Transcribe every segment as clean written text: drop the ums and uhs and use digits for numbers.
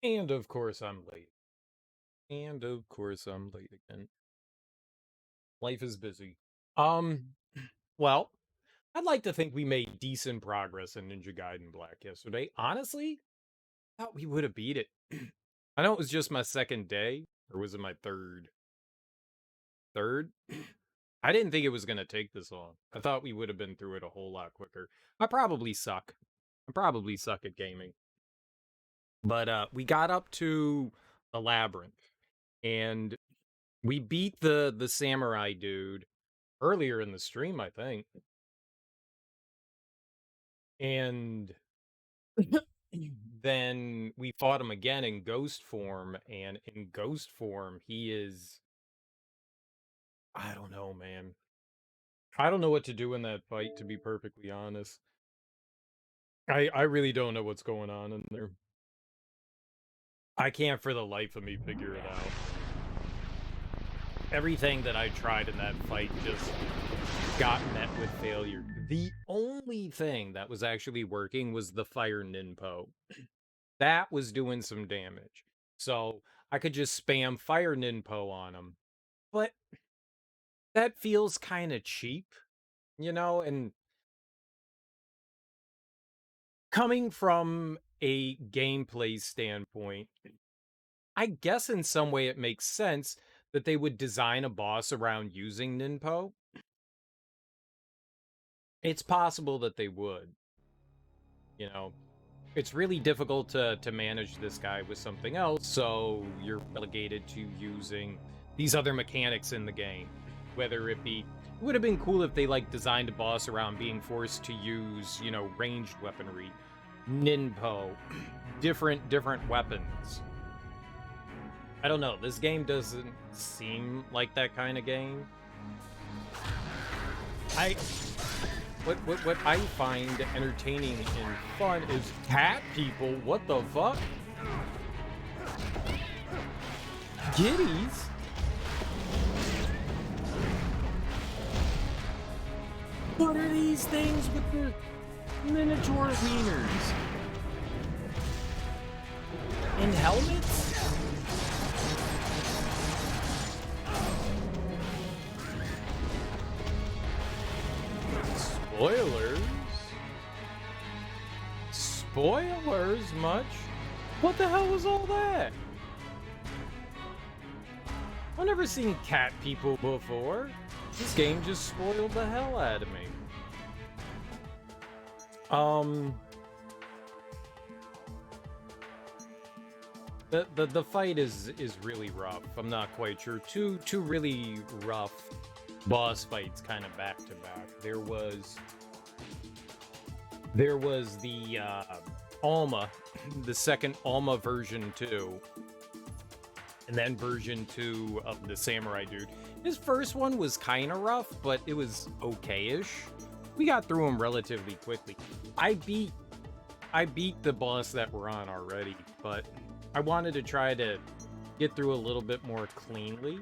And of course I'm late. And of course I'm late again. Life is busy. Um, well, I'd like to think we made decent progress in Ninja Gaiden Black yesterday. Honestly, I thought we would have beat it. I know it was just my second day, or was it my third? Third? I didn't think it was going to take this long. I thought we would have been through it a whole lot quicker. I probably suck. I probably suck at gaming. But we got up to the labyrinth and we beat the samurai dude earlier in the stream, I think. And then we fought him again in ghost form, and in ghost form he is, I don't know, man. I don't know what to do in that fight, to be perfectly honest. I really don't know what's going on in there. I can't for the life of me figure it out. Everything that I tried in that fight just got met with failure. The only thing that was actually working was the fire ninpo. That was doing some damage. So I could just spam fire ninpo on him. But that feels kind of cheap, you know? And coming from a gameplay standpoint, I guess in some way it makes sense that they would design a boss around using ninpo. It's possible that they would, you know? It's really difficult to manage this guy with something else, so you're relegated to using these other mechanics in the game. Whether it be, it would have been cool if they like designed a boss around being forced to use, you know, ranged weaponry, ninpo, different weapons. I don't know. This game doesn't seem like that kind of game. I what I find entertaining and fun is cat people. What the fuck? Giddies? What are these things with the miniature wieners? In helmets? Spoilers? Spoilers much? What the hell was all that? I've never seen cat people before. This game just spoiled the hell out of me. The fight is really rough. I'm not quite sure. Two really rough boss fights kind of back to back. There was the Alma, the second Alma version 2, and then version 2 of the samurai dude. His first one was kind of rough, but it was okay-ish. We got through him relatively quickly. I beat the boss that we're on already, but I wanted to try to get through a little bit more cleanly.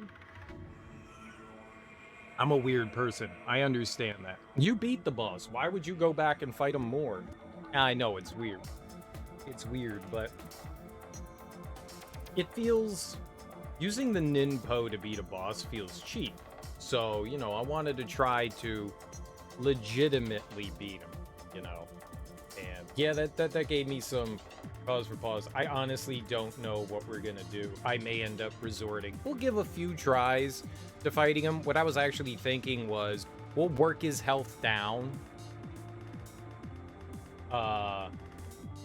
I'm a weird person. I understand that. You beat the boss. Why would you go back and fight him more? I know it's weird. It's weird, but it feels, using the ninpo to beat a boss feels cheap. So, you know, I wanted to try to legitimately beat him, you know. And yeah, that gave me some cause for pause. I honestly don't know what we're gonna do. I may end up resorting. We'll give a few tries to fighting him. What I was actually thinking was we'll work his health down.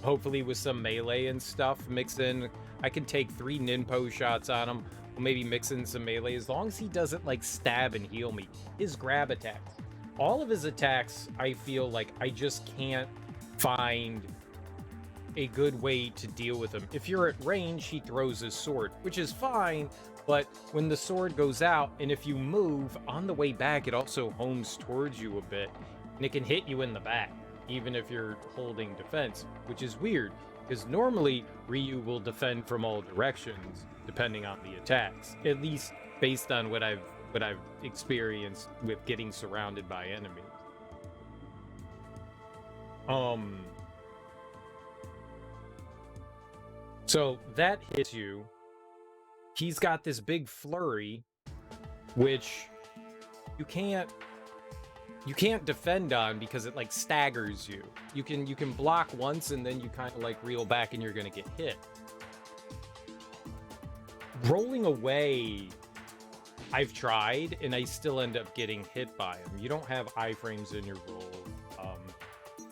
Hopefully with some melee and stuff mix in. I can take 3 ninpo shots on him. We'll maybe mix in some melee as long as he doesn't like stab and heal me. His grab attacks. All of his attacks, I feel like I just can't find a good way to deal with him. If you're at range, he throws his sword, which is fine, but when the sword goes out, and if you move, on the way back, it also homes towards you a bit, and it can hit you in the back, even if you're holding defense, which is weird, because normally Ryu will defend from all directions, depending on the attacks, at least based on what I've experienced with getting surrounded by enemies. So that hits you. He's got this big flurry, which you can't defend on because it like staggers you. You can block once and then you kind of like reel back and you're gonna get hit. Rolling away, I've tried and I still end up getting hit by him. You don't have iframes in your roll.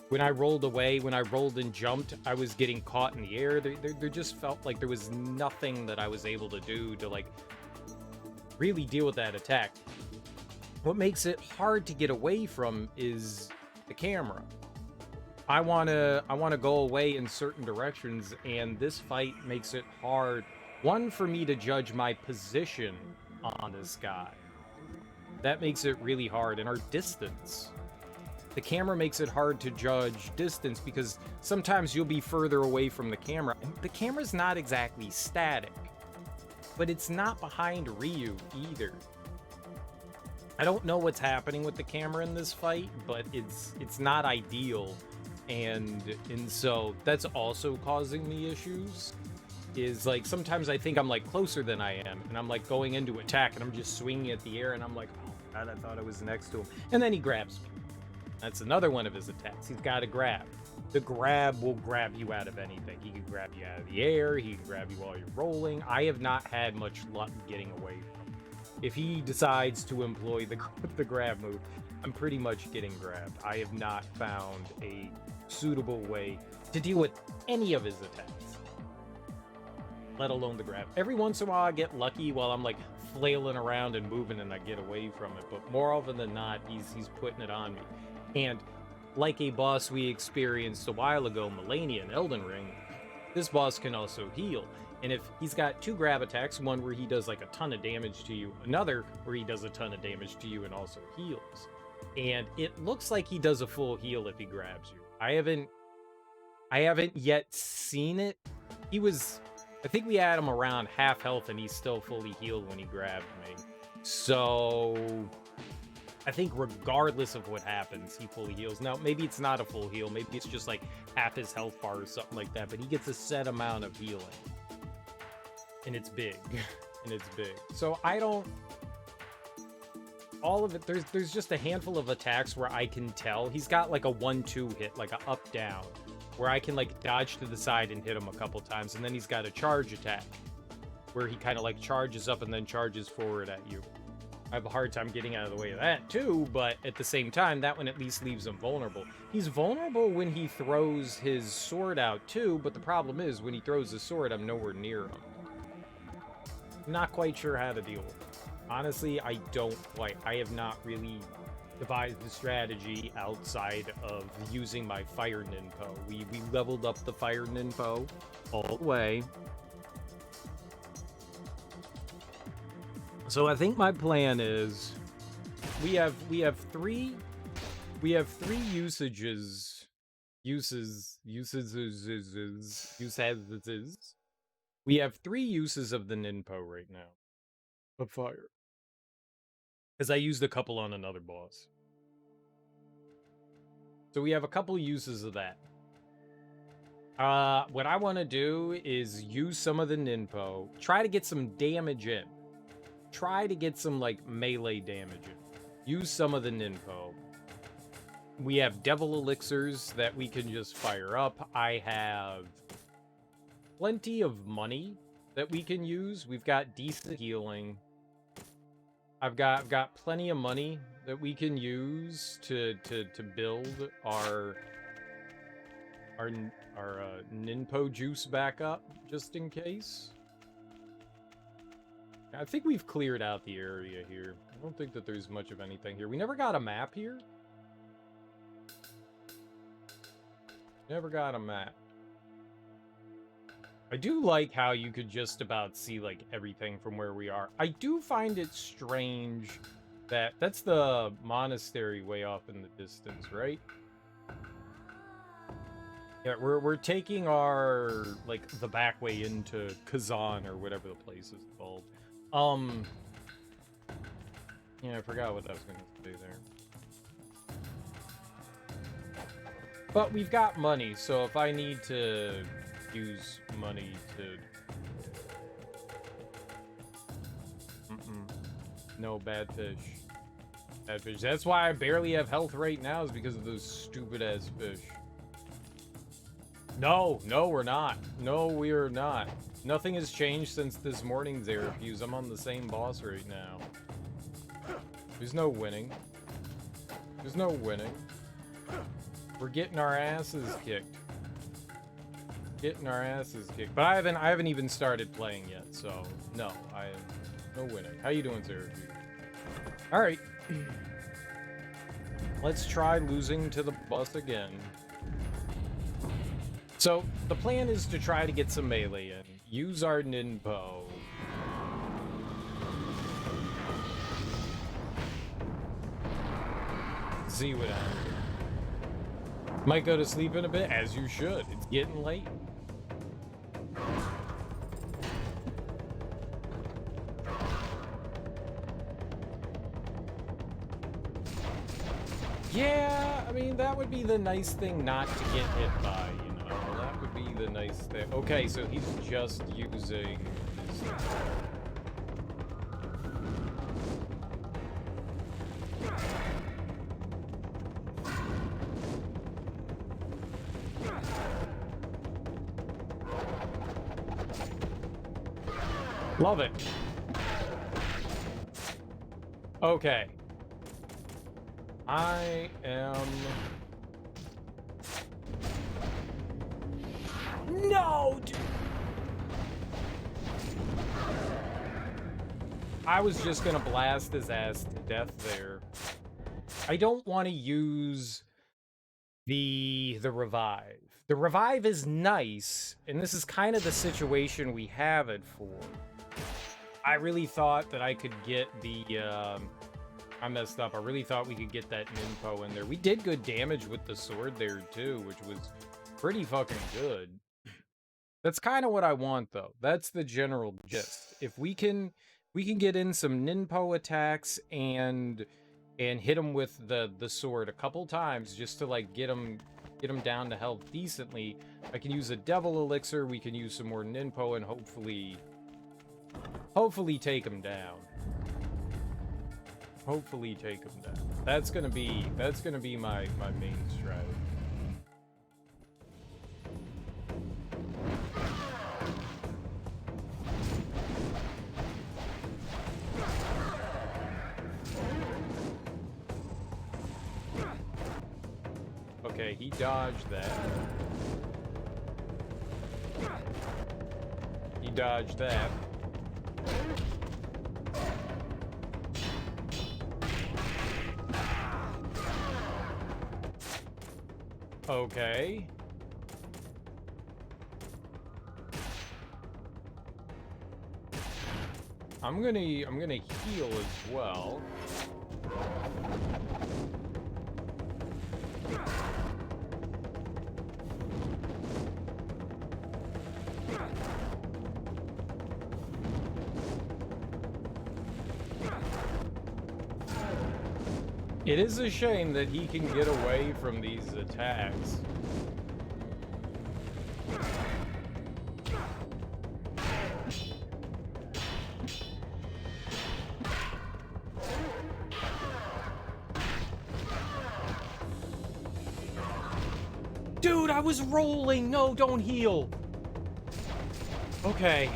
When I rolled away, when I rolled and jumped, I was getting caught in the air. There just felt like there was nothing that I was able to do to like really deal with that attack. What makes it hard to get away from is the camera. I wanna go away in certain directions, and this fight makes it hard. One, for me to judge my position on this guy. That makes it really hard, and our distance. The camera makes it hard to judge distance because sometimes you'll be further away from the camera. And the camera's not exactly static, but it's not behind Ryu either. I don't know what's happening with the camera in this fight, but it's not ideal, and so that's also causing me issues. Is like sometimes I think I'm like closer than I am, and I'm like going into attack, and I'm just swinging at the air, and I'm like, oh god, I thought I was next to him, and then he grabs me. That's another one of his attacks. He's got to grab. The grab will grab you out of anything. He can grab you out of the air. He can grab you while you're rolling. I have not had much luck getting away from him. If he decides to employ the grab move, I'm pretty much getting grabbed. I have not found a suitable way to deal with any of his attacks, let alone the grab. Every once in a while I get lucky while I'm like flailing around and moving and I get away from it, but more often than not, he's putting it on me. And like a boss we experienced a while ago, Melania in Elden Ring, this boss can also heal. And if he's got two grab attacks, one where he does like a ton of damage to you, another where he does a ton of damage to you and also heals. And it looks like he does a full heal if he grabs you. I haven't yet seen it. I think we had him around half health and he's still fully healed when he grabbed me. So I think regardless of what happens, he fully heals. Now, maybe it's not a full heal. Maybe it's just like half his health bar or something like that, but he gets a set amount of healing. And it's big. And it's big. So I don't... All of it, there's just a handful of attacks where I can tell. He's got like a 1-2 hit, like a up-down, where I can like dodge to the side and hit him a couple times. And then he's got a charge attack, where he kind of like charges up and then charges forward at you. I have a hard time getting out of the way of that too, but at the same time, that one at least leaves him vulnerable. He's vulnerable when he throws his sword out too, but the problem is when he throws his sword, I'm nowhere near him. I'm not quite sure how to deal with it. Honestly, I have not really devised a strategy outside of using my fire ninpo. We leveled up the fire ninpo all the way. So I think my plan is we have three usages. We have three uses of the ninpo right now of fire, because I used a couple on another boss. So we have a couple uses of that. What I want to do is use some of the ninpo, try to get some damage in. Try to get some, like, melee damage in. Use some of the ninpo. We have devil elixirs that we can just fire up. I have plenty of money that we can use. We've got decent healing. I've got plenty of money that we can use to build our ninpo juice back up, just in case. I think we've cleared out the area here. I don't think that there's much of anything here. We never got a map here. Never got a map. I do like how you could just about see, like, everything from where we are. I do find it strange that... That's the monastery way off in the distance, right? Yeah, we're taking our, like, the back way into Kazan, or whatever the place is called. Yeah, I forgot what I was going to say there. But we've got money, so if I need to use money to... No, bad fish. Bad fish. That's why I barely have health right now, is because of those stupid-ass fish. No, no, we're not. No, we're not. Nothing has changed since this morning's air fuse. I'm on the same boss right now. There's no winning. There's no winning. We're getting our asses kicked. Getting our asses kicked. But I haven't even started playing yet, so no, no winning. How you doing, Sarah? All right. Let's try losing to the boss again. So the plan is to try to get some melee in. Use our ninpo. See what happens. Might go to sleep in a bit, as you should. It's getting late. Yeah, I mean, that would be the nice thing not to get hit by, you know? That would be the nice thing. Okay, so he's just using his... Love it. Okay. I am... No! Dude. I was just gonna blast his ass to death there. I don't want to use the revive. The revive is nice, and this is kind of the situation we have it for. I really thought that I could get the... I messed up. I really thought we could get that ninpo in there. We did good damage with the sword there, too, which was pretty fucking good. That's kind of what I want, though. That's the general gist. If we can get in some ninpo attacks and hit him with the sword a couple times just to, like, get him down to health decently, I can use a devil elixir, we can use some more ninpo, and hopefully take him down. Hopefully take him down. That's gonna be my main strategy. Okay, he dodged that. He dodged that. Okay. I'm gonna heal as well. It is a shame that he can get away from these attacks. Dude, I was rolling! No, don't heal! Okay.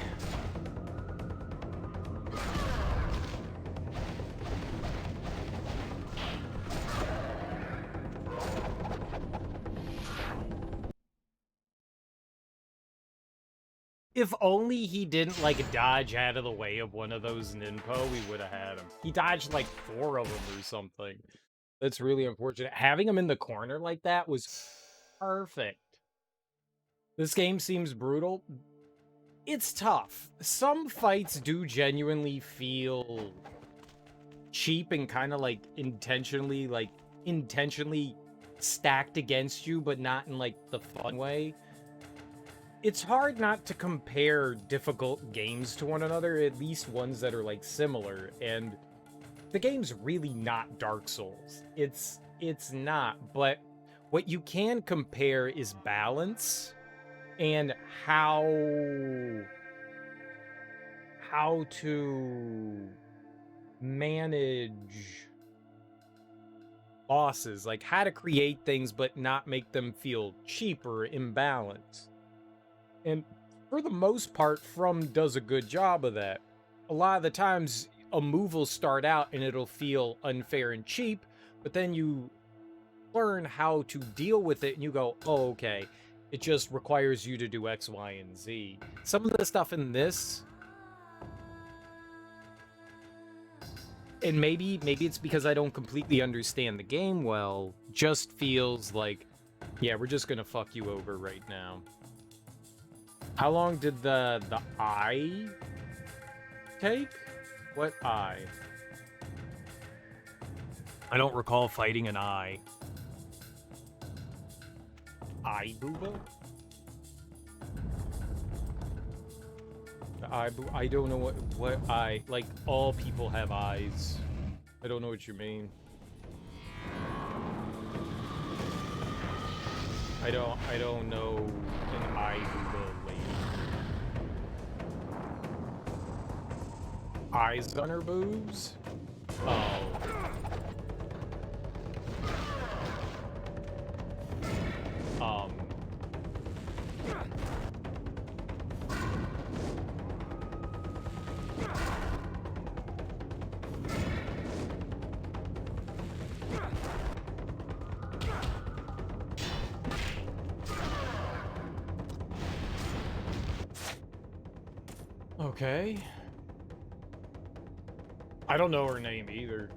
If only he didn't, like, dodge out of the way of one of those ninpo, we would have had him. He dodged, like, 4 of them or something. That's really unfortunate. Having him in the corner like that was perfect. This game seems brutal. It's tough. Some fights do genuinely feel cheap and kind of, like, intentionally stacked against you, but not in, like, the fun way. It's hard not to compare difficult games to one another, at least ones that are, like, similar, and the game's really not Dark Souls. It's not, but what you can compare is balance, and how to manage bosses, like how to create things but not make them feel cheap or imbalanced. And for the most part, From does a good job of that. A lot of the times, a move will start out and it'll feel unfair and cheap, but then you learn how to deal with it and you go, oh, okay, it just requires you to do X, Y, and Z. Some of the stuff in this, and maybe it's because I don't completely understand the game well, just feels like, yeah, we're just gonna fuck you over right now. How long did the eye take? What eye? I don't recall fighting an eye. Eye booba? The eye boo I don't know what eye. Like, all people have eyes. I don't know what you mean. I don't know an eye booba lady. Eyes on her boobs? Oh. Okay. I don't know her name either.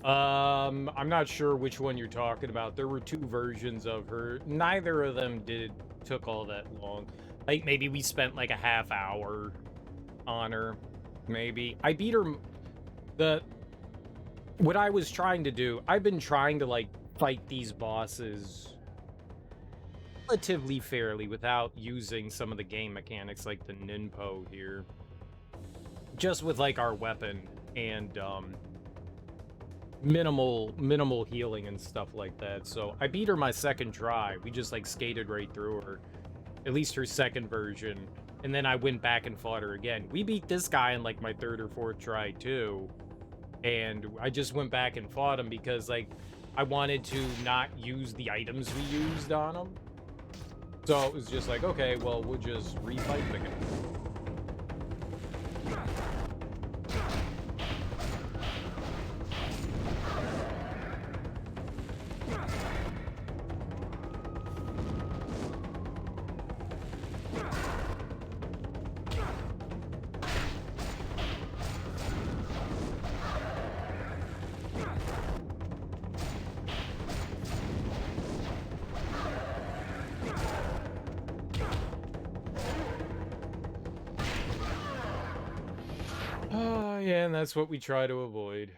I'm not sure which one you're talking about. There were two versions of her. Neither of them took all that long. Like, maybe we spent like a half hour on her. Maybe. I beat her... What I was trying to do... I've been trying to, like, fight these bosses relatively fairly without using some of the game mechanics like the ninpo here. Just with, like, our weapon and, minimal healing and stuff like that. So I beat her my second try. We just, like, skated right through her. At least her second version. And then I went back and fought her again. We beat this guy in, like, my third or fourth try, too. And I just went back and fought him because, like, I wanted to not use the items we used on him. So it was just like, okay, well, we'll just refight him again. Yeah, and that's what we try to avoid.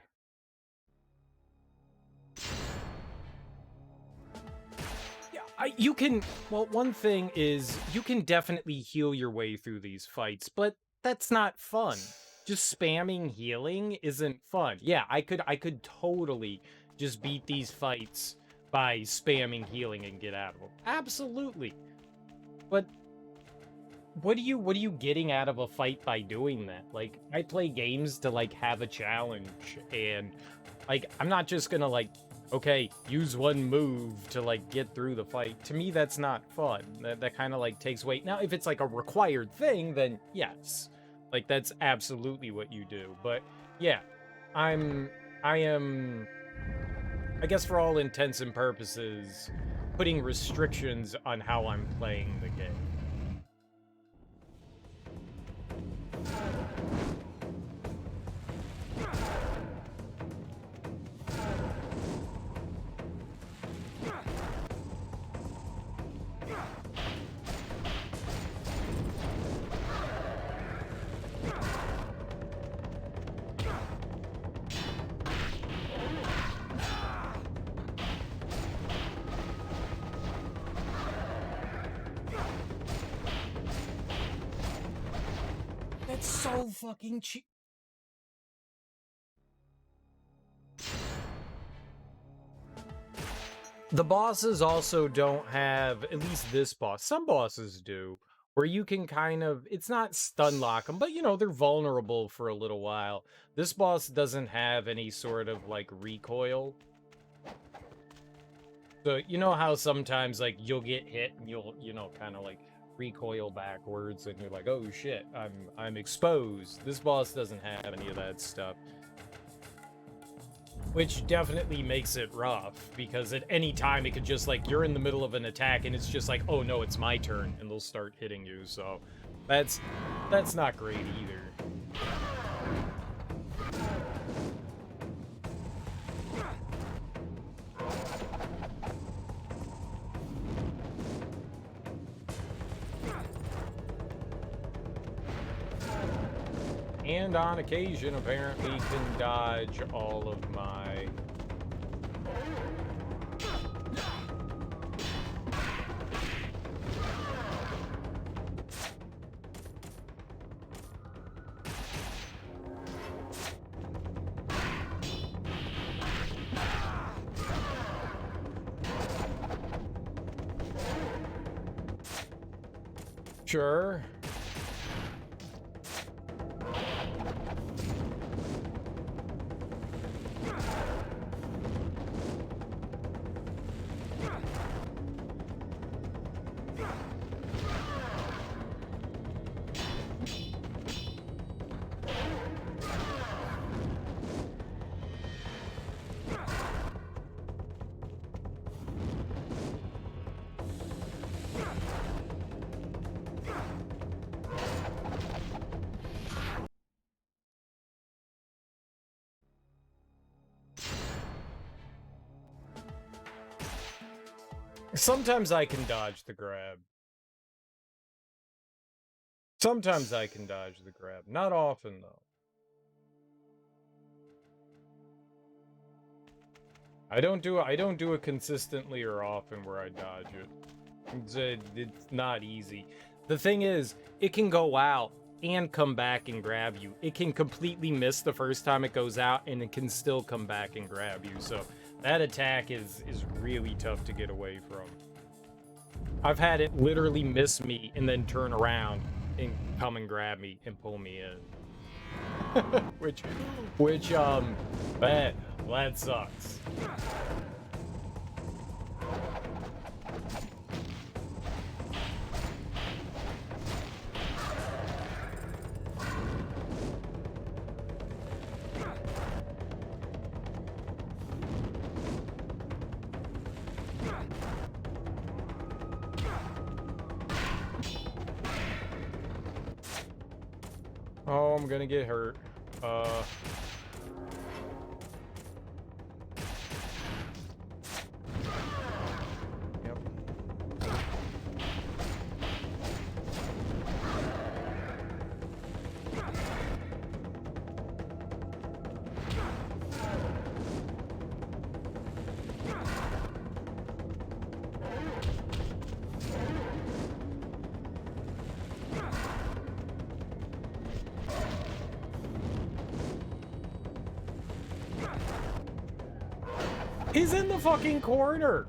Yeah, you can... Well, one thing is, you can definitely heal your way through these fights, but that's not fun. Just spamming healing isn't fun. Yeah, I could totally just beat these fights by spamming healing and get out of them. Absolutely. But what are you getting out of a fight by doing that? Like, I play games to, like, have a challenge, and, like, I'm not just gonna, like, okay, use one move to, like, get through the fight. To me, that's not fun. That kind of, like, takes weight. Now, if it's, like, a required thing, then yes. Like, that's absolutely what you do. But, yeah, I am, I guess for all intents and purposes, putting restrictions on how I'm playing the game. That's so fucking cheap. The bosses also don't have, at least this boss, some bosses do, where you can kind of, it's not stun lock them, but you know, they're vulnerable for a little while. This boss doesn't have any sort of like recoil. So you know how sometimes like you'll get hit and you'll, you know, kind of like recoil backwards and you're like, oh shit, I'm exposed. This boss doesn't have any of that stuff. Which definitely makes it rough, because at any time it could just, like, you're in the middle of an attack and it's just like, oh no, it's my turn, and they'll start hitting you, so that's not great either. And on occasion, apparently, can dodge all of my... Sure. Sometimes I can dodge the grab. Sometimes I can dodge the grab. Not often, though. I don't do it consistently or often where I dodge it. It's not easy. The thing is, it can go out and come back and grab you. It can completely miss the first time it goes out, and it can still come back and grab you. So that attack is really tough to get away from. I've had it literally miss me and then turn around and come and grab me and pull me in. which that sucks. Oh, I'm gonna get hurt. Yep. He's in the fucking corner.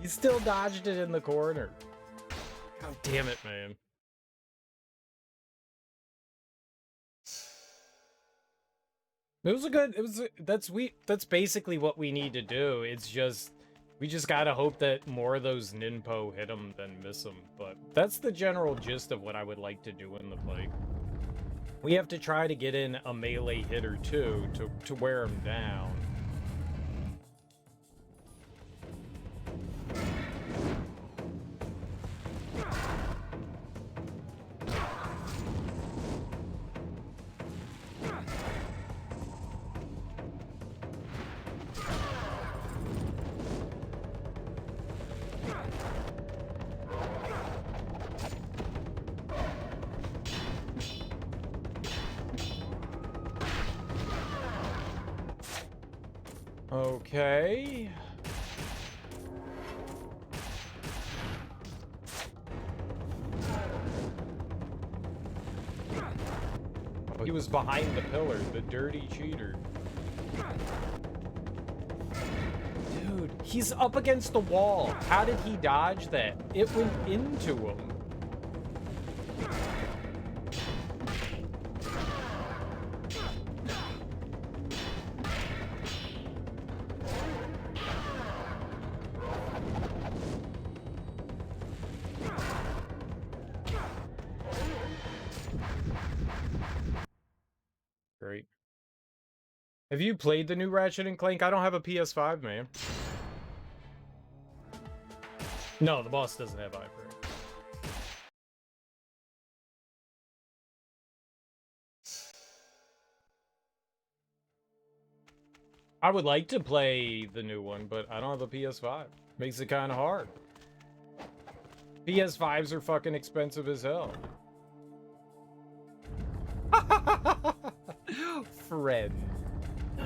He still dodged it in the corner. God damn it, man. That's basically what we need to do. It's just, we just gotta hope that more of those ninpo hit him than miss him. But that's the general gist of what I would like to do in the play. We have to try to get in a melee hit or two to wear him down. Okay. Oh, he was behind the pillar, the dirty cheater. Dude, he's up against the wall. How did he dodge that? It went into him. Great. Have you played the new Ratchet and Clank? I don't have a PS5, man. No, the boss doesn't have eye prayer. I would like to play the new one, but I don't have a PS5. Makes it kind of hard. PS5s are fucking expensive as hell. Friend.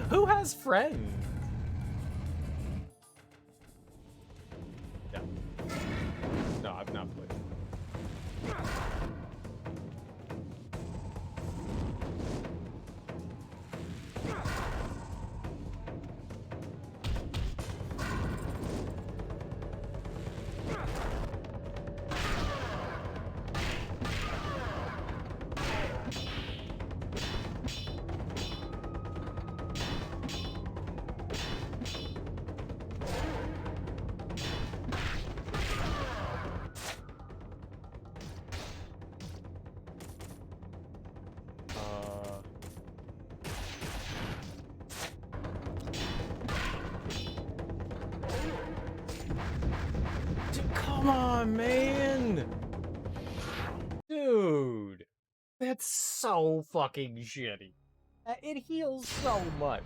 Who has friend? Yeah. No, I've not played. Come on, man! Dude! That's so fucking shitty. It heals so much.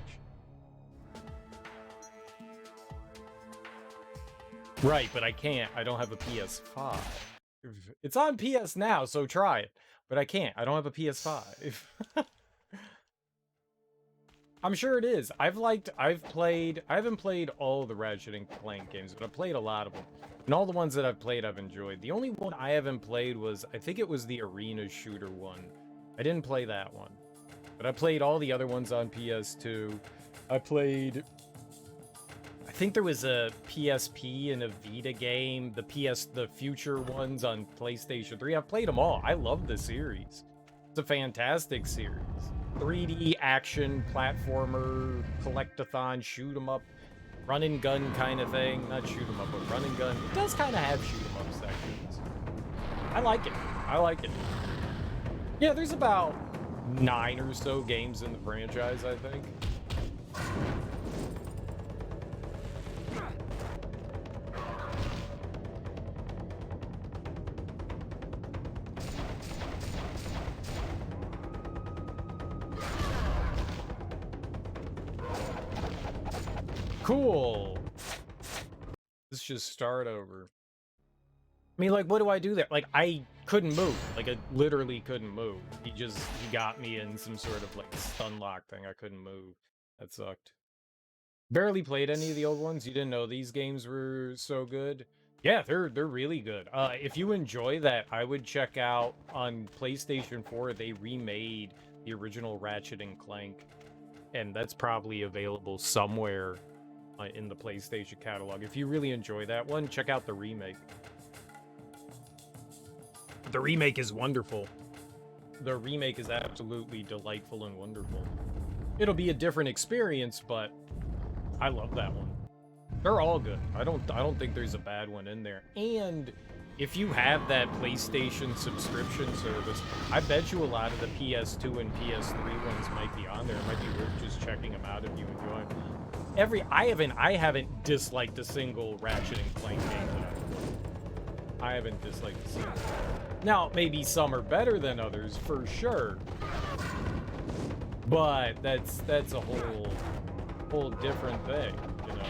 Right, but I can't. I don't have a PS5. It's on PS Now, so try it. But I can't. I don't have a PS5. I'm sure it is. I haven't played all the Ratchet and Clank games, but I've played a lot of them. And all the ones that I've played, I've enjoyed. The only one I haven't played was, I think it was the arena shooter one. I didn't play that one. But I played all the other ones on PS2. I think there was a PSP and a Vita game, the future ones on PlayStation 3. I've played them all. I love the series. It's a fantastic series. 3D action, platformer, collectathon, shoot 'em up, run and gun kind of thing. Not shoot 'em up, but run and gun. It does kind of have shoot 'em up sections. I like it. I like it. Yeah, there's about 9 or so games in the franchise, I think. Cool. Let's just start over. I mean, like, what do I do there? Like, I couldn't move. Like, I literally couldn't move. He got me in some sort of, like, stun lock thing. I couldn't move. That sucked. Barely played any of the old ones. You didn't know these games were so good? Yeah, they're really good. If you enjoy that, I would check out on PlayStation 4. They remade the original Ratchet and Clank. And that's probably available somewhere in the PlayStation catalog. If you really enjoy that one, check out the remake. The remake is wonderful. The remake is absolutely delightful and wonderful. It'll be a different experience, but I love that one. They're all good. I don't think there's a bad one in there. And if you have that PlayStation subscription service, I bet you a lot of the PS2 and PS3 ones might be on there. It might be worth just checking them out if you enjoy them. I haven't disliked a single Ratchet and Clank game that I've played. I haven't disliked a single. Now, maybe some are better than others, for sure. But that's a whole different thing, you know?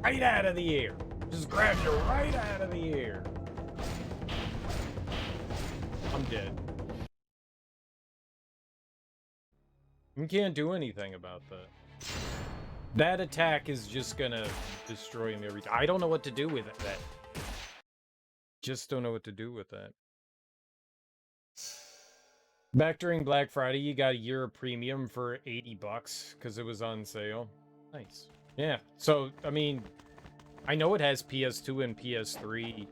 right out of the air. Just grabs you right out of the air. I'm dead. You can't do anything about that. That attack is just gonna destroy me every time. I don't know what to do with that. Just don't know what to do with that. Back during Black Friday, you got a year of premium for $80 because it was on sale. Nice. Yeah. So, I mean, I know it has PS2 and PS3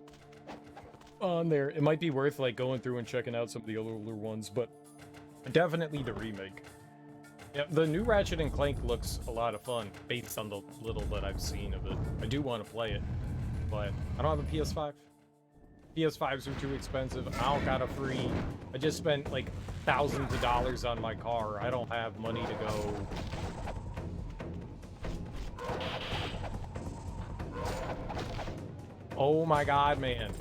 on there. It might be worth, like, going through and checking out some of the older ones, but definitely the remake. Yeah, the new Ratchet and Clank looks a lot of fun, based on the little that I've seen of it. I do want to play it, but I don't have a PS5. PS5s are too expensive. I don't got a free... I just spent, like, thousands of dollars on my car. I don't have money to go... Oh my god, man.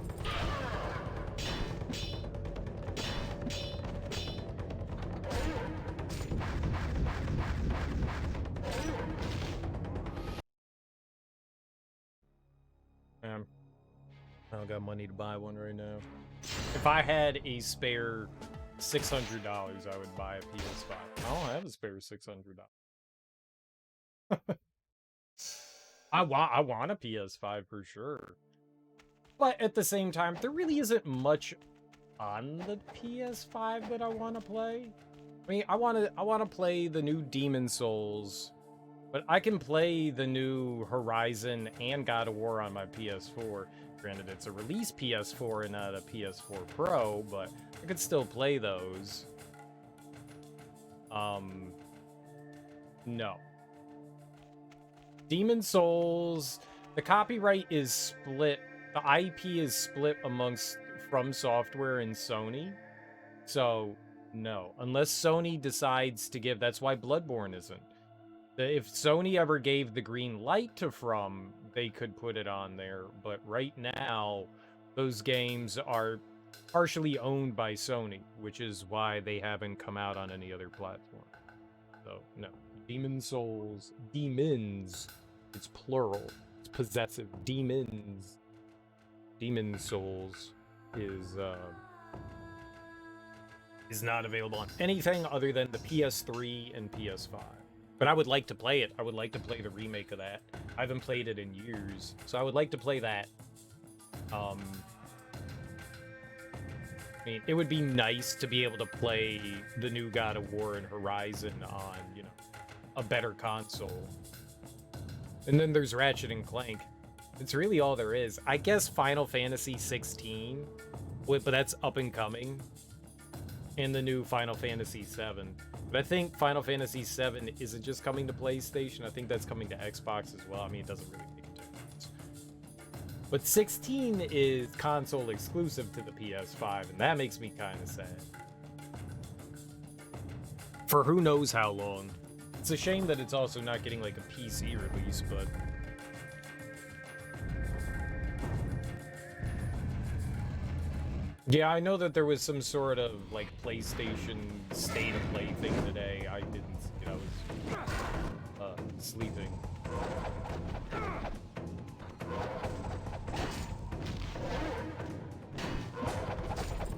I don't got money to buy one right now. If I had a spare $600, I would buy a PS5. I don't have a spare $600. I want a PS5 for sure. But at the same time, there really isn't much on the PS5 that I want to play. I mean, I want to play the new Demon Souls, but I can play the new Horizon and God of War on my PS4. Granted, it's a release PS4 and not a PS4 Pro, but I could still play those. No. Demon Souls, the copyright is split. The IP is split amongst From Software and Sony. So, no. Unless Sony decides to give... That's why Bloodborne isn't. If Sony ever gave the green light to From, they could put it on there. But right now, those games are partially owned by Sony, which is why they haven't come out on any other platform. So, no. Demon Souls. Demons. It's plural. It's possessive. Demons. Demon Souls is not available on anything other than the PS3 and PS5. But I would like to play it. I would like to play the remake of that. I haven't played it in years, so I would like to play that. I mean, it would be nice to be able to play the new God of War and Horizon on, you know, a better console. And then there's Ratchet and Clank. It's really all there is. I guess Final Fantasy 16, but that's up and coming. And the new Final Fantasy 7. But I think Final Fantasy 7 isn't just coming to PlayStation. I think that's coming to Xbox as well. I mean, it doesn't really make a difference. But 16 is console exclusive to the PS5, and that makes me kind of sad. For who knows how long. It's a shame that it's also not getting like a PC release, but... Yeah, I know that there was some sort of, like, PlayStation State of Play thing today. I didn't see it. I was, sleeping.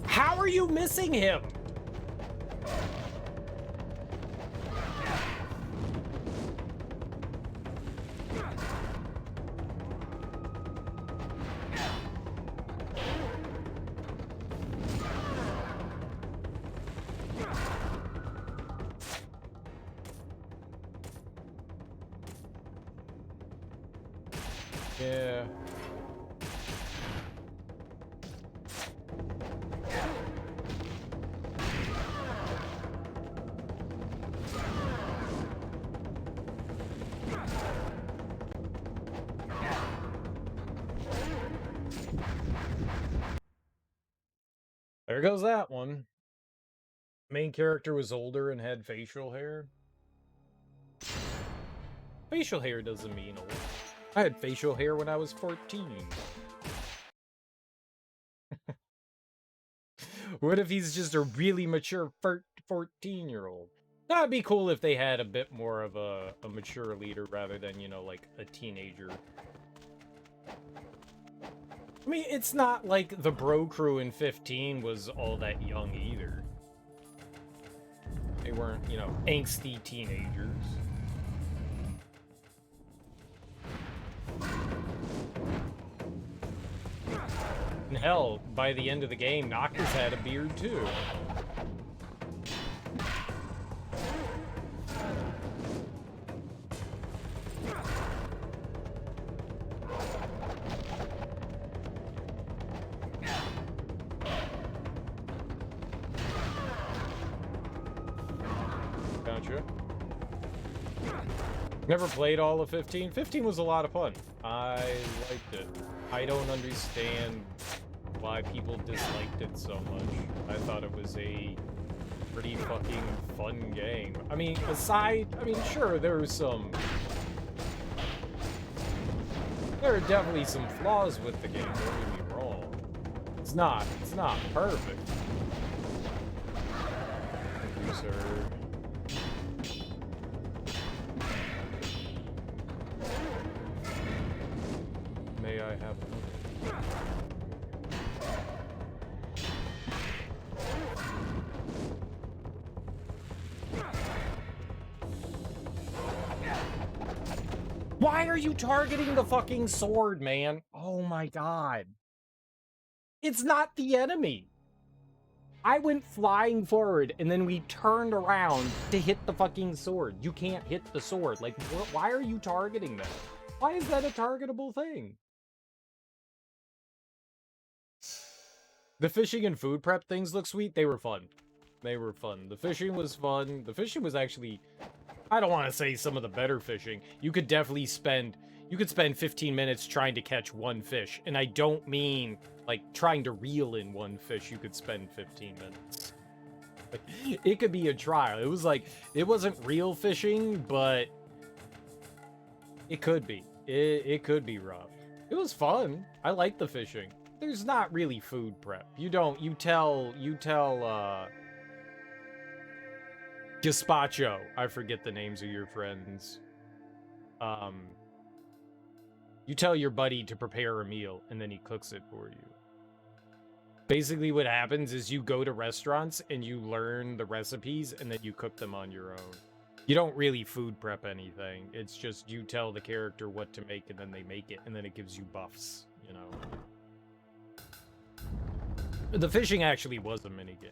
How are you missing him? Yeah. There goes that one. Main character was older and had facial hair. Facial hair doesn't mean old. I had facial hair when I was 14. What if he's just a really mature 14-year-old? That'd be cool if they had a bit more of a mature leader rather than, you know, like a teenager. I mean, it's not like the bro crew in 15 was all that young either. They weren't, you know, angsty teenagers. And hell, by the end of the game, Noctis had a beard too. Gotcha. Never played all of 15. 15 was a lot of fun. I liked it. I don't understand why people disliked it so much. I thought it was a pretty fucking fun game. I mean, sure, there are definitely some flaws with the game, don't get me wrong. It's not perfect. Thank you, sir. May I have one? Why are you targeting the fucking sword, man? Oh my god. It's not the enemy. I went flying forward, and then we turned around to hit the fucking sword. You can't hit the sword. Like, why are you targeting that? Why is that a targetable thing? The fishing and food prep things look sweet. They were fun. They were fun. The fishing was fun. The fishing was actually... I don't want to say some of the better fishing. You could definitely spend 15 minutes trying to catch one fish. And I don't mean, like, trying to reel in one fish. You could spend 15 minutes. Like, it could be a trial. It was like, it wasn't real fishing, but it could be. It could be rough. It was fun. I like the fishing. There's not really food prep. You tell, Gazpacho. I forget the names of your friends. You tell your buddy to prepare a meal, and then he cooks it for you. Basically, what happens is you go to restaurants, and you learn the recipes, and then you cook them on your own. You don't really food prep anything. It's just you tell the character what to make, and then they make it, and then it gives you buffs, you know? The fishing actually was a minigame.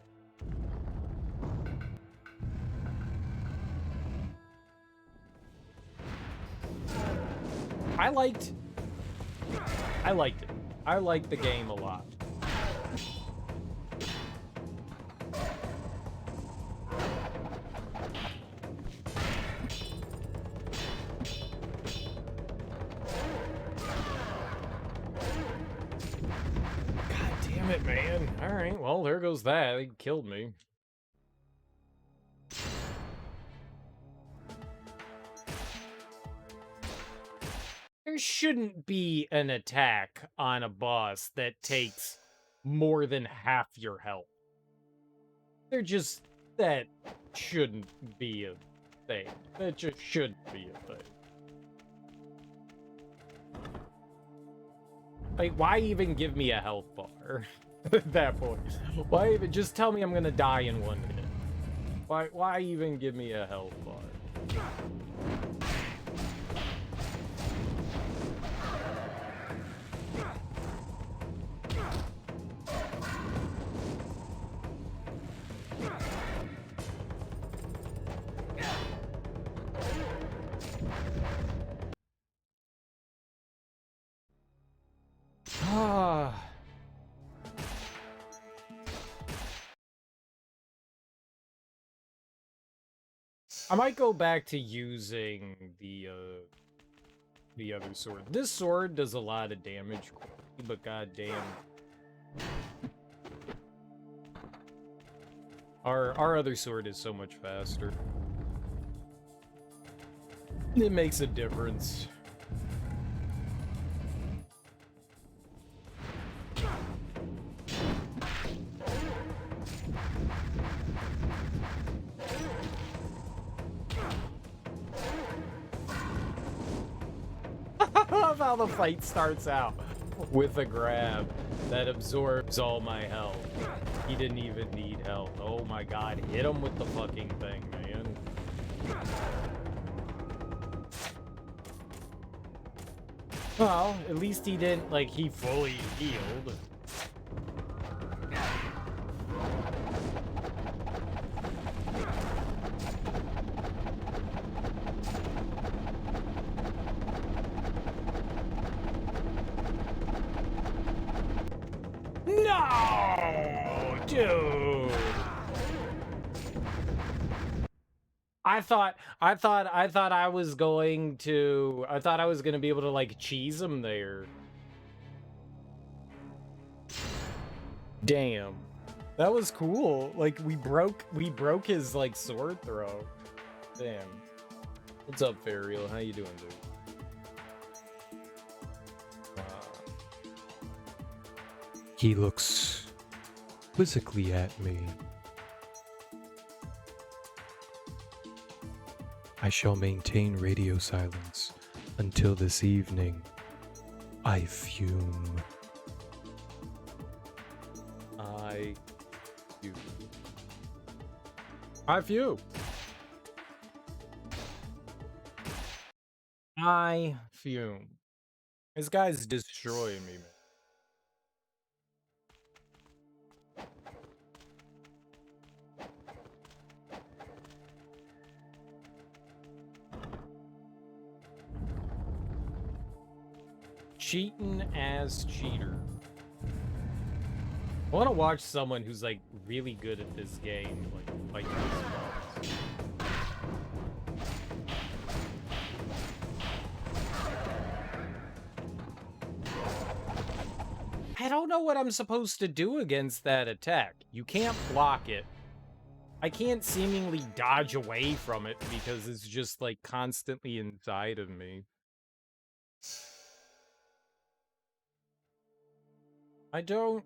I liked it. I liked the game a lot. God damn it, man. Alright, well, there goes that. He killed me. There shouldn't be an attack on a boss that takes more than half your health. That shouldn't be a thing. That just shouldn't be a thing. Like, why even give me a health bar at that point? Why even just tell me I'm gonna die in 1 minute? Why even give me a health bar? I might go back to using the other sword. This sword does a lot of damage, but goddamn, our other sword is so much faster. It makes a difference. I love how the fight starts out. with a grab that absorbs all my health. He didn't even need health. Oh my god, hit him with the fucking thing, man. Well, at least he didn't, like, he fully healed. No, dude. I thought I was going to, be able to like cheese him there. Damn. That was cool. Like we broke his like sword throw. Damn. What's up, Fariel? How you doing, dude? He looks quizzically at me. I shall maintain radio silence until this evening. I fume. I fume. I fume. This guy's destroying me, man. Cheating as cheater. I want to watch someone who's like really good at this game, like these boss. I don't know what I'm supposed to do against that attack. You can't block it. I can't seemingly dodge away from it because it's just like constantly inside of me. I don't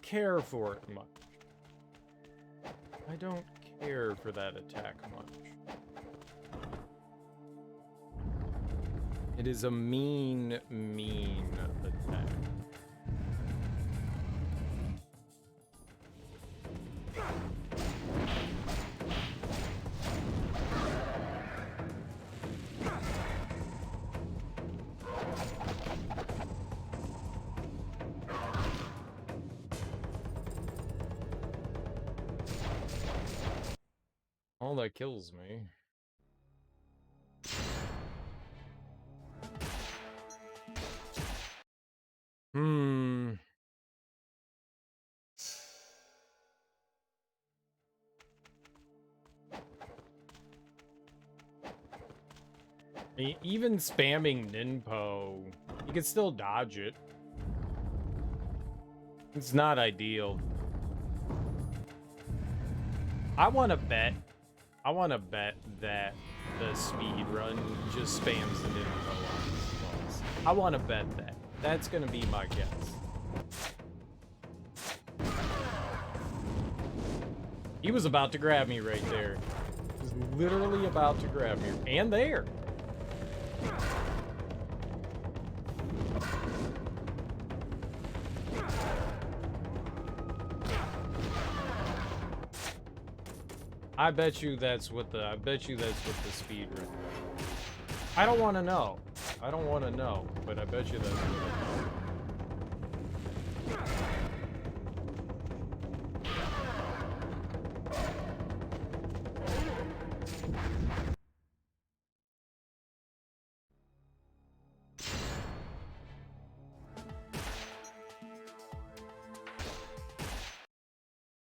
care for it much. I don't care for that attack much. It is a mean attack. All that kills me. Even spamming Ninpo, you can still dodge it. It's not ideal. I want to bet that the speed run just spams the Ninpo on this boss. I want to bet that. That's going to be my guess. He was about to grab me right there. He was literally about to grab me. And there. I bet you that's what the speed run. I don't want to know. But I bet you that's what it is.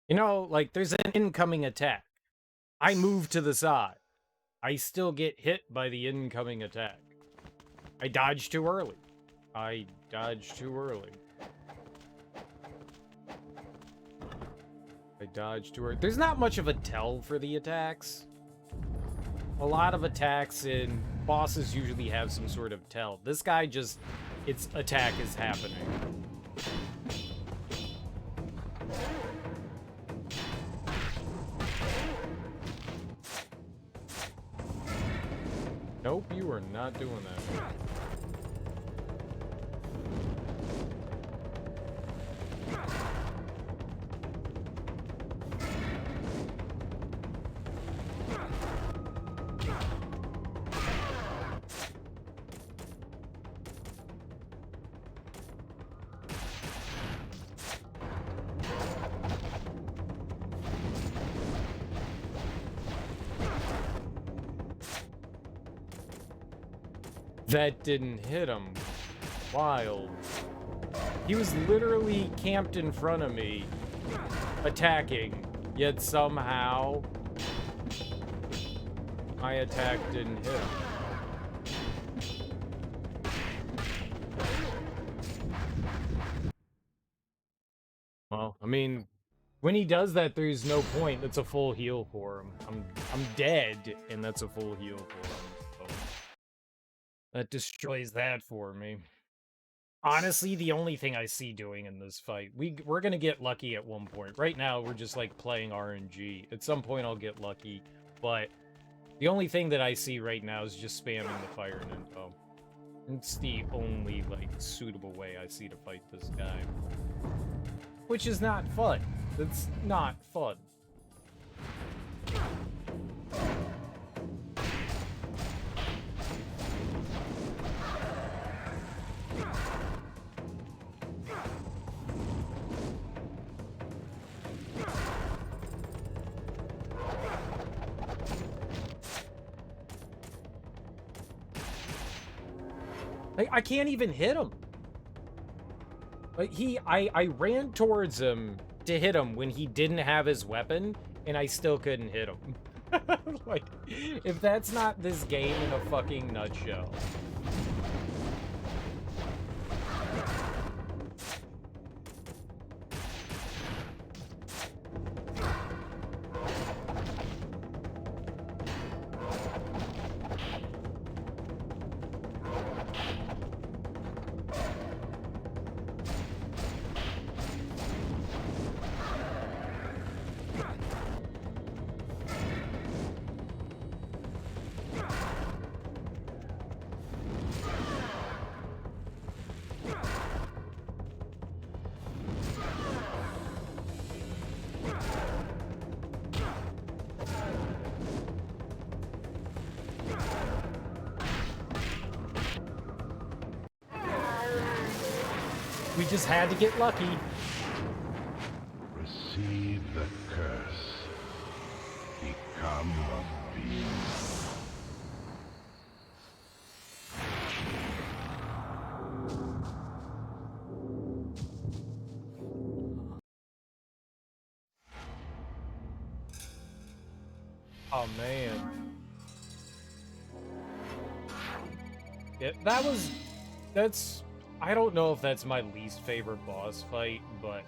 You know, like there's an incoming attack. I move to the side. I still get hit by the incoming attack. I dodged too early. There's not much of a tell for the attacks. A lot of attacks in bosses usually have some sort of tell. This guy just, its attack is happening. Nope, you are not doing that. That didn't hit him. Wild. He was literally camped in front of me, attacking, yet somehow my attack didn't hit him. Well, I mean, when he does that, there's no point. That's a full heal for him. I'm dead, and that's a full heal for him. So that destroys that for me. Honestly, the only thing I see doing in this fight, we're gonna get lucky at one point. Right now, we're just like playing RNG. At some point, I'll get lucky, but the only thing that I see right now is just spamming the fire ninpo. It's the only like suitable way I see to fight this guy, which is not fun. It's not fun. I can't even hit him. Like I ran towards him to hit him when he didn't have his weapon, and I still couldn't hit him. Like, if that's not this game in a fucking nutshell. We just had to get lucky. Receive the curse. Become a beast. Oh man. Yeah, that's I don't know if that's my least favorite boss fight, but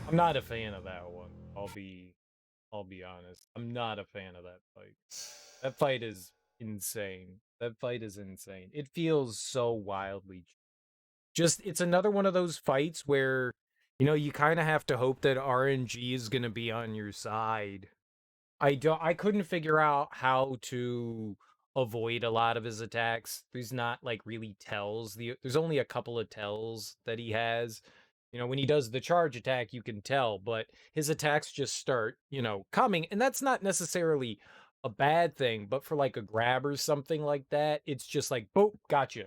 I'm not a fan of that one. I'll be honest. I'm not a fan of that fight. That fight is insane. That fight is insane. It feels so wildly just it's another one of those fights where you kind of have to hope that RNG is going to be on your side. I couldn't figure out how to avoid a lot of his attacks. There's not like really tells. There's only a couple of tells that he has. When he does the charge attack, you can tell, but his attacks just start, coming, and that's not necessarily a bad thing, but for like a grab or something like that, it's just like, boop, gotcha.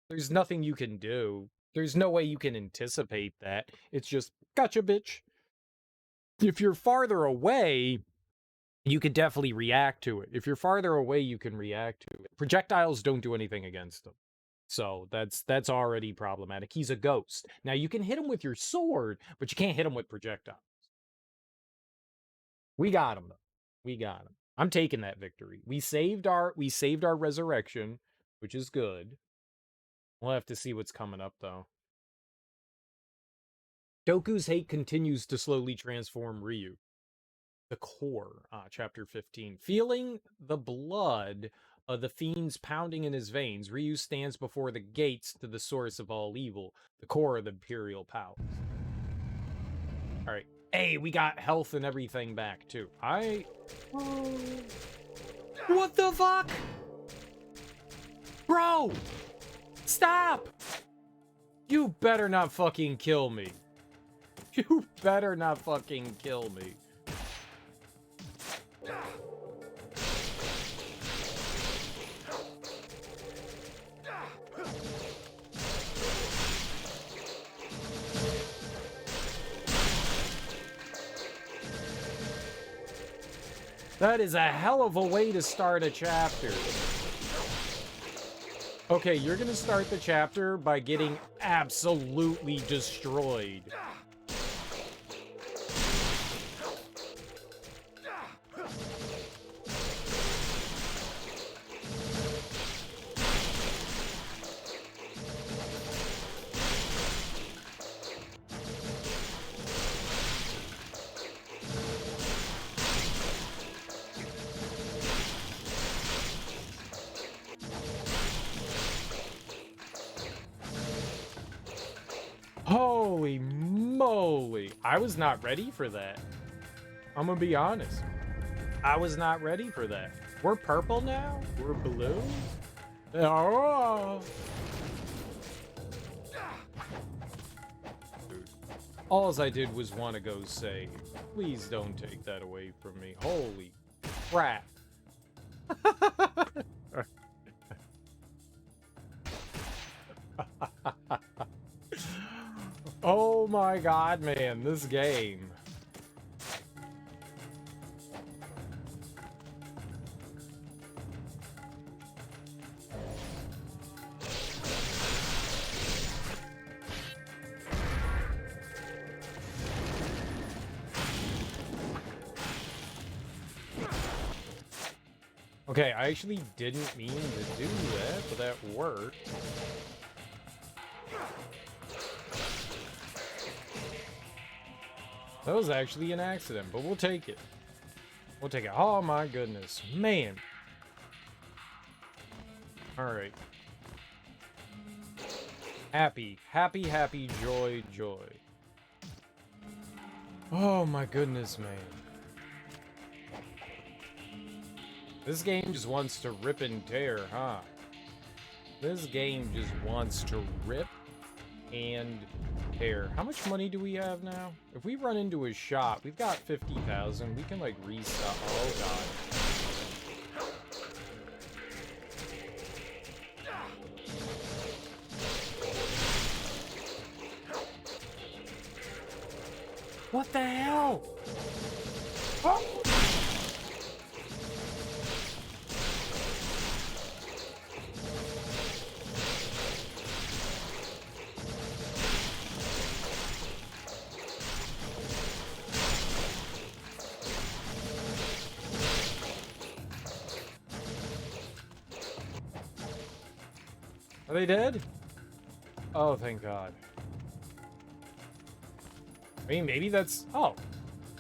There's nothing you can do. There's no way you can anticipate that. It's just, gotcha, bitch. If you're farther away, you could definitely react to it. If you're farther away, you can react to it. Projectiles don't do anything against him. So that's already problematic. He's a ghost. Now you can hit him with your sword, but you can't hit him with projectiles. We got him though. We got him. I'm taking that victory. We saved our resurrection, which is good. We'll have to see what's coming up though. Doku's hate continues to slowly transform Ryu. The core, chapter 15. Feeling the blood of the fiends pounding in his veins, Ryu stands before the gates to the source of all evil, the core of the Imperial Palace. Alright. Hey, we got health and everything back, too. What the fuck? Bro! Stop! You better not fucking kill me. You better not fucking kill me. That is a hell of a way to start a chapter. Okay, you're gonna start the chapter by getting absolutely destroyed. Holy moly. I was not ready for that. I'm gonna be honest. I was not ready for that. We're purple now? We're blue? Oh. Alls I did was want to go say, please don't take that away from me. Holy crap. Oh my god, man, this game. Okay, I actually didn't mean to do that, but that worked. That was actually an accident, but we'll take it. We'll take it. Oh my goodness, man. All right. Happy, happy, happy, joy, joy. Oh my goodness, man. This game just wants to rip and tear, huh? This game just wants to rip and tear. How much money do we have now? If we run into a shop, we've got 50,000. We can like restock. Oh god. What the hell? Oh! Are they dead? Oh, thank God. I mean, maybe that's... Oh.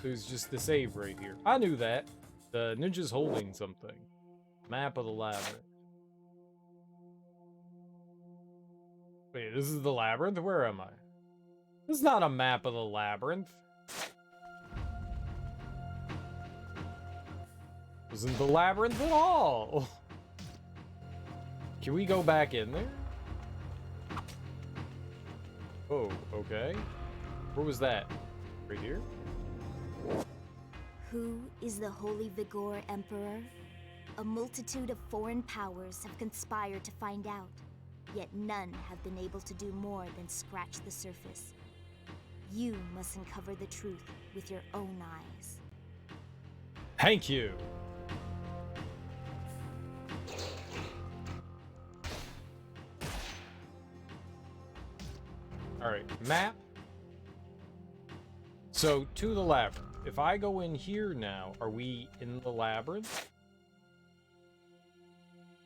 There's just the save right here. I knew that. The ninja's holding something. Map of the labyrinth. Wait, this is the labyrinth? Where am I? This is not a map of the labyrinth. This isn't the labyrinth at all. Can we go back in there? Oh, okay. Where was that? Right here? Who is the Holy Vigor Emperor? A multitude of foreign powers have conspired to find out, yet none have been able to do more than scratch the surface. You must uncover the truth with your own eyes. Thank you. Alright, map. So, to the labyrinth. If I go in here now, are we in the labyrinth?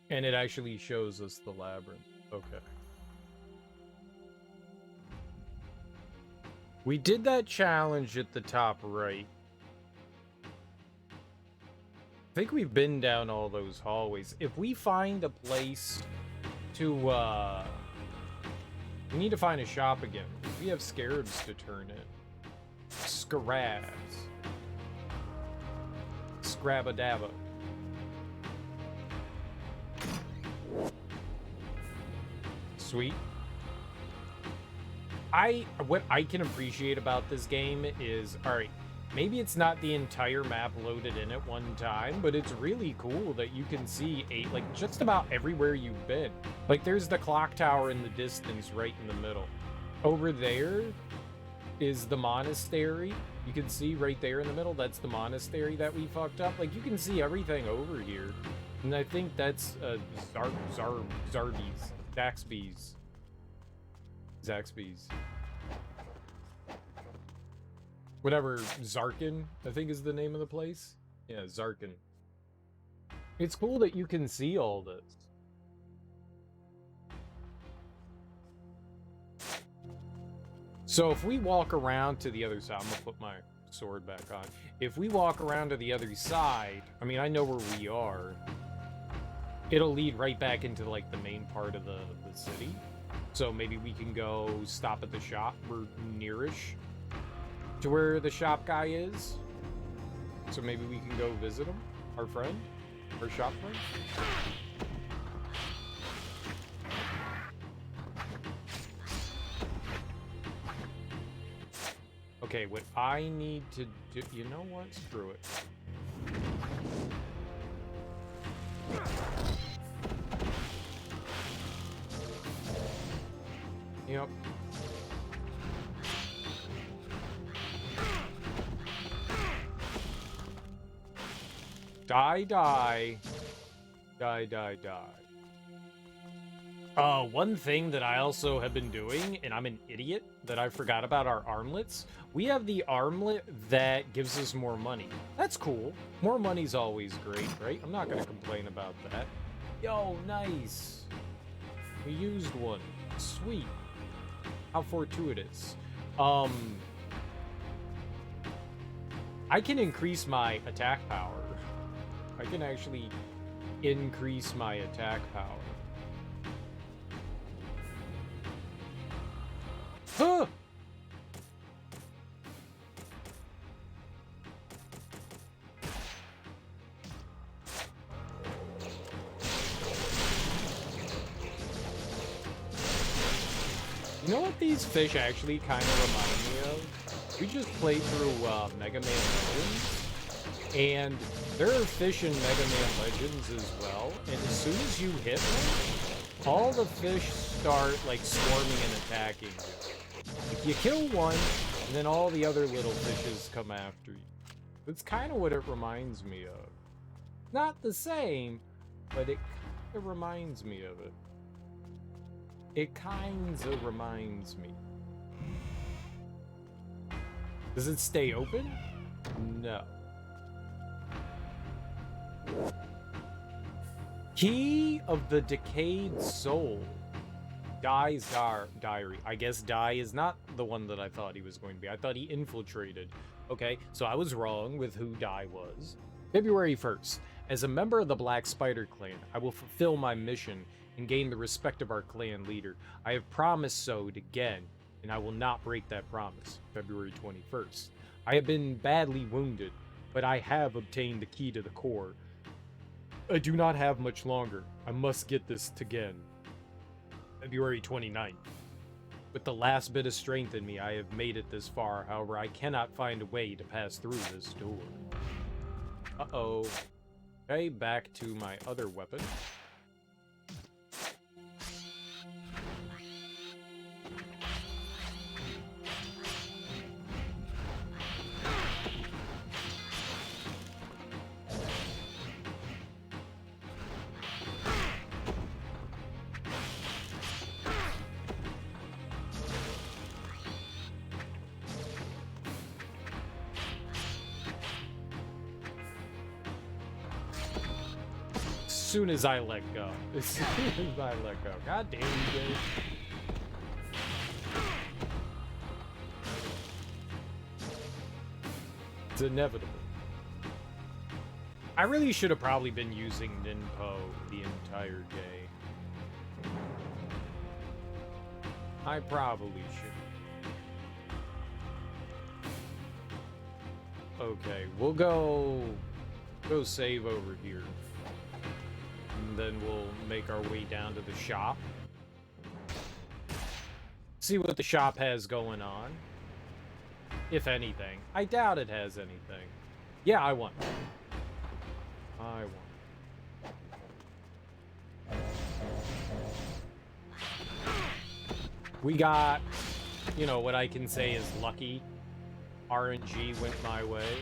And it actually shows us the labyrinth. Okay. We did that challenge at the top right. I think we've been down all those hallways. If we find a place to, we need to find a shop again. We have scarabs to turn in. Scarabs. Scrabadabba. Sweet. What I can appreciate about this game is, alright, maybe it's not the entire map loaded in at one time, but it's really cool that you can see like just about everywhere you've been. Like there's the clock tower in the distance right in the middle. Over there is the monastery. You can see right there in the middle, that's the monastery that we fucked up. Like you can see everything over here. And I think that's Zarbies. Zaxby's. Whatever, Zarkin, I think is the name of the place. Yeah, Zarkin. It's cool that you can see all this. So if we walk around to the other side, I'm gonna put my sword back on. If we walk around to the other side, I mean, I know where we are. It'll lead right back into, like, the main part of the city. So maybe we can go stop at the shop. We're nearish to where the shop guy is. So maybe we can go visit him, our friend, our shop friend. Okay, what I need to do, you know what? Screw it. Yep. Die, die. Die, die, die. One thing that I also have been doing, and I'm an idiot, that I forgot about our armlets. We have the armlet that gives us more money. That's cool. More money's always great, right? I'm not gonna complain about that. Yo, nice. We used one. Sweet. How fortuitous. I can increase my attack power. I can actually increase my attack power. Huh! You know what these fish actually kind of remind me of? We just played through Mega Man Legends, and there are fish in Mega Man Legends as well, and as soon as you hit them, all the fish start, like, swarming and attacking you. If you kill one, and then all the other little fishes come after you. That's kind of what it reminds me of. Not the same, but it kind of reminds me of it. It kind of reminds me. Does it stay open? No. Key of the Decayed Soul. Dai's diary. I guess Dai is not the one that I thought he was going to be. I thought he infiltrated. Okay, so I was wrong with who Dai was. February 1st. As a member of the Black Spider Clan, I will fulfill my mission and gain the respect of our clan leader. I have promised so to Gen, and I will not break that promise. February 21st. I have been badly wounded, but I have obtained the key to the core. I do not have much longer. I must get this to Gen. February 29th. With the last bit of strength in me, I have made it this far. However, I cannot find a way to pass through this door. Uh-oh. Okay, back to my other weapon. As soon as I let go. As soon as I let go. God damn you, Dave. It's inevitable. I really should have probably been using Ninpo the entire day. I probably should. Okay, we'll go save over here. And then we'll make our way down to the shop. See what the shop has going on. If anything. I doubt it has anything. Yeah, I won. I won. We got, you know, what I can say is lucky. RNG went my way.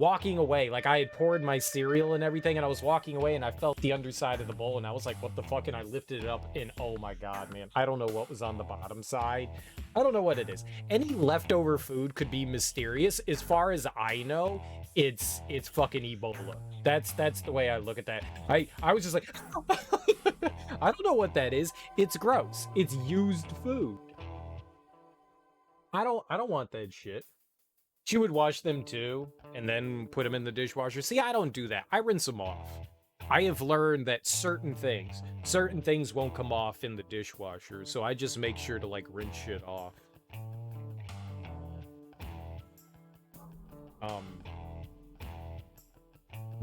walking away. Like, I had poured my cereal and everything, and I was walking away, and I felt the underside of the bowl, and I was like, what the fuck? And I lifted it up, and oh my god, man. I don't know what was on the bottom side. I don't know what it is. Any leftover food could be mysterious. As far as I know, it's fucking Ebola. That's the way I look at that. I was just like, I don't know what that is. It's gross. It's used food. I don't want that shit. She would wash them too, and then put them in the dishwasher. See, I don't do that. I rinse them off. I have learned that certain things won't come off in the dishwasher, so I just make sure to, like, rinse shit off.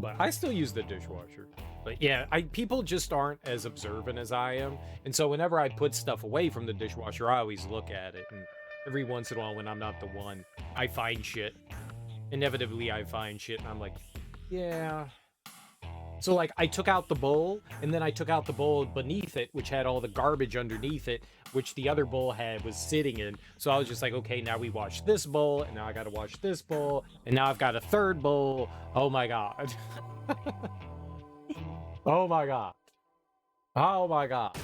But I still use the dishwasher. But yeah, people just aren't as observant as I am, and so whenever I put stuff away from the dishwasher, I always look at it, and every once in a while, when I'm not the one, I find shit. Inevitably, I find shit, and I'm like, yeah. So, like, I took out the bowl, and then I took out the bowl beneath it, which had all the garbage underneath it, which the other bowl was sitting in. So I was just like, okay, now we wash this bowl, and now I gotta wash this bowl, and now I've got a third bowl. Oh my god. Oh my god. Oh my god.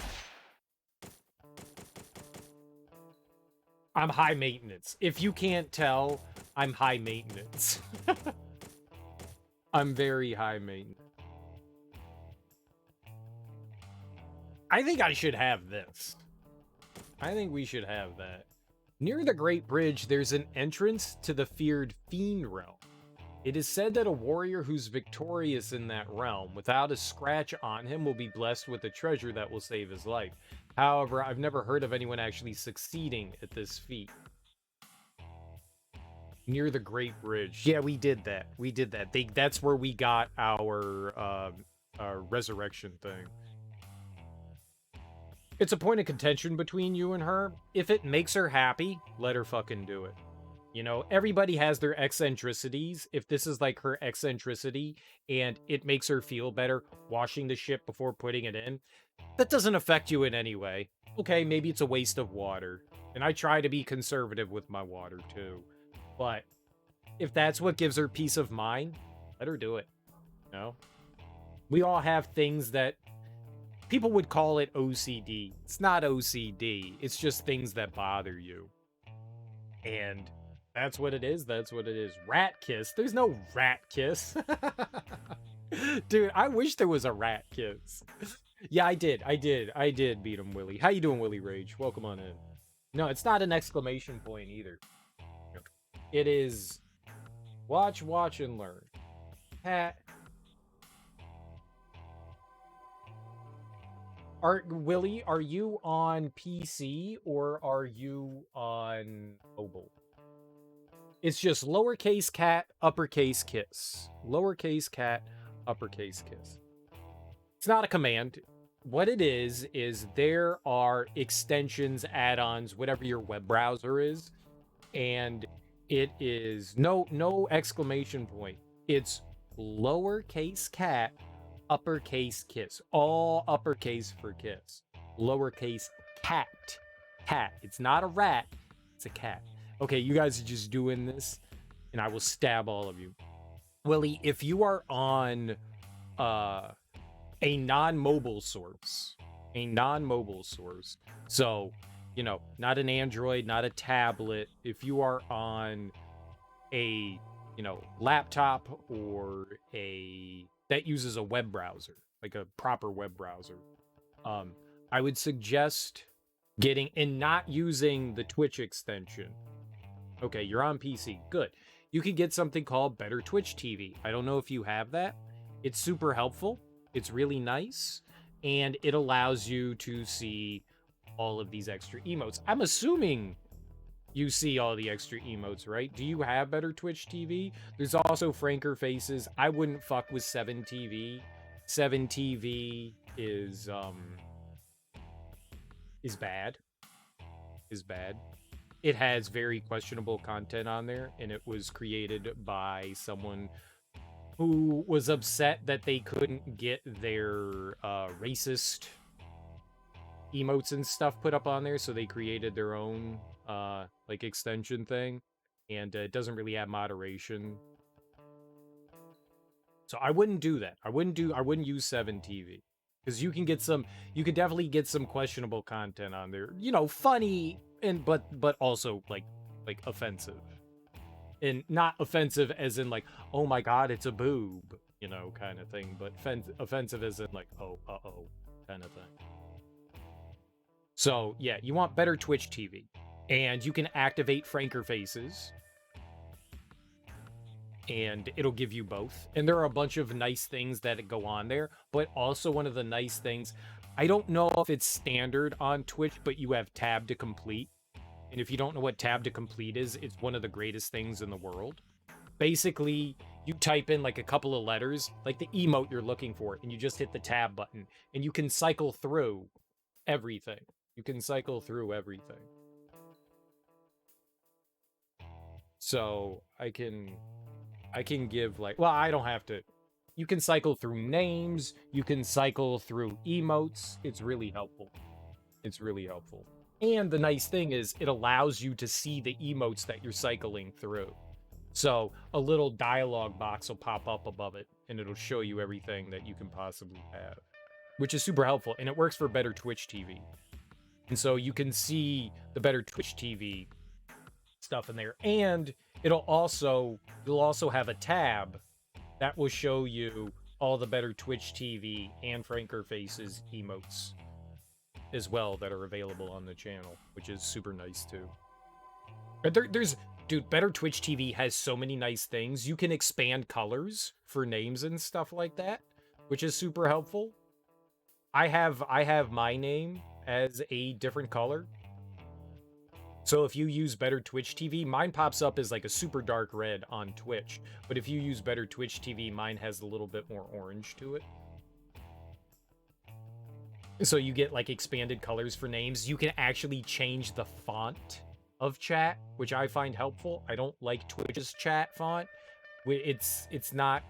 I'm high maintenance. If you can't tell, I'm high maintenance. I'm very high maintenance. I think I should have this. I think we should have that. Near the Great Bridge, there's an entrance to the feared Fiend realm. It is said that a warrior who's victorious in that realm, without a scratch on him, will be blessed with a treasure that will save his life. However, I've never heard of anyone actually succeeding at this feat. Near the Great Bridge. Yeah, we did that. We did that. That's where we got our resurrection thing. It's a point of contention between you and her. If it makes her happy, let her fucking do it. You know, everybody has their eccentricities. If this is like her eccentricity and it makes her feel better washing the shit before putting it in, that doesn't affect you in any way. Okay, maybe it's a waste of water. And I try to be conservative with my water too. But if that's what gives her peace of mind, let her do it. You know? We all have things that people would call it OCD. It's not OCD. It's just things that bother you. And that's what it is. That's what it is. Rat kiss. There's no rat kiss. Dude, I wish there was a rat kiss. Yeah, I did beat him, Willie. How you doing, Willie Rage? Welcome on in. No, it's not an exclamation point either. It is watch, and learn. Pat. Willie, are you on PC or are you on mobile? It's just lowercase cat, uppercase kiss. Lowercase cat, uppercase kiss. It's not a command. What it is there are extensions, add-ons, whatever your web browser is, and it is no exclamation point. It's lowercase cat, uppercase kiss. All uppercase for kiss. Lowercase cat. Cat. It's not a rat. It's a cat. Okay, you guys are just doing this, and I will stab all of you. Willie, if you are on a non-mobile source, so, you know, not an Android, not a tablet, if you are on a, you know, laptop or that uses a web browser, like a proper web browser, I would suggest getting and not using the Twitch extension. Okay, you're on PC. Good. You can get something called Better Twitch TV. I don't know if you have that. It's super helpful. It's really nice. And it allows you to see all of these extra emotes. I'm assuming you see all the extra emotes, right? Do you have Better Twitch TV? There's also Franker Faces. I wouldn't fuck with 7TV. 7TV is bad. It has very questionable content on there, and it was created by someone who was upset that they couldn't get their racist emotes and stuff put up on there, so they created their own like extension thing, and it doesn't really have moderation. So I wouldn't do that. I wouldn't use 7TV. Because you could definitely get some questionable content on there. You know, funny and but also like offensive. And not offensive as in like, oh my god, it's a boob, you know, kind of thing, but offensive as in like, oh, uh-oh, kind of thing. So yeah, you want better Twitch TV. And you can activate franker faces. And it'll give you both. And there are a bunch of nice things that go on there, but also one of the nice things, I don't know if it's standard on Twitch, but you have tab to complete. And if you don't know what tab to complete is, it's one of the greatest things in the world. Basically, you type in like a couple of letters, like the emote you're looking for, and you just hit the tab button, and you can cycle through everything. You can cycle through everything. So I can give like, well, I don't have to. You can cycle through names. You can cycle through emotes. It's really helpful. It's really helpful. And the nice thing is it allows you to see the emotes that you're cycling through. So a little dialogue box will pop up above it, and it'll show you everything that you can possibly have, which is super helpful. And it works for better Twitch TV. And so you can see the better Twitch TV stuff in there. And you'll also have a tab that will show you all the better Twitch TV and Franker Faces emotes as well that are available on the channel, which is super nice too. Dude, better Twitch TV has so many nice things. You can expand colors for names and stuff like that, which is super helpful. I have my name as a different color. So if you use better Twitch TV, mine pops up as like a super dark red on Twitch. But if you use better Twitch TV, mine has a little bit more orange to it. So you get like expanded colors for names. You can actually change the font of chat, which I find helpful. I don't like Twitch's chat font. It's not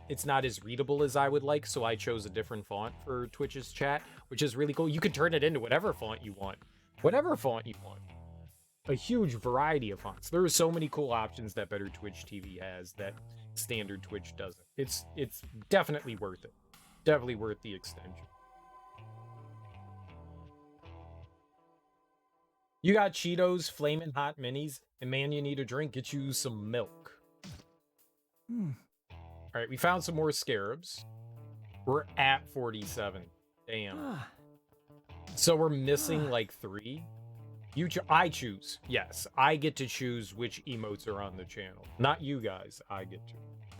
as readable as I would like, so I chose a different font for Twitch's chat, which is really cool. You can turn it into whatever font you want. Whatever font you want. A huge variety of fonts. There are so many cool options that better Twitch TV has that standard Twitch doesn't. It's definitely worth it. Definitely worth the extension. You got Cheetos, Flamin' Hot Minis, and man, you need a drink. Get you some milk. All right, we found some more scarabs. We're at 47. Damn. So we're missing like 3. I choose. Yes, I get to choose which emotes are on the channel. Not you guys. I get to.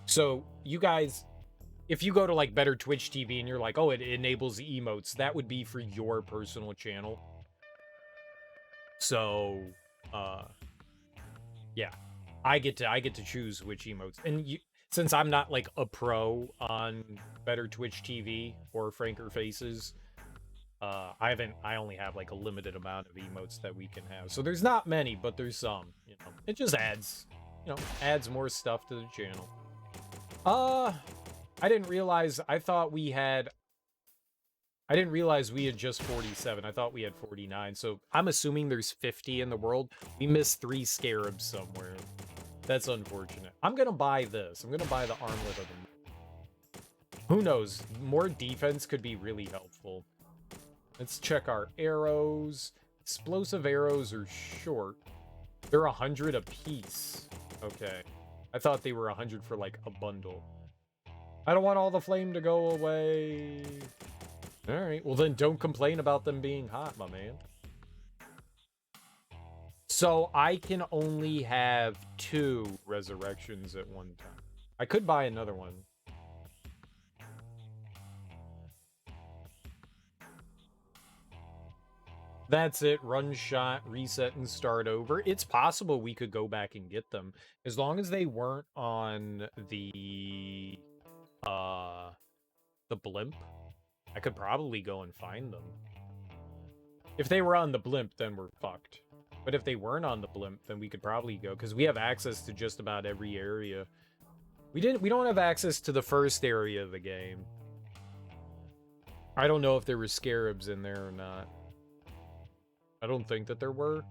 So you guys, if you go to like better Twitch TV and you're like, oh, it enables emotes, that would be for your personal channel. So, yeah, I get to choose which emotes. And since I'm not like a pro on better Twitch TV or Franker Faces, I only have like a limited amount of emotes that we can have. So there's not many, but there's some, you know. It just adds more stuff to the channel. I didn't realize we had just 47. I thought we had 49. So I'm assuming there's 50 in the world. We missed 3 scarabs somewhere. That's unfortunate. I'm gonna buy this. I'm gonna buy the armlet of them. Who knows? More defense could be really helpful. Let's check our arrows. Explosive arrows are short. They're 100 a piece. Okay. I thought they were 100 for like a bundle. I don't want all the flame to go away. All right. Well, then don't complain about them being hot, my man. So I can only have 2 resurrections at one time. I could buy another one. That's it. Run shot, reset, and start over. It's possible we could go back and get them. As long as they weren't on the blimp, I could probably go and find them. If they were on the blimp, then we're fucked. But if they weren't on the blimp, then we could probably go, because we have access to just about every area. We don't have access to the first area of the game. I don't know if there were scarabs in there or not. I don't think that there were.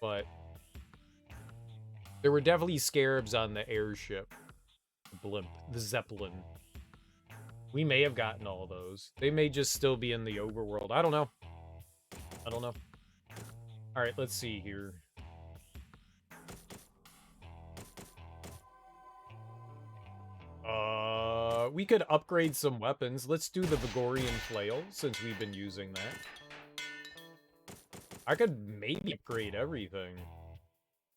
But There were definitely scarabs on the airship. The blimp. The zeppelin. We may have gotten all those. They may just still be in the overworld. I don't know. I don't know. Alright, let's see here. We could upgrade some weapons. Let's do the Vigorian flail, since we've been using that. I could maybe upgrade everything.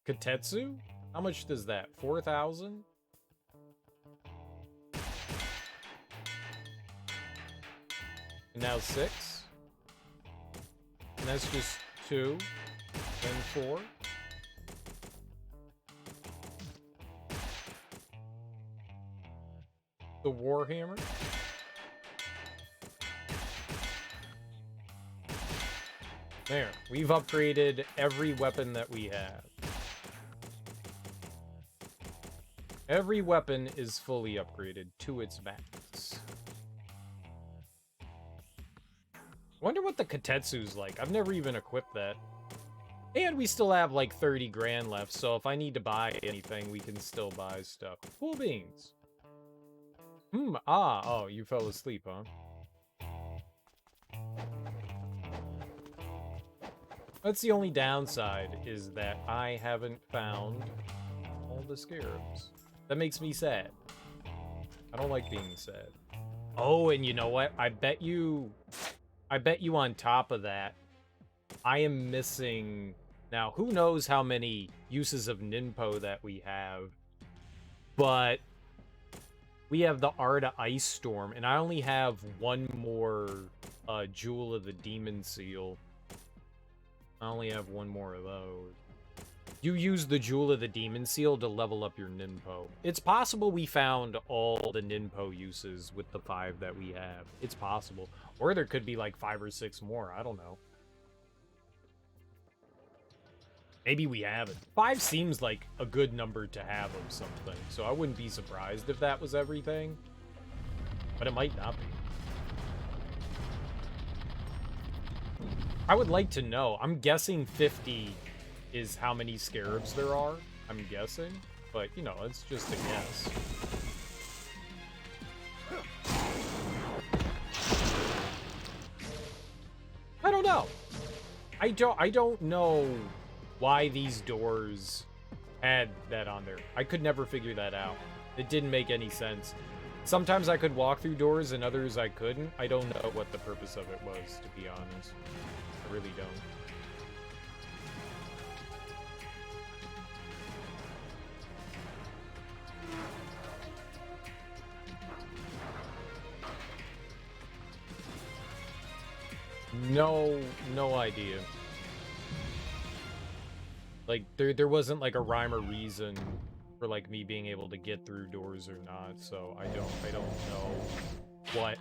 Katetsu? How much does that? 4,000? And now 6? And that's just 2. And 4. The Warhammer. There. We've upgraded every weapon that we have. Every weapon is fully upgraded to its max. Wonder what the Katetsu's like. I've never even equipped that. And we still have like 30 grand left, so if I need to buy anything, we can still buy stuff. Cool beans. Oh, you fell asleep, huh? That's the only downside, is that I haven't found all the scarabs. That makes me sad. I don't like being sad. Oh, and you know what? I bet you on top of that, I am missing... Now, who knows how many uses of Ninpo that we have, but we have the Arda Ice Storm, and I only have one more Jewel of the Demon Seal. I only have one more of those. You use the Jewel of the Demon Seal to level up your Ninpo. It's possible we found all the Ninpo uses with the 5 that we have. It's possible. Or there could be like 5 or 6 more. I don't know. Maybe we haven't. 5 seems like a good number to have of something, so I wouldn't be surprised if that was everything. But it might not be. I would like to know. I'm guessing 50 is how many scarabs there are. I'm guessing. But, you know, it's just a guess. I don't know. I don't know why these doors had that on there. I could never figure that out. It didn't make any sense. Sometimes I could walk through doors and others I couldn't. I don't know what the purpose of it was, to be honest. I really don't. No idea. Like, there wasn't, like, a rhyme or reason for, like, me being able to get through doors or not, so I don't know what.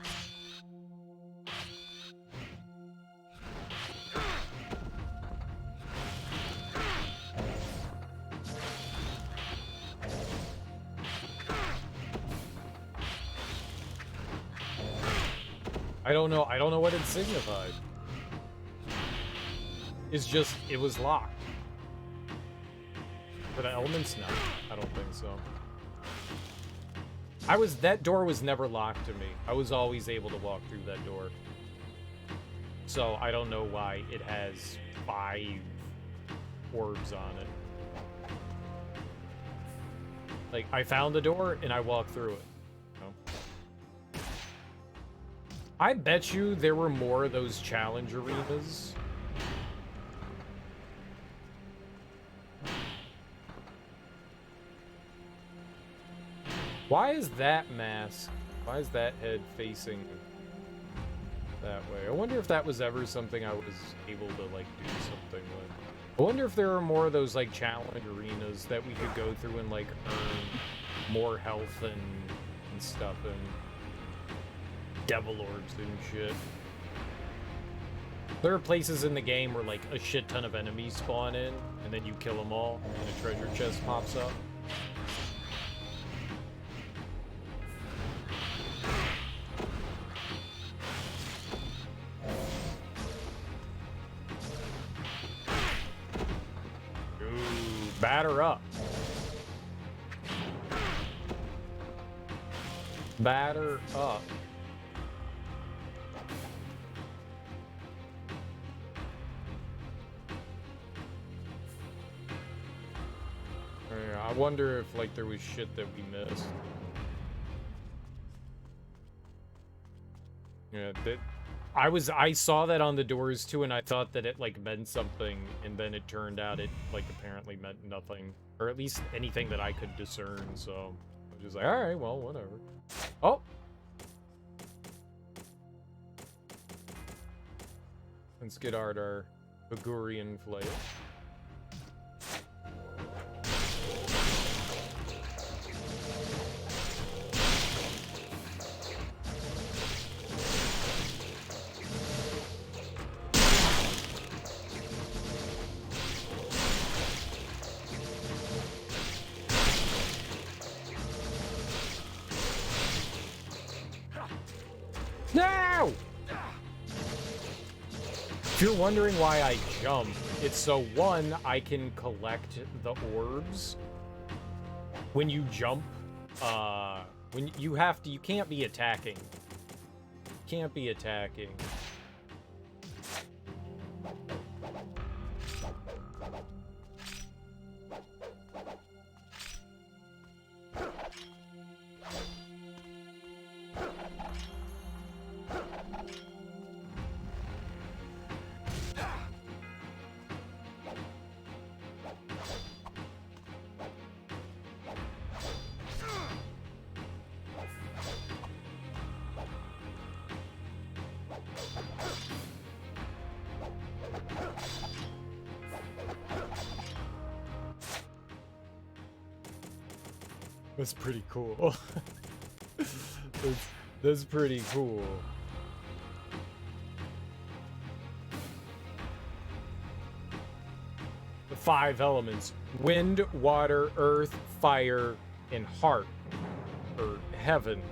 I don't know what it signified. It's just, it was locked. For the elements? No, I don't think so. That door was never locked to me. I was always able to walk through that door. So I don't know why it has 5 orbs on it. Like, I found the door and I walked through it. You know? I bet you there were more of those challenge arenas. Why is that mask? Why is that head facing that way? I wonder if that was ever something I was able to, like, do something with. I wonder if there are more of those, like, challenge arenas that we could go through and, like, earn more health and stuff and devil orbs and shit. There are places in the game where, like, a shit ton of enemies spawn in, and then you kill them all, and a treasure chest pops up. Batter up. Batter up. Yeah, I wonder if, like, there was shit that we missed. Yeah, I saw that on the doors too, and I thought that it, like, meant something, and then it turned out it, like, apparently meant nothing. Or at least anything that I could discern, so I was just like, alright, well, whatever. Oh! Let's get our Bagurian flail. No! If you're wondering why I jump, it's so, one, I can collect the orbs. When you jump, when you can't be attacking. Can't be attacking. That's pretty cool. that's pretty cool. The 5 elements: wind, water, earth, fire, and heart. Or heaven.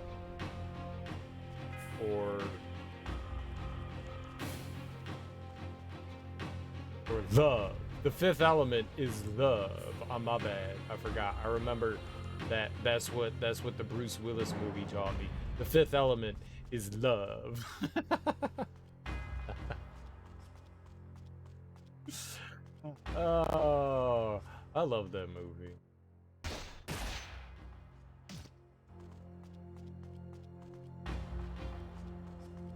Or the. The 5th element is love. Oh, my bad. I forgot. I remember that's what the Bruce Willis movie taught me. The 5th element is love. Oh, I love that movie.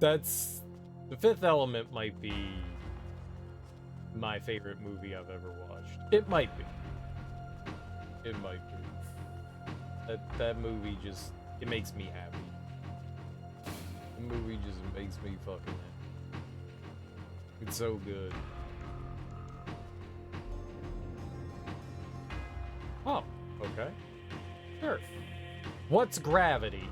That's the 5th element might be my favorite movie I've ever watched. It might be. It might be. That movie just, it makes me happy. The movie just makes me fucking happy. It's so good. Oh, okay. Sure. What's gravity?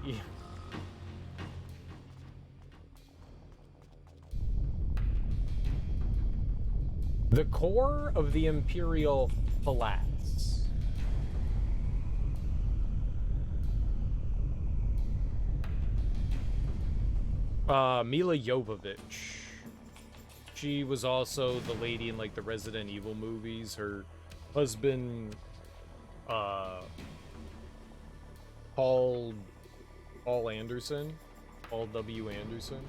The core of the Imperial Palace. Mila Jovovich. She was also the lady in, like, the Resident Evil movies. Her husband, Paul Anderson. Paul W. Anderson.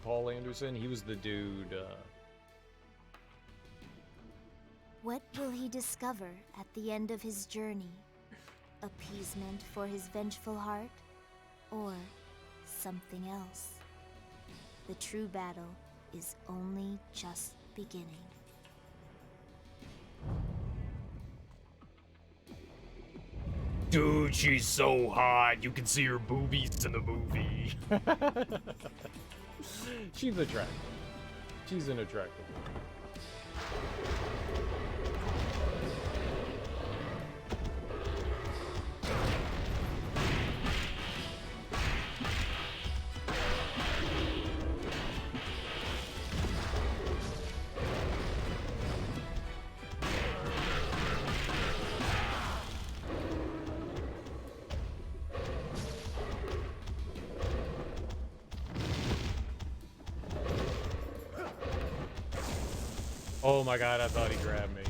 Paul Anderson. He was the dude, What will he discover at the end of his journey? Appeasement for his vengeful heart? Or something else? The true battle is only just beginning. Dude, she's so hot. You can see her boobies in the movie. She's attractive. She's an attractive woman. Oh my god, I thought he grabbed me.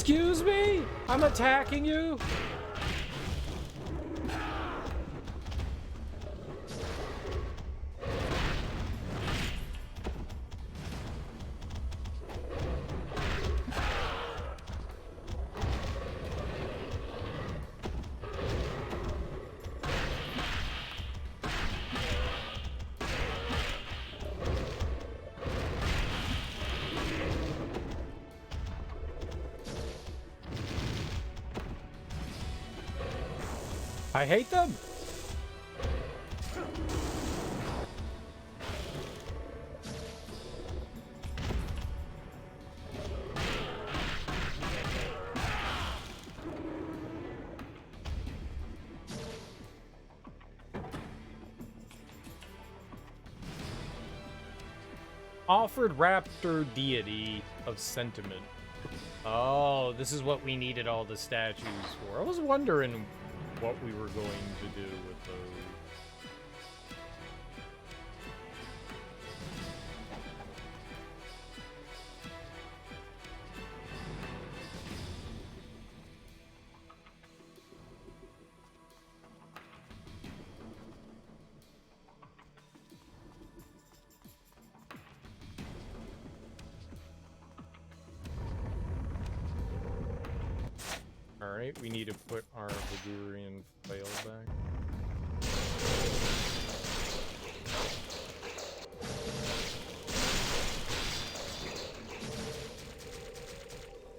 Excuse me? I'm attacking you? I hate them. Offered raptor deity of sentiment. Oh, this is what we needed all the statues for. I was wondering what we were going to do with those. Alright, we need to put our Ligurian flail back.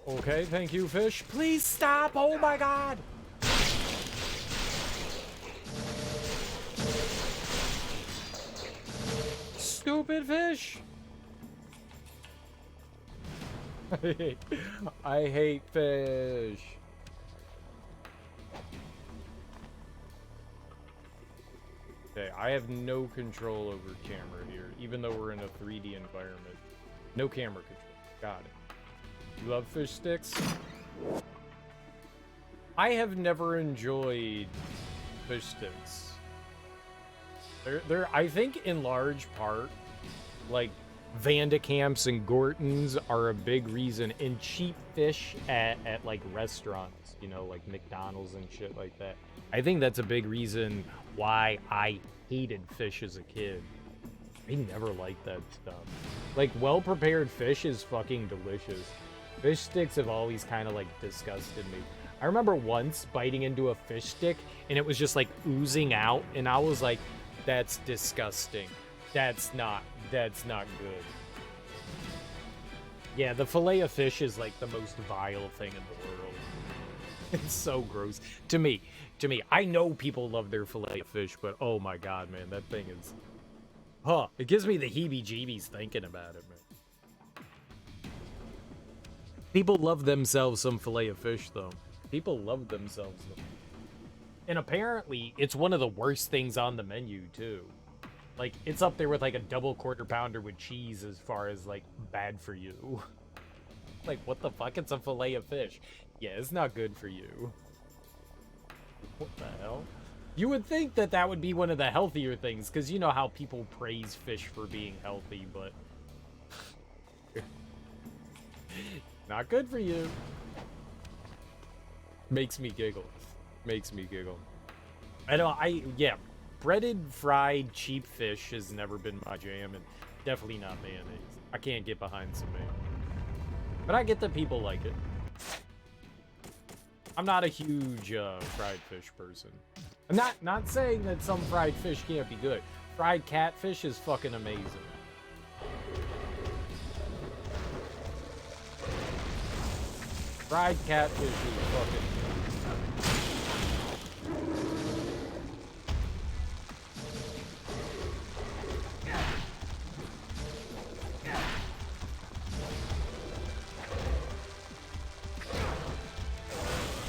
Okay, thank you, fish. Please stop! Oh my god! Stupid fish! I hate fish. Okay, I have no control over camera here, even though we're in a 3D environment. No camera control. Got it. You love fish sticks? I have never enjoyed fish sticks. They're I think in large part, like, Vandekamps and Gortons are a big reason, and cheap fish at like restaurants, you know, like McDonald's and shit like that. I think that's a big reason why I hated fish as a kid. I never liked that stuff. Like, well-prepared fish is fucking delicious. Fish sticks have always kind of, like, disgusted me. I remember once biting into a fish stick, and it was just, like, oozing out, and I was like, that's disgusting. That's not good. Yeah, the fillet of fish is, like, the most vile thing in the world. It's so gross. To me, I know people love their fillet of fish, but oh my god, man, that thing is... Huh, it gives me the heebie-jeebies thinking about it, man. People love themselves some fillet of fish, though. People love themselves, though. And apparently, it's one of the worst things on the menu, too. Like, it's up there with, like, a double quarter pounder with cheese as far as, like, bad for you. Like, what the fuck? It's a fillet of fish. Yeah, it's not good for you. What the hell? You would think that that would be one of the healthier things, because you know how people praise fish for being healthy, but... not good for you. Makes me giggle. Makes me giggle. I know, yeah, breaded, fried, cheap fish has never been my jam, and definitely not mayonnaise. I can't get behind some mayonnaise. But I get that people like it. I'm not a huge fried fish person. I'm not saying that some fried fish can't be good. Fried catfish is fucking amazing. Fried catfish is fucking...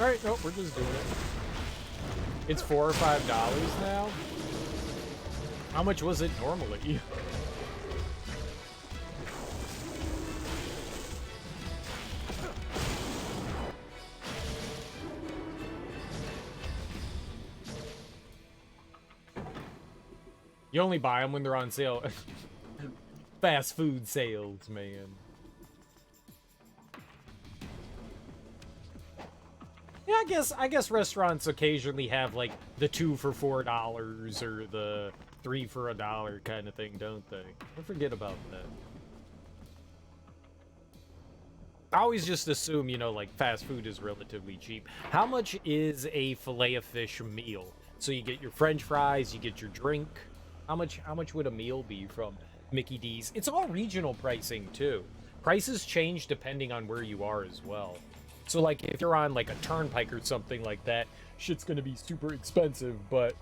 Alright, nope, we're just doing it. It's $4 or $5 now? How much was it normally? You only buy them when they're on sale. Fast food sales, man. I guess restaurants occasionally have like the 2 for $4 or the 3 for $1 kind of thing, don't they? I forget about that. I always just assume, you know, like fast food is relatively cheap. How much is a fillet of fish meal? So you get your French fries, you get your drink. How much would a meal be from Mickey D's? It's all regional pricing too. Prices change depending on where you are as well. So like if you're on like a turnpike or something like that, shit's gonna be super expensive, but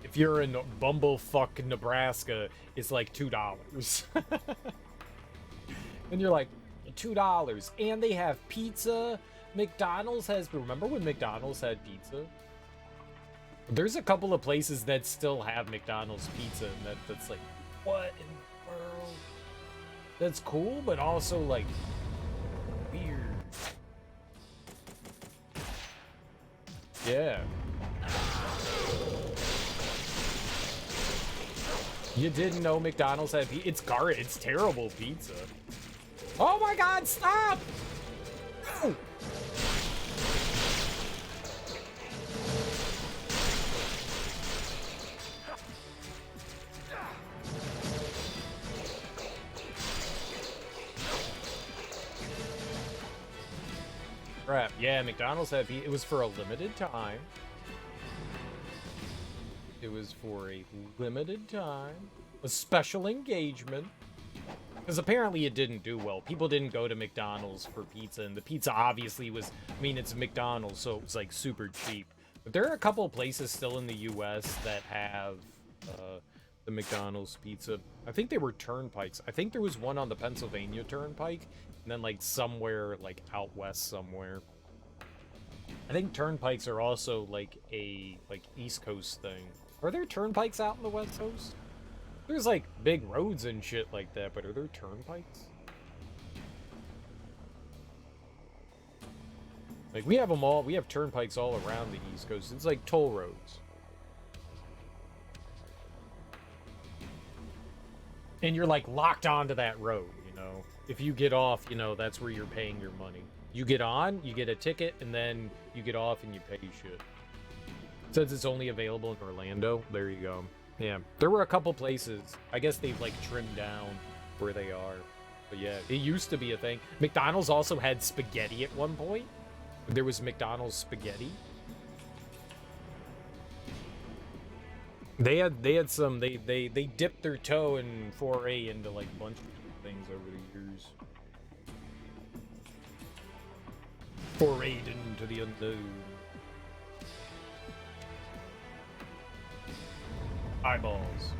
if you're in bumblefuck Nebraska, it's like $2. And you're like, $2, and they have pizza. McDonald's has, remember when McDonald's had pizza? There's a couple of places that still have McDonald's pizza, and that's like, what in the world? That's cool, but also like weird. Yeah. You didn't know McDonald's had pizza? It's garbage. It's terrible pizza. Oh my God! Stop! No! Crap. Yeah, McDonald's had pizza. It was for a limited time. It was for a limited time. A special engagement. Because apparently it didn't do well. People didn't go to McDonald's for pizza, and the pizza obviously was, I mean, it's McDonald's, so it was like super cheap. But there are a couple of places still in the US that have the McDonald's pizza. I think they were turnpikes. I think there was one on the Pennsylvania Turnpike, and then like somewhere like out west somewhere. I think turnpikes are also like a East Coast thing. Are there turnpikes out in the West Coast? There's like big roads and shit like that, but are there turnpikes? Like we have them all, we have turnpikes all around the East Coast. It's like toll roads. And you're like locked onto that road, you know? If you get off, you know, that's where you're paying your money. You get on, you get a ticket, and then you get off and you pay shit. Since it's only available in Orlando, there you go. Yeah, there were a couple places. I guess they've like trimmed down where they are. But yeah, it used to be a thing. McDonald's also had spaghetti at one point. There was McDonald's spaghetti. They had some, they dipped their toe and foray into like a bunch of things over the years. Forayed into the unknown. Eyeballs.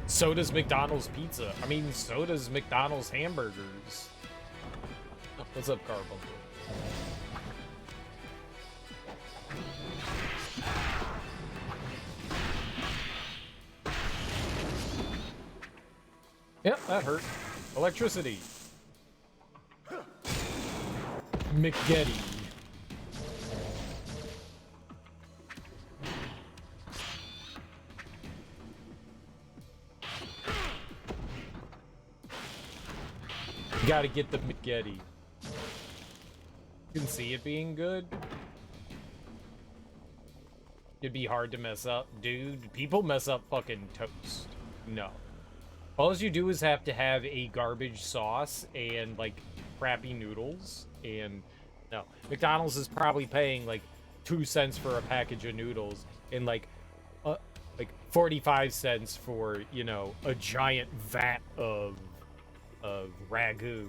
So does McDonald's pizza. I mean, so does McDonald's hamburgers. What's up, Carbuncle? Yep, that hurt. Electricity. McGetty. Gotta get the McGetty. You can see it being good. It'd be hard to mess up. Dude, people mess up fucking toast. No. All you do is have to have a garbage sauce and, like, crappy noodles. And, no. McDonald's is probably paying, like, 2 cents for a package of noodles. And, like 45 cents for, you know, a giant vat of ragu.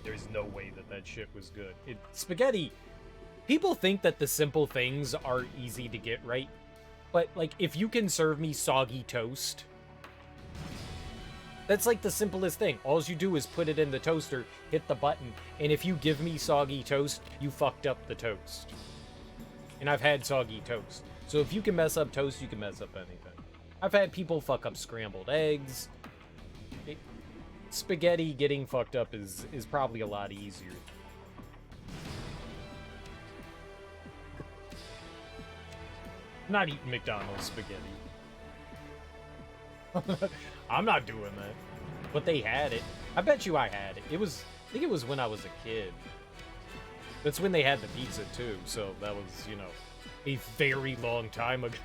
There's no way that shit was good. Spaghetti. People think that the simple things are easy to get right, but like if you can serve me soggy toast, that's like the simplest thing. All you do is put it in the toaster, hit the button, and if you give me soggy toast, you fucked up the toast. And I've had soggy toast. So if you can mess up toast, you can mess up anything. I've had people fuck up scrambled eggs. Spaghetti getting fucked up is probably a lot easier. I'm not eating McDonald's spaghetti. I'm not doing that. But they had it. I bet you I had it. I think it was when I was a kid. That's when they had the pizza too, so that was, you know, a very long time ago.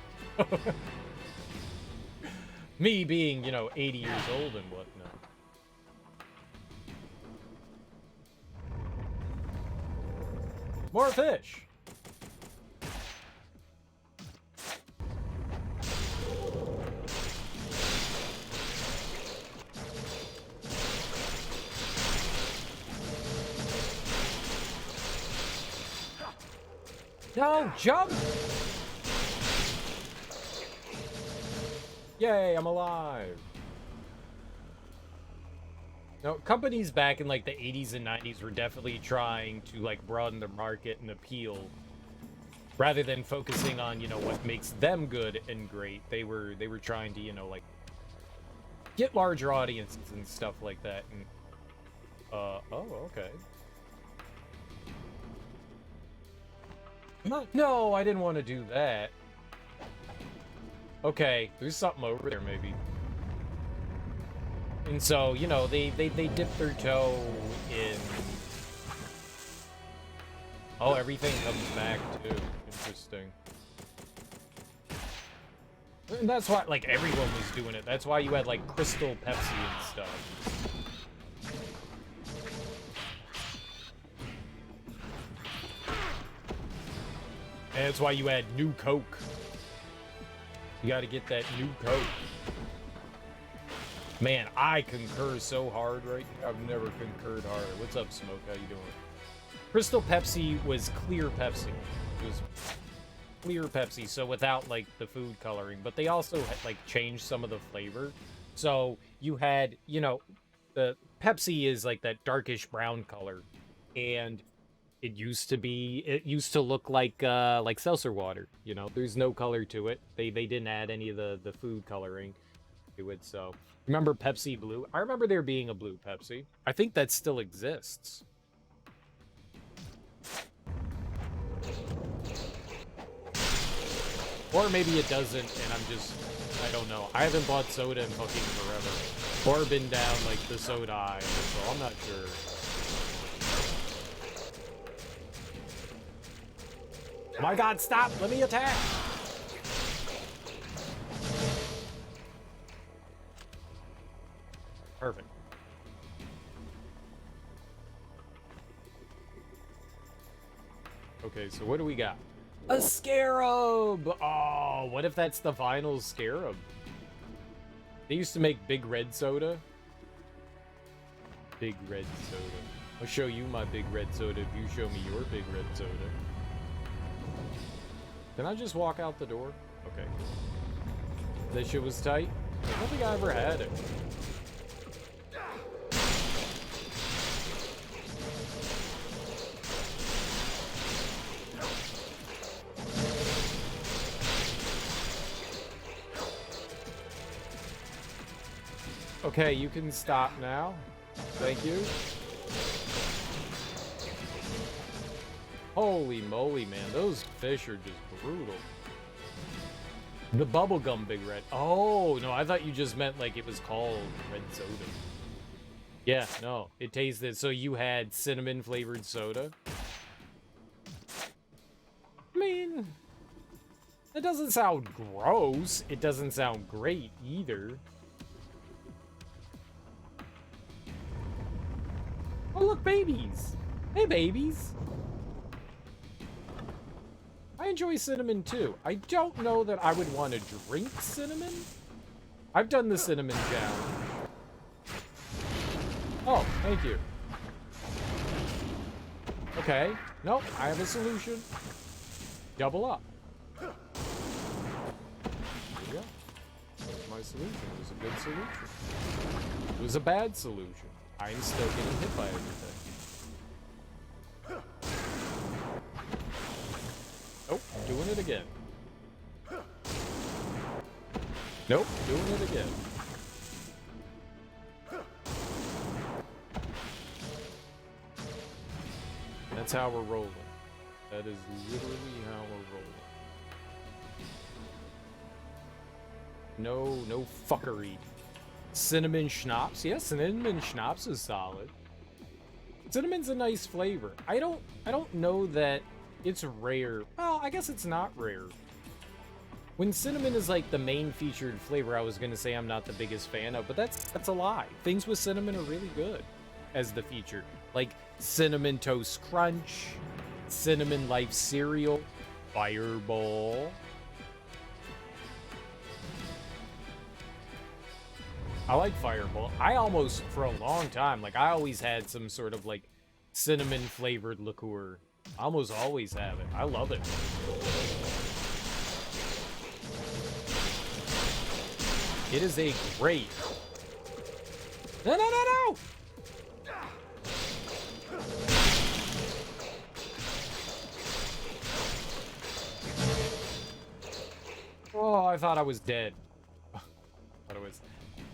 Me being, you know, 80 years old and whatnot. More fish! No, jump! Yay, I'm alive. Now, companies back in like the 80s and 90s were definitely trying to like broaden the market and appeal rather than focusing on, you know, what makes them good and great. They were trying to, you know, like get larger audiences and stuff like that. And oh, okay. No, I didn't want to do that. Okay, there's something over there, maybe. And so, you know, they dip their toe in... Oh, everything comes back, too. Interesting. And that's why, like, everyone was doing it. That's why you had, like, Crystal Pepsi and stuff. And that's why you had New Coke. You gotta get that New Coke. Man, I concur so hard right now. I've never concurred harder. What's up, Smoke? How you doing? Crystal Pepsi was clear Pepsi. It was clear Pepsi, so without, like, the food coloring. But they also had, like, changed some of the flavor. So you had, you know, the Pepsi is, like, that darkish brown color. And it used to look like seltzer water, you know? There's no color to it. They didn't add any of the food coloring to it, so... Remember Pepsi Blue? I remember there being a blue Pepsi. I think that still exists. Or maybe it doesn't, and I don't know. I haven't bought soda in fucking forever. Or been down, like, the soda aisle, so I'm not sure. Oh my god, stop! Let me attack! Perfect. Okay, so what do we got? A scarab! Oh, what if that's the final scarab? They used to make Big Red soda. Big Red soda. I'll show you my Big Red soda if you show me your Big Red soda. Can I just walk out the door? Okay. That shit was tight? I don't think I ever had it. Okay, you can stop now. Thank you. Holy moly, man. Those fish are just brutal. The bubblegum Big Red. Oh, no, I thought you just meant like it was called red soda. Yeah, no, it tasted... So you had cinnamon flavored soda? I mean, it doesn't sound gross. It doesn't sound great either. Oh, look, babies. Hey, babies. I enjoy cinnamon, too. I don't know that I would want to drink cinnamon. I've done the cinnamon jam. Oh, thank you. Okay. Nope, I have a solution. Double up. There you go. That's my solution. It was a good solution. It was a bad solution. I'm still getting hit by everything. Nope, doing it again. Nope, doing it again. That's how we're rolling. That is literally how we're rolling. No fuckery. Cinnamon schnapps? Yeah, cinnamon schnapps is solid. Cinnamon's a nice flavor. I don't know that it's rare. Well, I guess it's not rare. When cinnamon is like the main featured flavor, I was gonna say I'm not the biggest fan of, but that's a lie. Things with cinnamon are really good as the feature. Like Cinnamon Toast Crunch, Cinnamon Life Cereal, Fireball. I like Fireball. I almost, for a long time, like I always had some sort of like cinnamon flavored liqueur. I almost always have it. I love it. It is a great... No, no, no, no! Oh, I thought I was dead.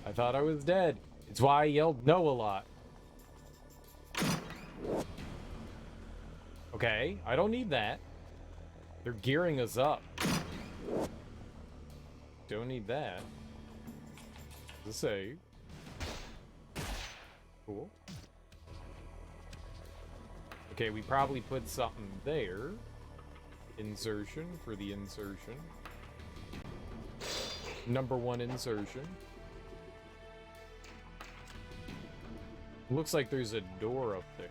I thought I was dead. It's why I yelled no a lot. Okay, I don't need that. They're gearing us up. Don't need that. The save. Cool. Okay, we probably put something there. Insertion for the insertion. Number 1 insertion. Looks like there's a door up there.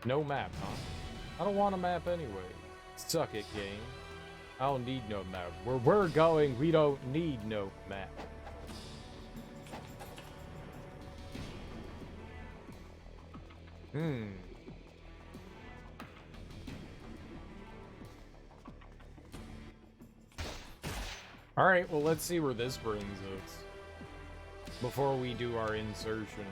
No map, huh? I don't want a map anyway. Suck it, game. I don't need no map. Where we're going, we don't need no map. Alright, well, let's see where this brings us before we do our insertion.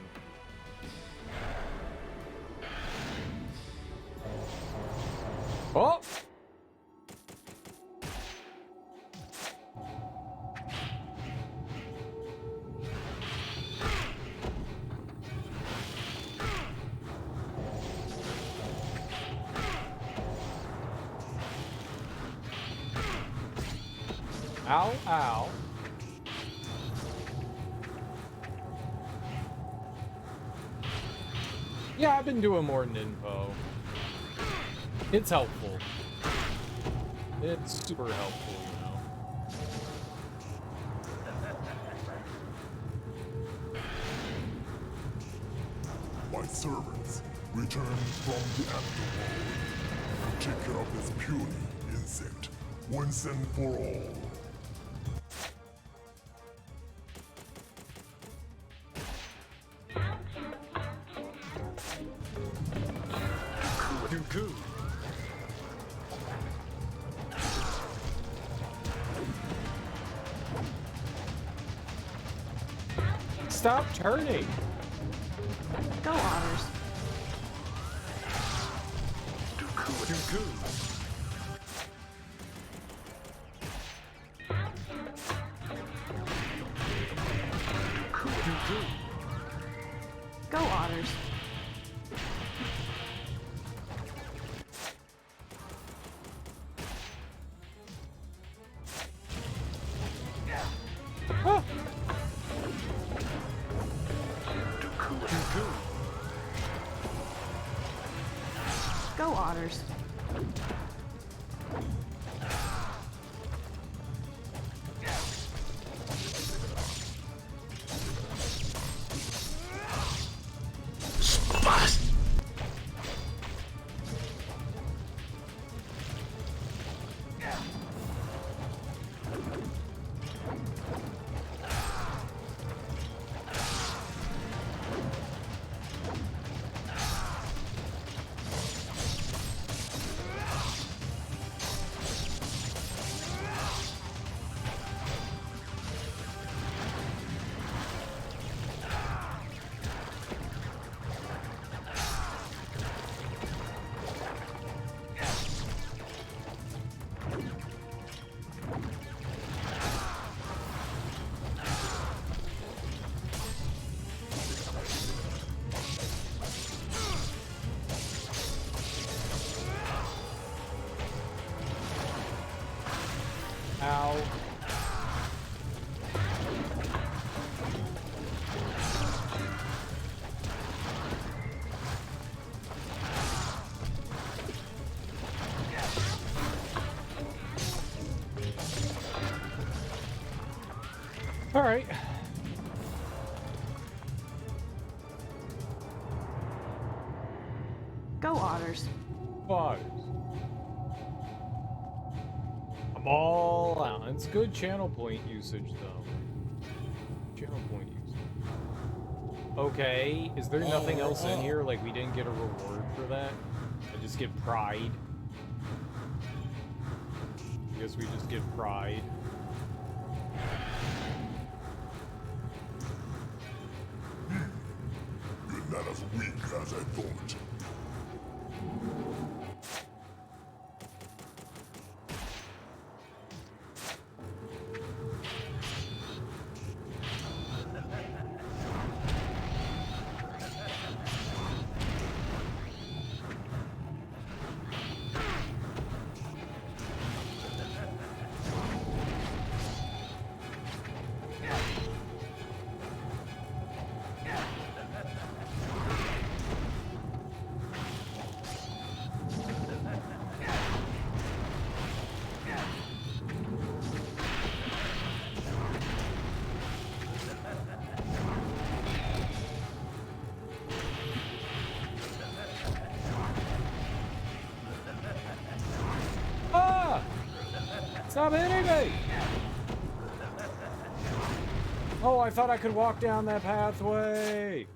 Oh! Ow, ow. Yeah, I've been doing more ninpo. It's helpful. It's super helpful, you know. My servants return from the afterworld to take care of this puny insect once and for all. Dooku. Stop turning. Go, Otters. Dooku. Dooku. Go, Otters. Ah. Go, Otters. Ow. All right. Go Otters. Fires. I'm all out. It's good channel point usage, though. Channel point usage. Okay, is there nothing else in here? Like, we didn't get a reward for that? I just get pride. I guess we just get pride. You're not as weak as I thought. Ah! Stop hitting me! Oh, I thought I could walk down that pathway.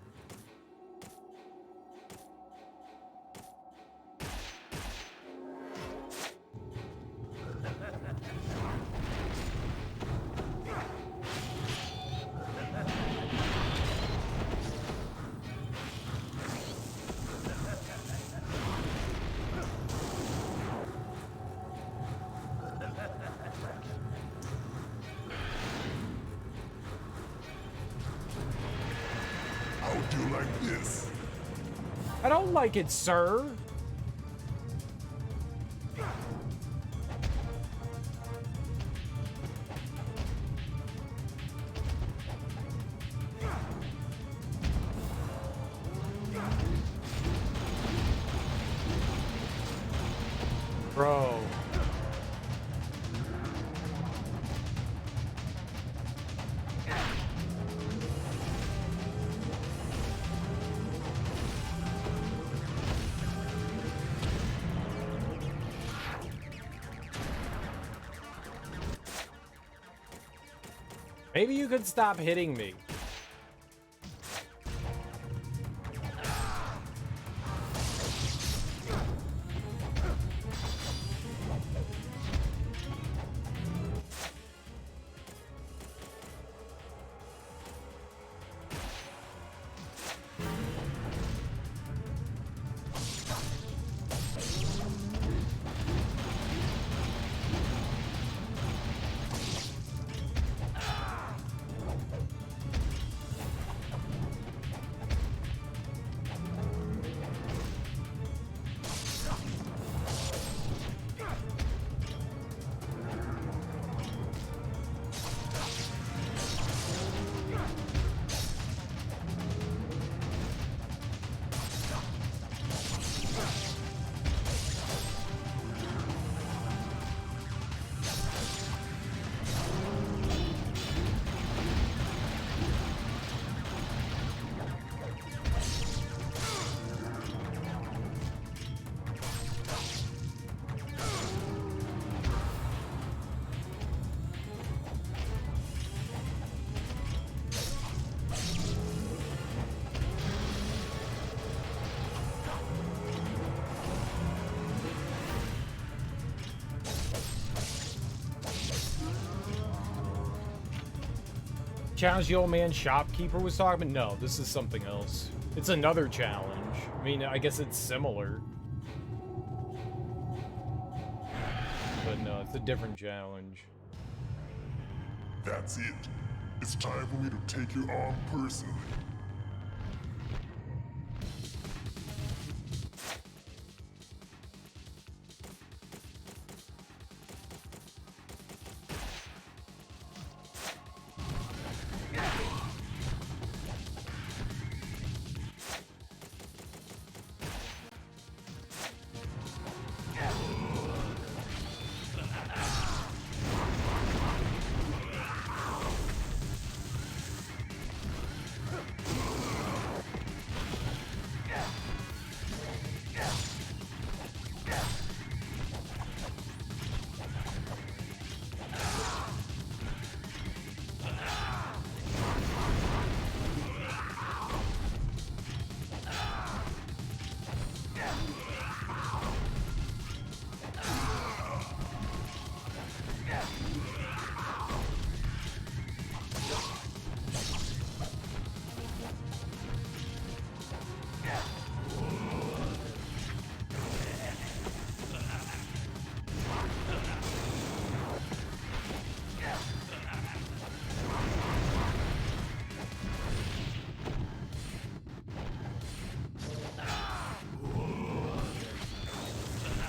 How do you like this? I don't like it, sir. Bro. Maybe you could stop hitting me. Challenge the old man shopkeeper was talking about? No, this is something else. It's another challenge. I mean, I guess it's similar. But no, it's a different challenge. That's it. It's time for me to take you on personally.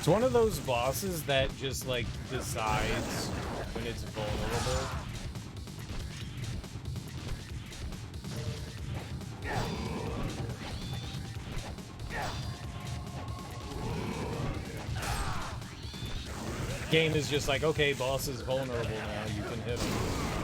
It's one of those bosses that just, like, decides when it's vulnerable. Game is just like, okay, boss is vulnerable now, you can hit him.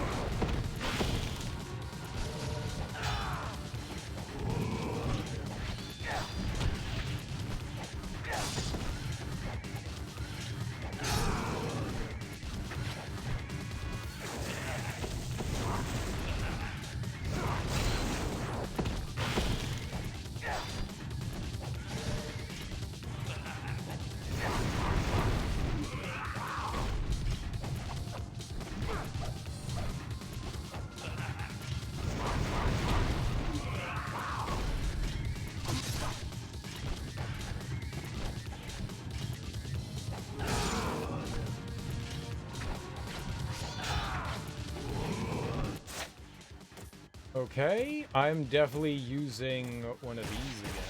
Okay, I'm definitely using one of these again.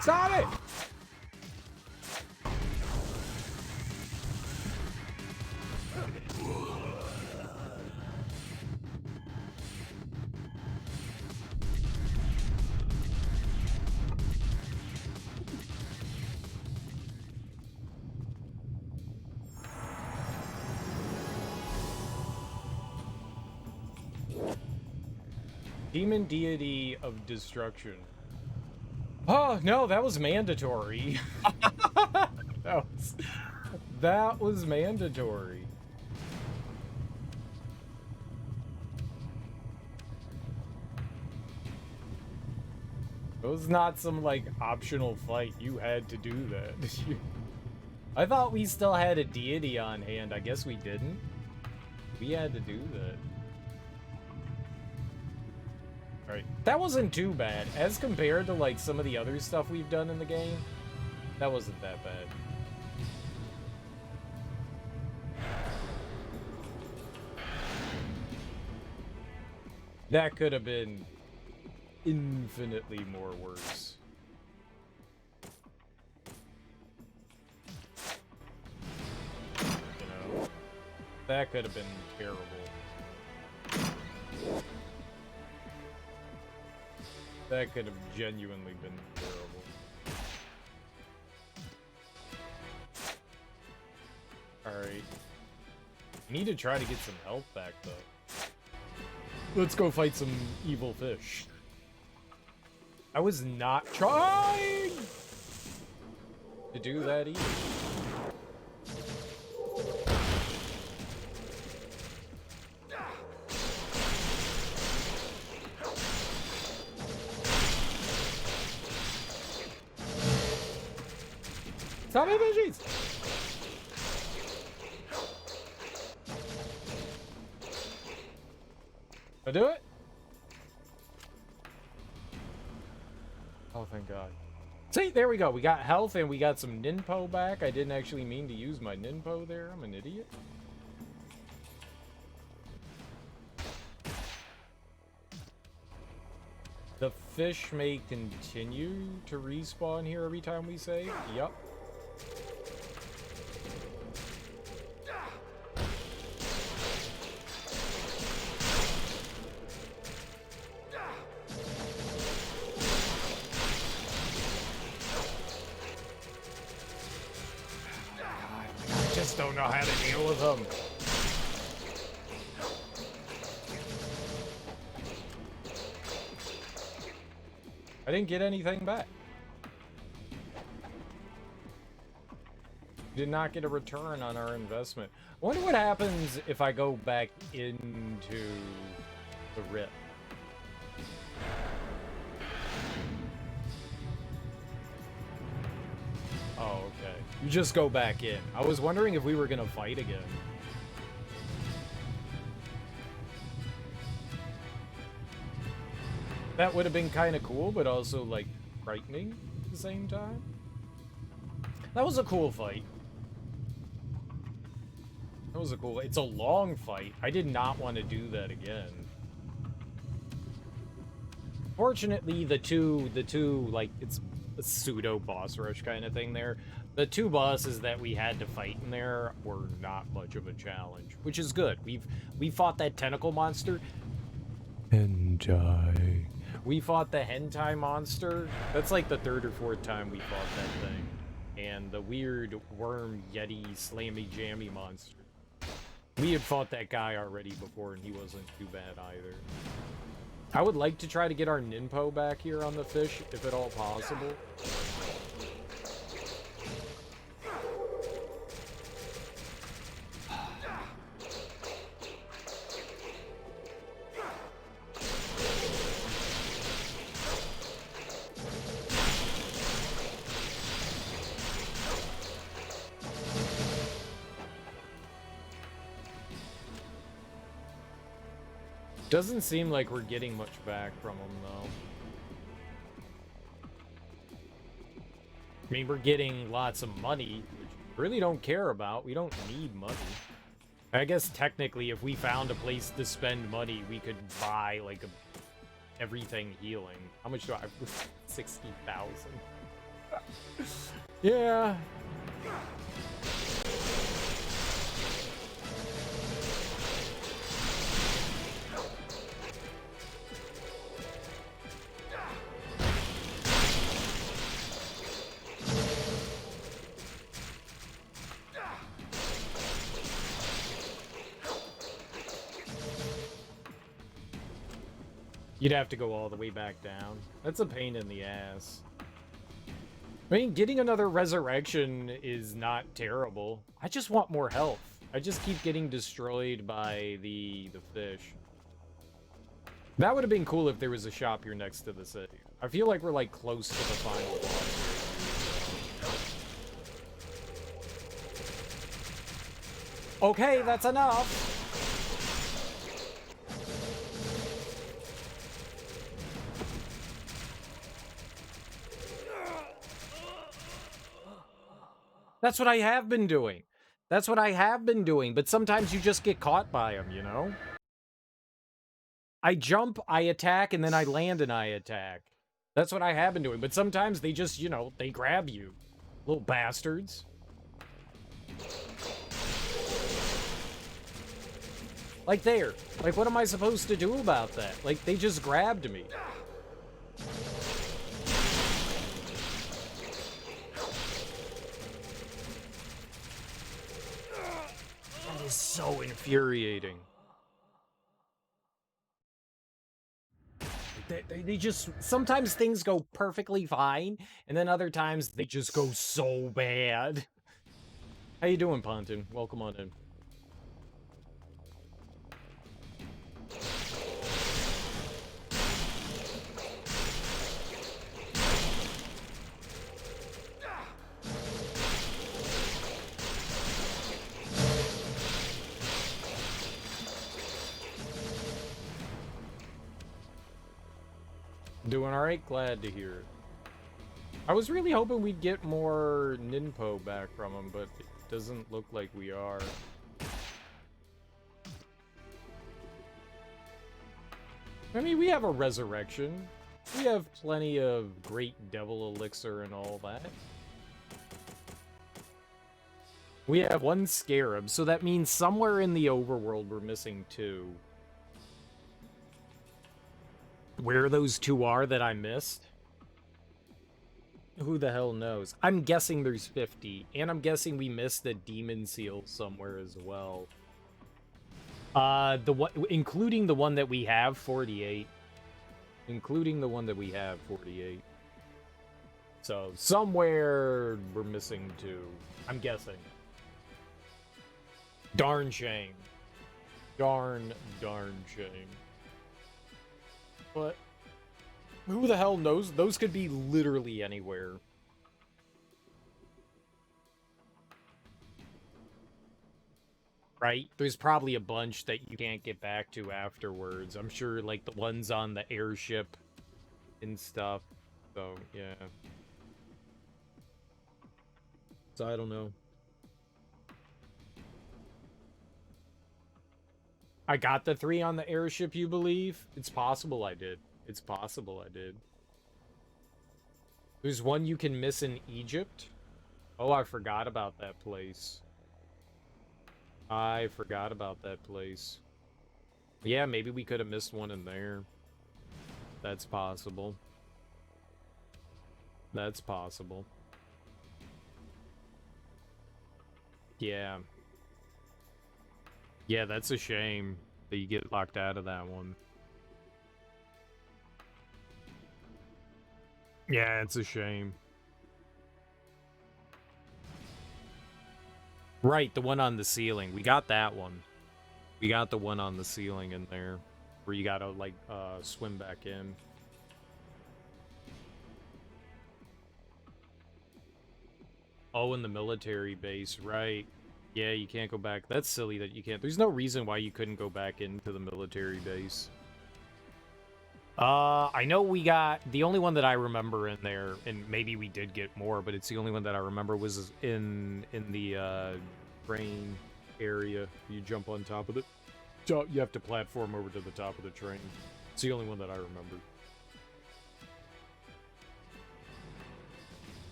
Stop it! Demon deity of destruction. Oh, no, that was mandatory. that was mandatory. It was not some, like, optional fight. You had to do that. I thought we still had a deity on hand. I guess we didn't. We had to do that. Alright, that wasn't too bad. As compared to, like, some of the other stuff we've done in the game, that wasn't that bad. That could have been infinitely more worse. You know, that could have been terrible. That could have genuinely been terrible. Alright. Need to try to get some health back, though. Let's go fight some evil fish. I was not trying to do that either. Stop me, bitches! I do it? Oh, thank God. See, there we go. We got health and we got some ninpo back. I didn't actually mean to use my ninpo there. I'm an idiot. The fish may continue to respawn here every time we save. Yup. I just don't know how to deal with them. I didn't get anything back. Did not get a return on our investment. I wonder what happens if I go back into the rip. Oh, okay. You just go back in. I was wondering if we were gonna fight again. That would have been kind of cool, but also, like, frightening at the same time. That was a cool fight. That was a cool... It's a long fight. I did not want to do that again. Fortunately, the two, like, it's a pseudo-boss rush kind of thing there. The two bosses that we had to fight in there were not much of a challenge, which is good. We fought that tentacle monster. Enjoy. We fought the hentai monster. That's like the third or fourth time we fought that thing. And the weird worm yeti slammy jammy monster. We had fought that guy already before and he wasn't too bad either. I would like to try to get our ninpo back here on the fish, if at all possible. Doesn't seem like we're getting much back from them, though. I mean, we're getting lots of money, which we really don't care about. We don't need money. I guess technically, if we found a place to spend money, we could buy, like, everything healing. How much do I have? 60,000. Yeah. You'd have to go all the way back down. That's a pain in the ass. I mean, getting another resurrection is not terrible. I just want more health. I just keep getting destroyed by the fish. That would have been cool if there was a shop here next to the city. I feel like we're, like, close to the final boss. Okay, that's enough. That's what I have been doing. That's what I have been doing, but sometimes you just get caught by them, you know? I jump, I attack, and then I land and I attack. That's what I have been doing, but sometimes they just, you know, they grab you. Little bastards. Like there. Like, what am I supposed to do about that? Like, they just grabbed me. That is so infuriating. They just... Sometimes things go perfectly fine, and then other times they just go so bad. How you doing, Ponton? Welcome on in. Doing alright? Glad to hear it. I was really hoping we'd get more ninpo back from him, but it doesn't look like we are. I mean, we have a resurrection. We have plenty of great devil elixir and all that. We have 1 scarab, so that means somewhere in the overworld we're missing 2. Where those 2 are that I missed? Who the hell knows? I'm guessing there's 50, and I'm guessing we missed the demon seal somewhere as well. Including the one that we have, 48. Including the one that we have, 48. So, somewhere we're missing 2. I'm guessing. Darn shame. Darn shame. But who the hell knows? Those could be literally anywhere. Right? There's probably a bunch that you can't get back to afterwards. I'm sure, like, the ones on the airship and stuff. So, yeah. So, I don't know. I got the 3 on the airship, you believe? It's possible I did. It's possible I did. There's one you can miss in Egypt. Oh, I forgot about that place. I forgot about that place. Yeah, maybe we could have missed one in there. That's possible. That's possible. Yeah. Yeah, that's a shame that you get locked out of that one. Yeah, it's a shame. Right, the one on the ceiling. We got that one. We got the one on the ceiling in there. Where you gotta, like, swim back in. Oh, in the military base, right. Yeah, you can't go back. That's silly that you can't. There's no reason why you couldn't go back into the military base. I know we got... The only one that I remember in there, and maybe we did get more, but it's the only one that I remember was in the, train area. You jump on top of it. You have to platform over to the top of the train. It's the only one that I remember.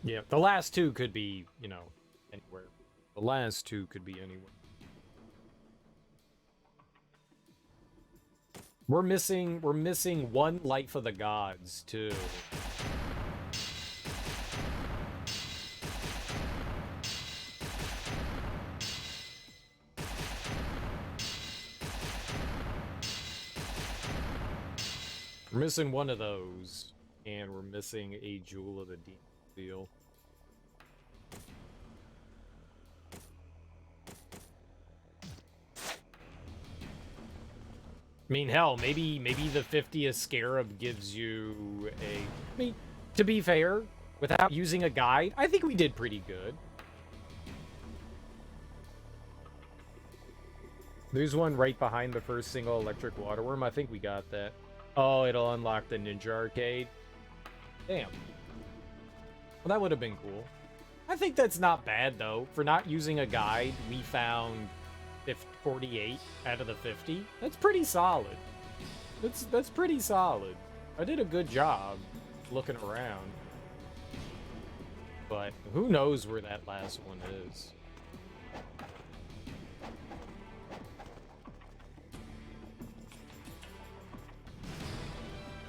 Yeah, the last 2 could be, you know, anywhere. The last 2 could be anywhere. We're missing 1 Light for the Gods, too. We're missing 1 of those, and we're missing a Jewel of the Deep Seal. I mean, hell, maybe the 50th Scarab gives you a... I mean, to be fair, without using a guide, I think we did pretty good. There's one right behind the first single electric waterworm. I think we got that. Oh, it'll unlock the Ninja Arcade. Damn. Well, that would have been cool. I think that's not bad, though. For not using a guide, we found 48 out of the 50. That's pretty solid. That's pretty solid. I did a good job looking around. But who knows where that last one is.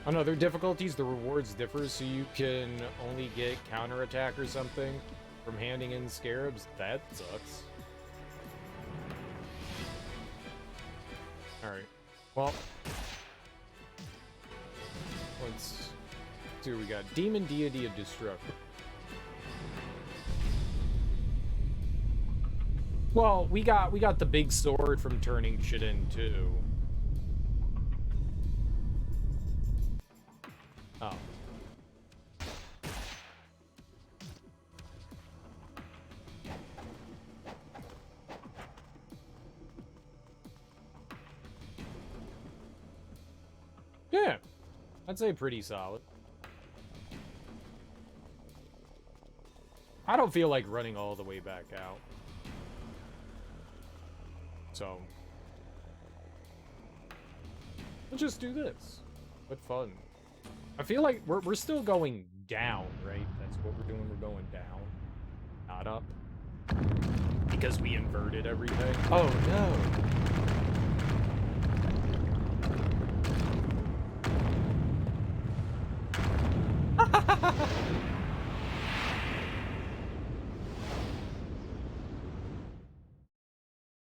On other difficulties, the rewards differ, so you can only get counterattack or something from handing in scarabs. That sucks. Alright. Well, let's see what we got. Demon Deity of Destruction. Well, we got the big sword from turning shit in, too. Oh. Yeah, I'd say pretty solid. I don't feel like running all the way back out. So, let's just do this. What fun. I feel like we're still going down, right? That's what we're doing. We're going down, not up. Because we inverted everything. Oh no!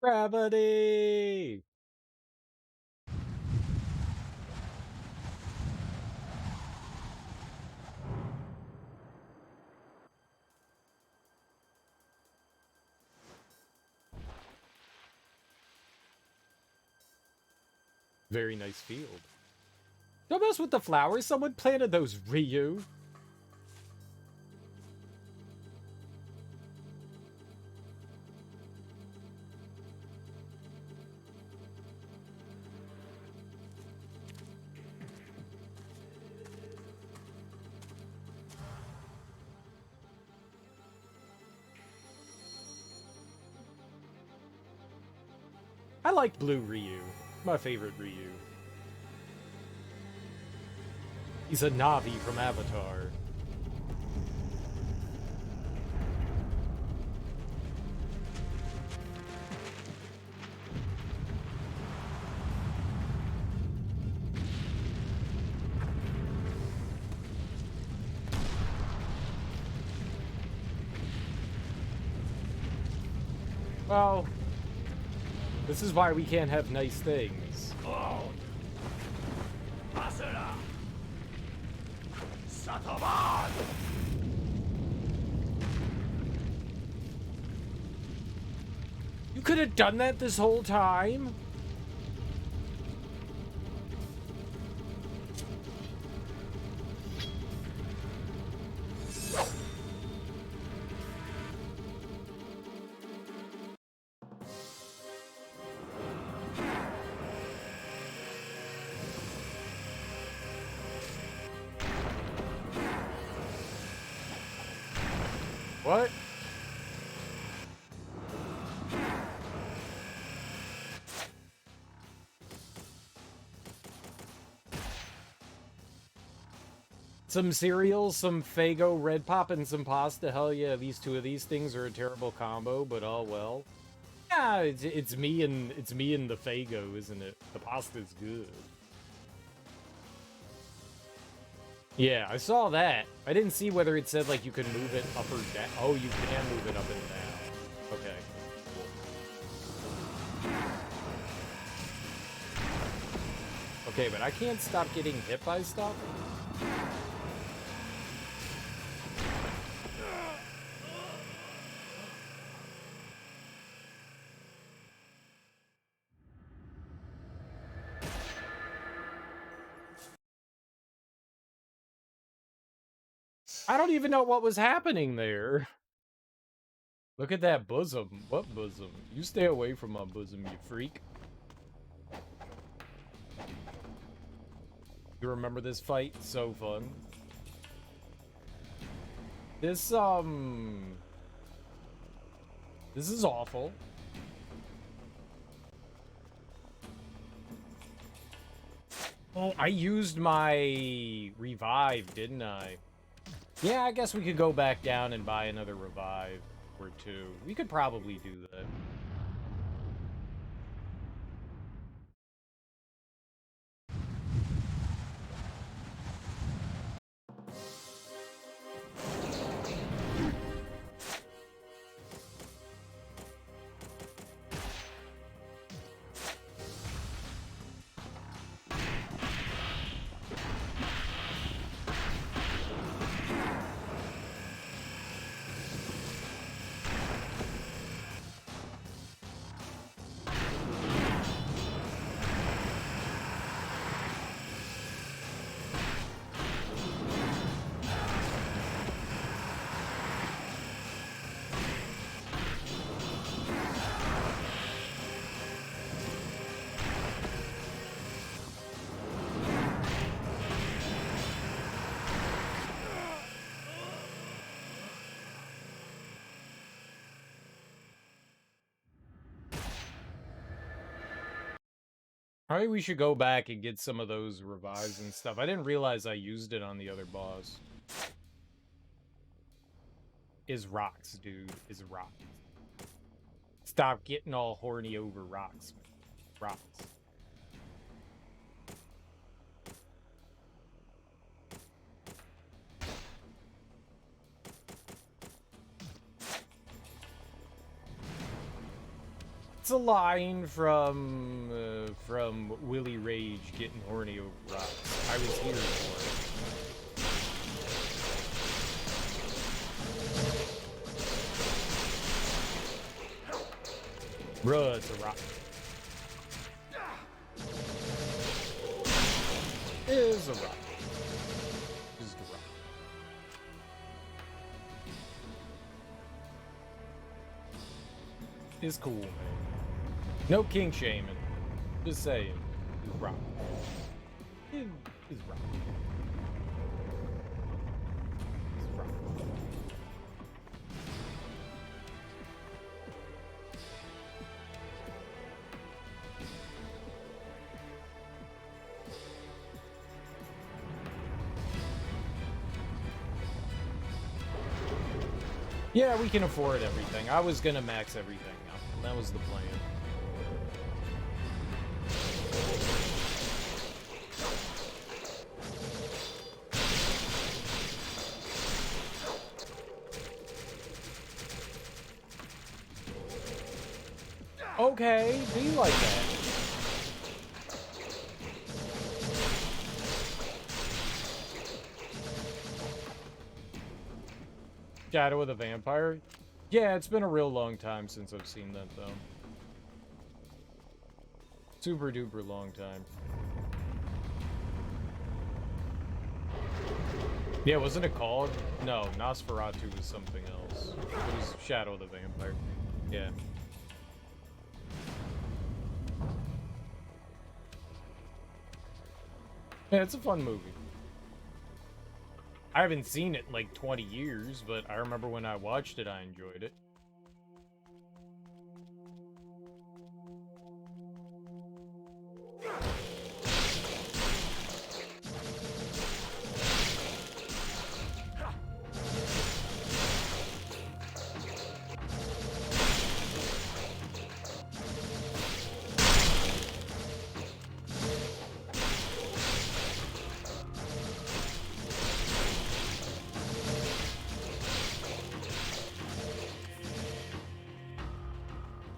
Gravity! Very nice field. Don't mess with the flowers. Someone planted those, Ryu. I like blue Ryu. My favorite Ryu. He's a Navi from Avatar. Well, this is why we can't have nice things. You could have done that this whole time? What? Some cereal, some Faygo Red Pop, and some pasta. Hell yeah, these two of these things are a terrible combo, but oh well. Yeah, it's me and the Faygo, isn't it? The pasta's good. Yeah, I saw that. I didn't see whether it said like you could move it up or down. Oh, you can move it up and down. Okay. Cool. Okay, but I can't stop getting hit by stuff. I don't even know what was happening there. Look at that bosom. What bosom? You stay away from my bosom, you freak. You remember this fight? So fun. This is awful. Oh, I used my revive, didn't I? Yeah, I guess we could go back down and buy another revive or two. We could probably do that. Probably we should go back and get some of those revives and stuff. I didn't realize I used it on the other boss. Is rocks, dude. Is rocks. Stop getting all horny over rocks, man. Rocks. It's a line from Willie Rage getting horny over rocks. I was here for it. Bruh, it's a rock. Is a rock. Is a rock. Is cool, man. No king shaming. Just saying. Is rock. Is rock. Is rock. Yeah, we can afford everything. I was gonna max everything out. That was the plan. Okay, be like that. Shadow of the Vampire? Yeah, it's been a real long time since I've seen that, though. Super duper long time. Yeah, wasn't it called? No, Nosferatu was something else. It was Shadow of the Vampire. Yeah. Yeah, it's a fun movie. I haven't seen it in like 20 years, but I remember when I watched it, I enjoyed it.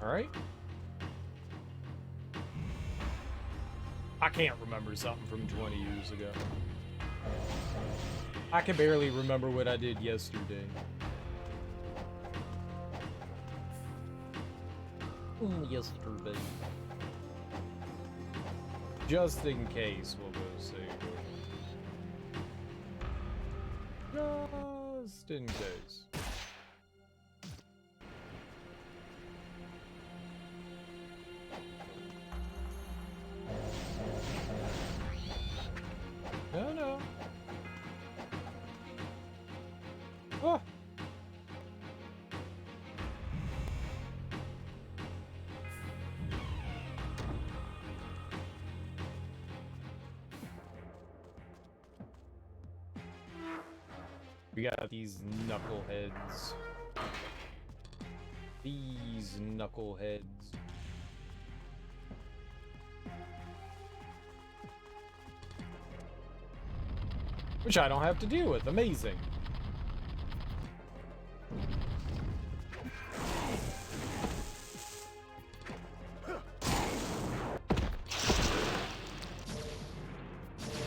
Alright. I can't remember something from 20 years ago. I can barely remember what I did yesterday. Yesterday. Just in case, we'll go see. Just in case. No, no. Oh. We got these knuckleheads. These knuckleheads. Which I don't have to deal with. Amazing.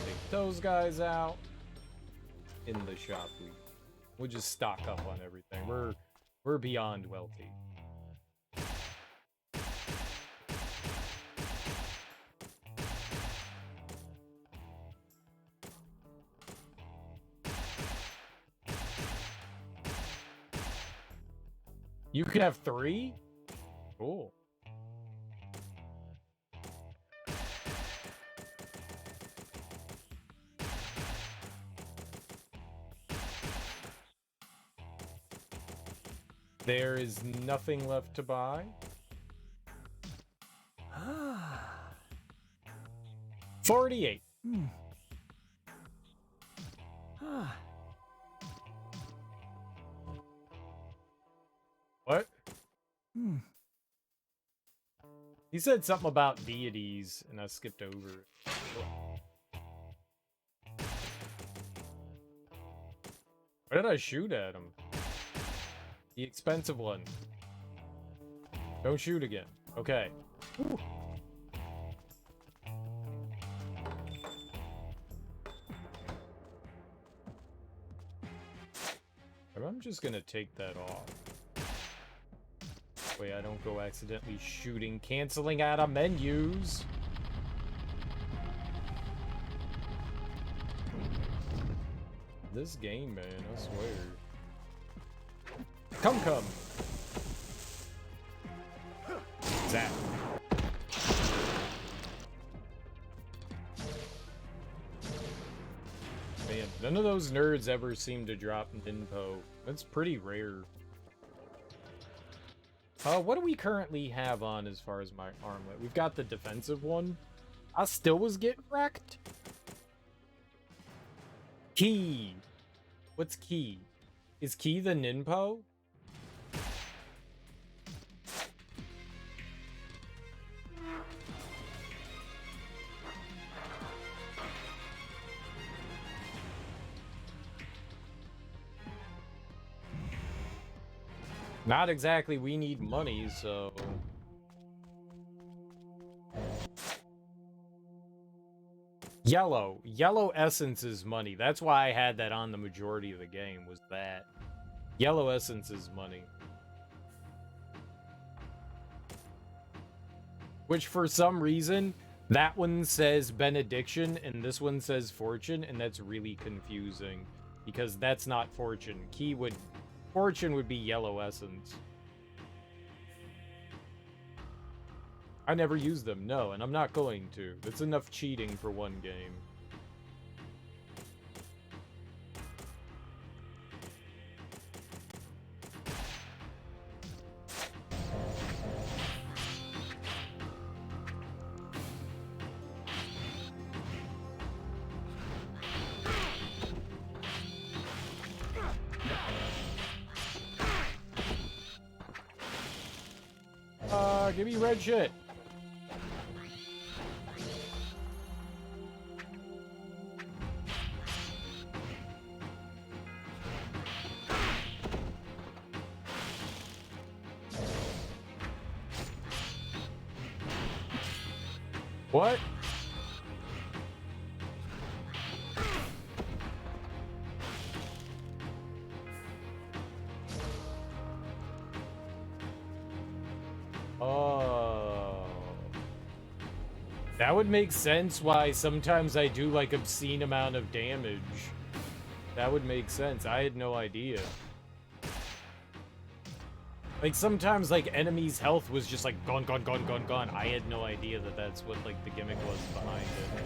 Take those guys out. In the shop, we'll just stock up on everything. We're beyond wealthy. You could have 3? Cool. There is nothing left to buy. 48. What? He said something about deities, and I skipped over it. Why did I shoot at him? The expensive one. Don't shoot again. Okay. Whew. I'm just gonna take that off. Wait, I don't go accidentally shooting, canceling out of menus. This game, man, I swear. Come. Zap. Man, none of those nerds ever seem to drop Ninpo. That's pretty rare. What do we currently have on as far as my armlet? We've got the defensive one. I still was getting wrecked. Key. What's Key? Is Key the Ninpo? Not exactly, we need money, so... Yellow. Yellow essence is money. That's why I had that on the majority of the game, was that. Yellow essence is money. Which, for some reason, that one says benediction, and this one says fortune, and that's really confusing. Because that's not fortune. Fortune would be yellow essence. I never use them, no, and I'm not going to. That's enough cheating for one game. Give me red shit. What? Oh. That would make sense why sometimes I do like obscene amount of damage. That would make sense. I had no idea. Like sometimes like enemies' health was just like gone. I had no idea that that's what like the gimmick was behind it.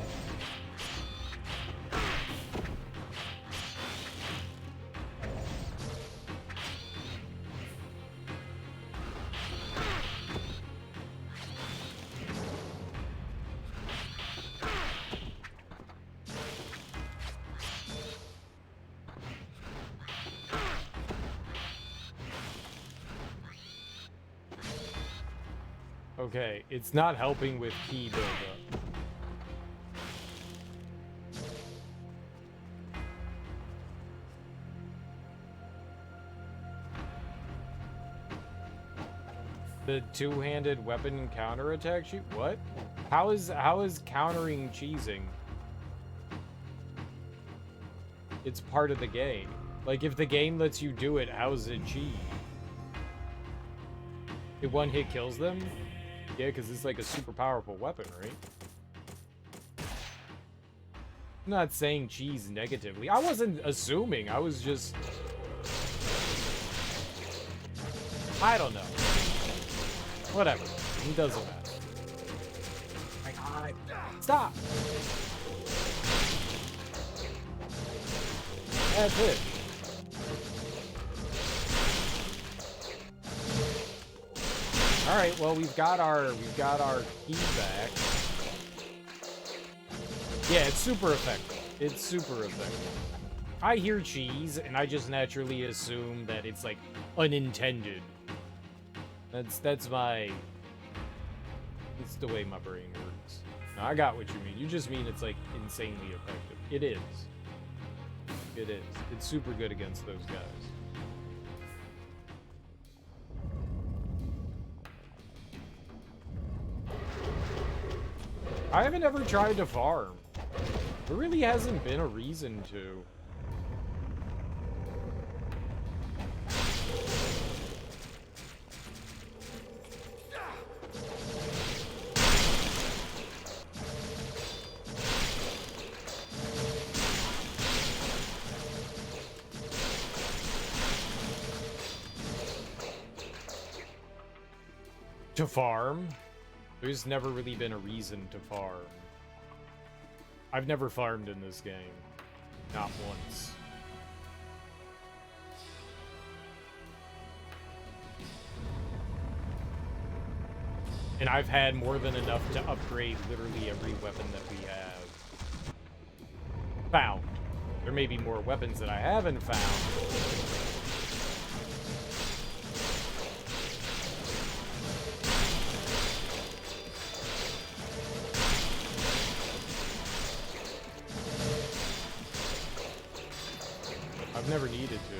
Okay, it's not helping with key buildup. The two-handed weapon counterattack shoot? What? How is countering cheesing? It's part of the game. Like if the game lets you do it, how is it cheat? If one hit kills them? Yeah, because it's like a super powerful weapon, right? I'm not saying cheese negatively. I wasn't assuming. I was just... I don't know. Whatever. It doesn't matter. My God. Stop! That's it. All right, well, we've got our key back. Yeah, it's super effective. It's super effective. I hear cheese, and I just naturally assume that it's, like, unintended. That's my... It's the way my brain works. No, I got what you mean. You just mean it's, like, insanely effective. It is. It is. It's super good against those guys. I haven't ever tried to farm. There really hasn't been a reason to. To farm? There's never really been a reason to farm. I've never farmed in this game. Not once. And I've had more than enough to upgrade literally every weapon that we have. Found. There may be more weapons that I haven't found. I've never needed to.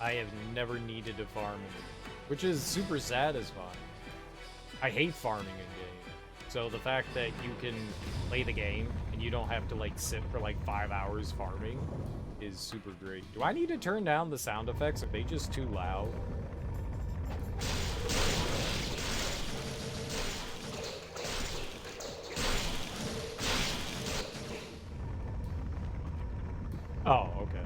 I have never needed to farm in it, which is super satisfying. I hate farming in game. So the fact that you can play the game and you don't have to like sit for like 5 hours farming is super great. Do I need to turn down the sound effects? Are they just too loud? Oh, okay.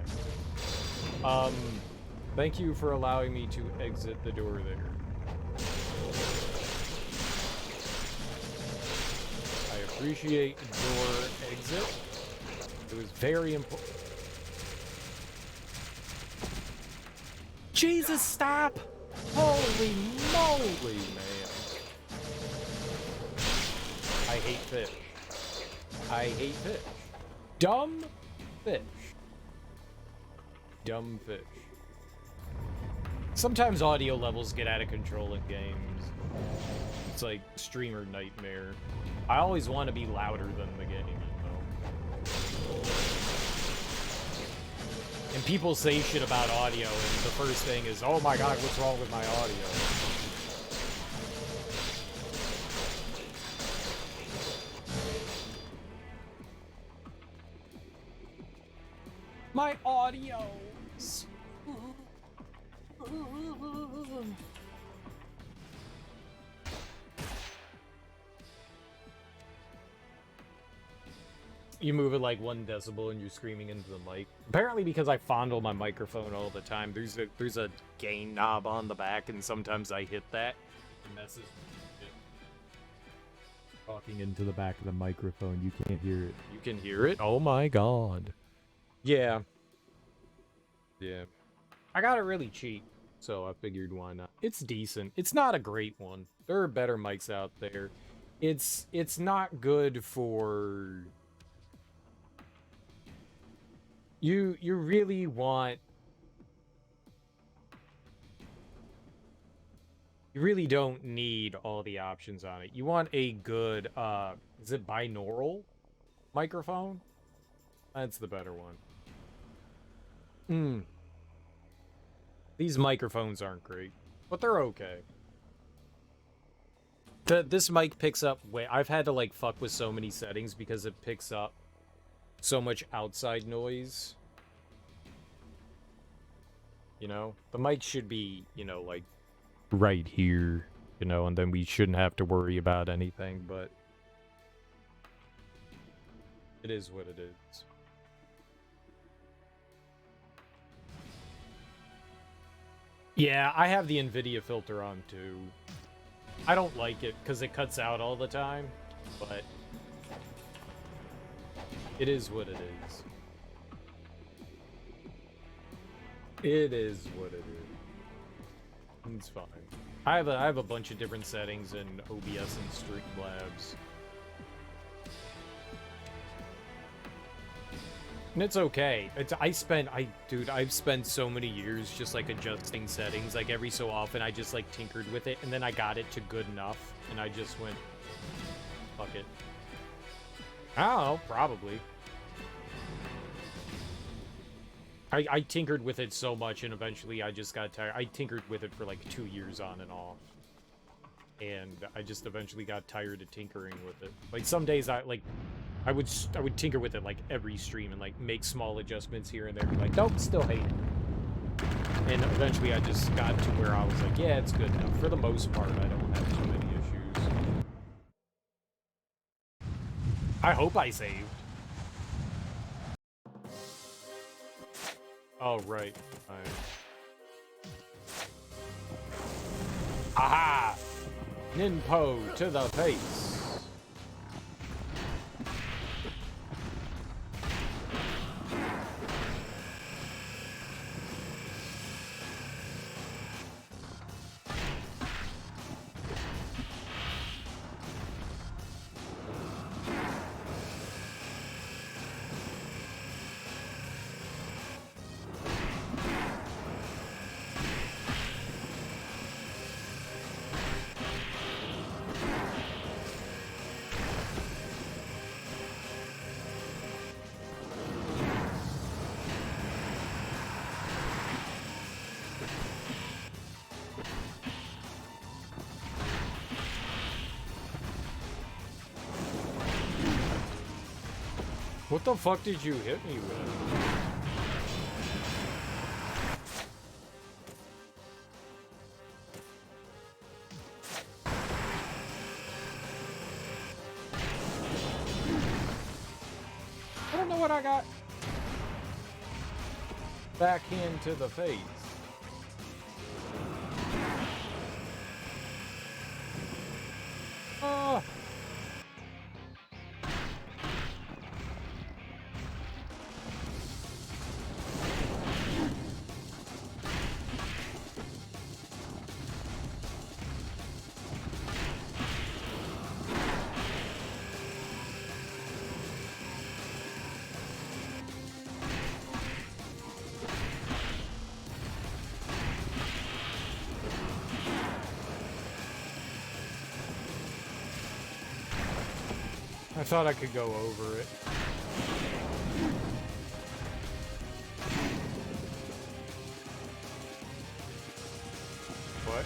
Thank you for allowing me to exit the door there. I appreciate your exit. It was very important. Jesus, stop! Holy moly, man. I hate fish. I hate fish. Dumb fish. Dumb fish. Sometimes audio levels get out of control in games. It's like streamer nightmare. I always want to be louder than the game, you know? And people say shit about audio, and the first thing is, oh my god, what's wrong with my audio? My audios. You move it like 1 decibel and you're screaming into the mic. Apparently because I fondle my microphone all the time. There's a gain knob on the back, and sometimes I hit that. It messes with me. Talking into the back of the microphone, you can't hear it. You can hear it? Oh my god. Yeah. Yeah. I got it really cheap, so I figured why not. It's decent. It's not a great one. There are better mics out there. It's not good for... You really want... You really don't need all the options on it. You want a good, is it binaural microphone? That's the better one. These microphones aren't great, but they're okay. This mic picks up way... I've had to, like, fuck with so many settings because it picks up so much outside noise. You know? The mic should be, you know, like, right here, you know, and then we shouldn't have to worry about anything, but... It is what it is. Yeah, I have the NVIDIA filter on, too. I don't like it, because it cuts out all the time, but... It is what it is. It is what it is. It's fine. I have a bunch of different settings in OBS and Streamlabs. And it's okay. Dude, I've spent so many years just like adjusting settings. Like every so often I just like tinkered with it and then I got it to good enough and I just went, fuck it. I don't know, probably. I tinkered with it so much and eventually I just got tired. I tinkered with it for like 2 years on and off. And I just eventually got tired of tinkering with it. Like some days I would tinker with it like every stream and like make small adjustments here and there. Be like, nope, still hate it. And eventually I just got to where I was like, yeah, it's good enough. For the most part, I don't have too many issues. I hope I saved. Oh, right. Aha! Ninpo to the face. What the fuck did you hit me with? I don't know what I got. Backhand to the face. Ah. I thought I could go over it. What?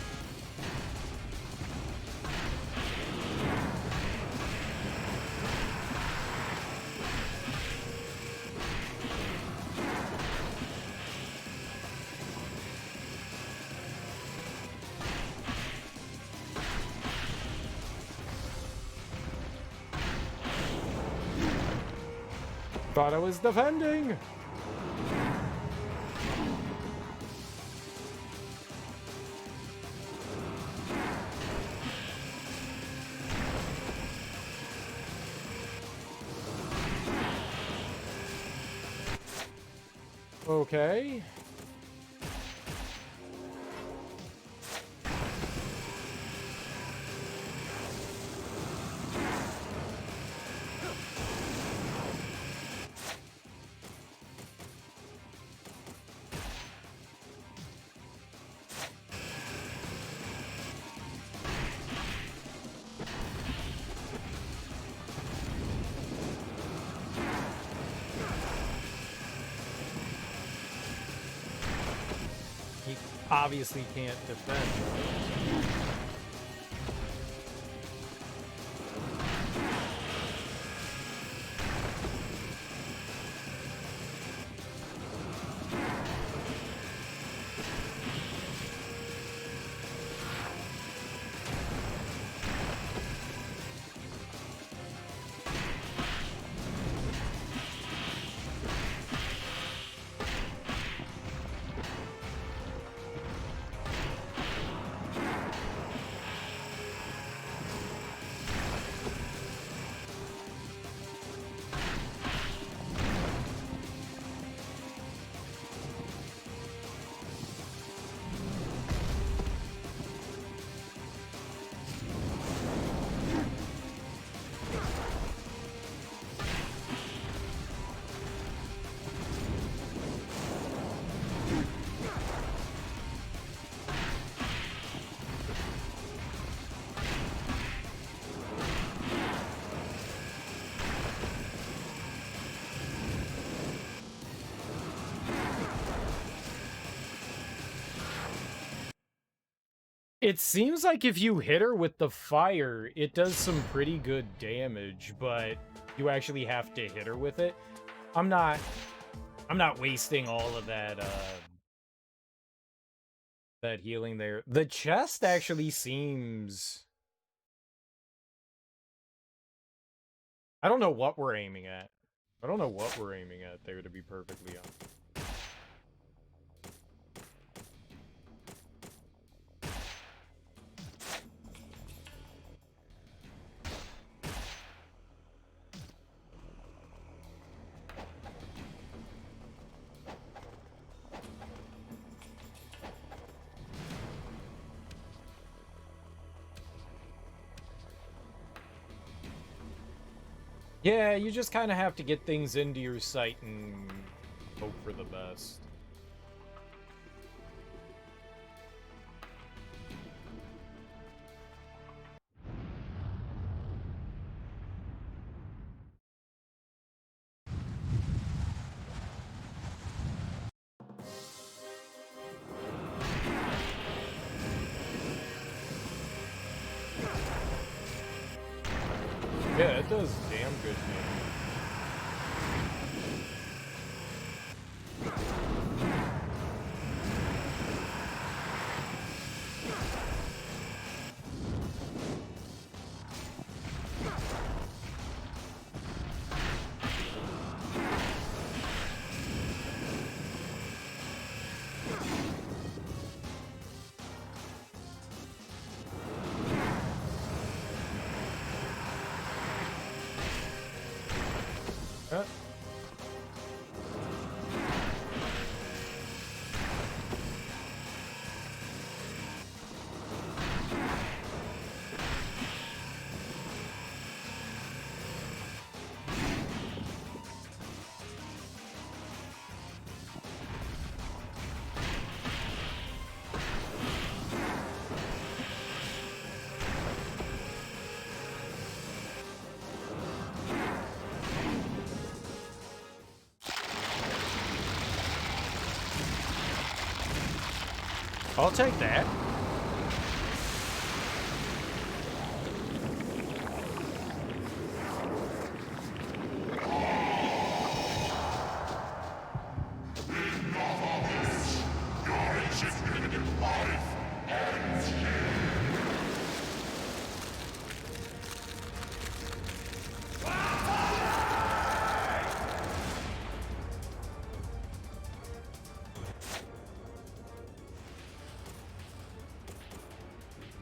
Thought I was defending! Okay. Obviously can't defend. It seems like if you hit her with the fire, it does some pretty good damage, but you actually have to hit her with it. I'm not wasting all of that that healing there. The chest actually seems, I don't know what we're aiming at. I don't know what we're aiming at there, to be perfectly honest. Yeah, you just kind of have to get things into your sight and hope for the best. Yeah, it does damn good damage. I'll take that.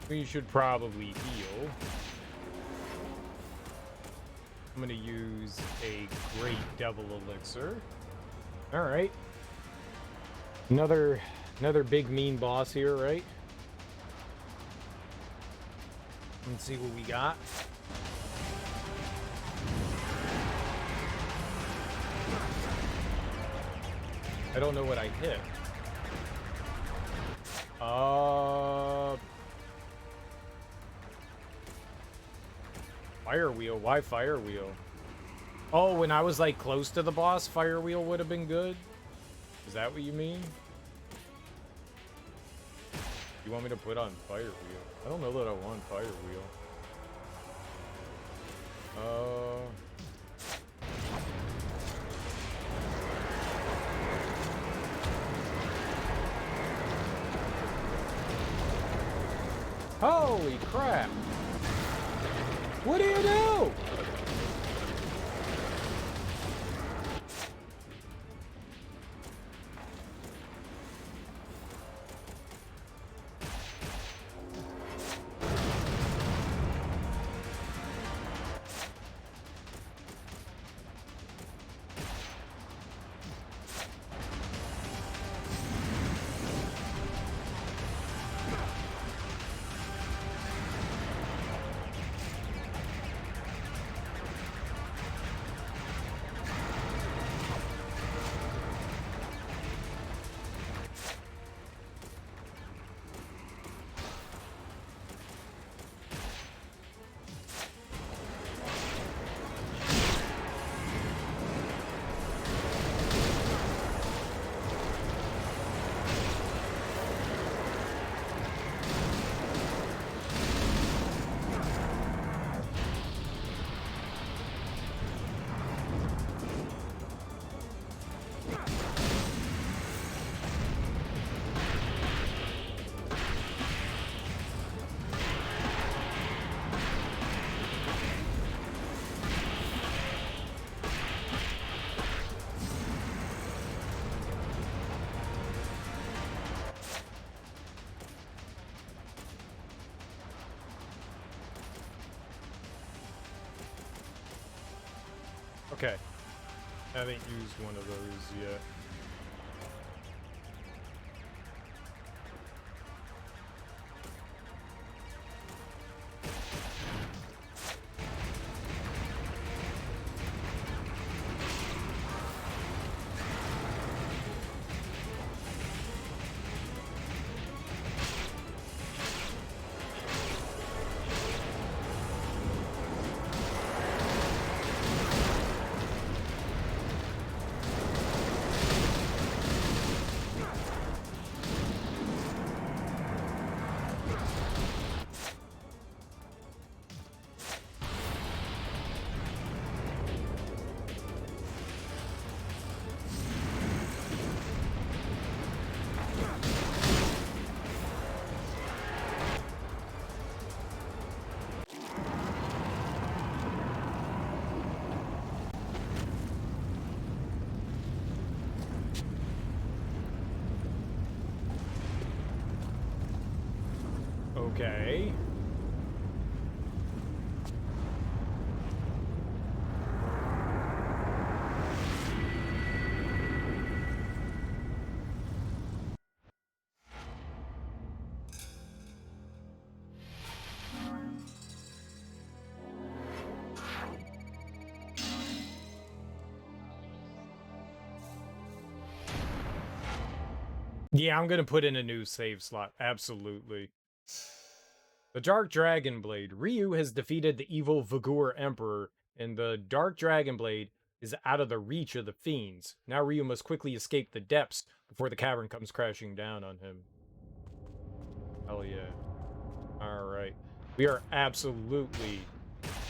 We should probably heal. I'm gonna use a great devil elixir. All right. Another big mean boss here, right? Let's see what we got. I don't know what I hit. Fire wheel. Why fire wheel? Oh, when I was like close to the boss, fire wheel would have been good. Is that what you mean? You want me to put on fire wheel? I don't know that I want fire wheel. Holy crap! What do you do? Okay. Haven't used one of those yet. Okay. Yeah, I'm gonna put in a new save slot. Absolutely. The Dark Dragon Blade. Ryu has defeated the evil Vigor Emperor, and the Dark Dragon Blade is out of the reach of the fiends. Now Ryu must quickly escape the depths before the cavern comes crashing down on him. Hell yeah. Alright. We are absolutely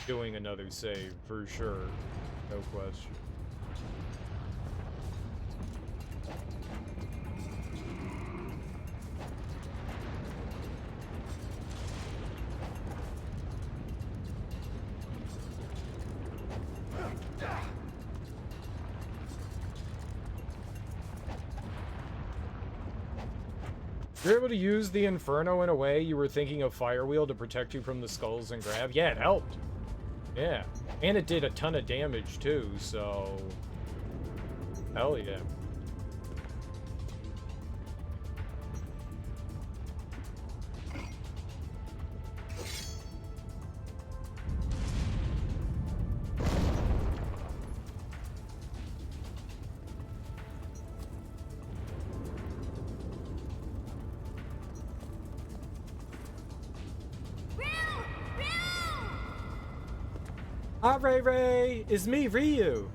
doing another save, for sure. No question. You're able to use the Inferno in a way you were thinking of Firewheel to protect you from the skulls and grab? Yeah, it helped. Yeah. And it did a ton of damage too, so... Hell yeah. Hi, Ray Ray! It's me, Ryu!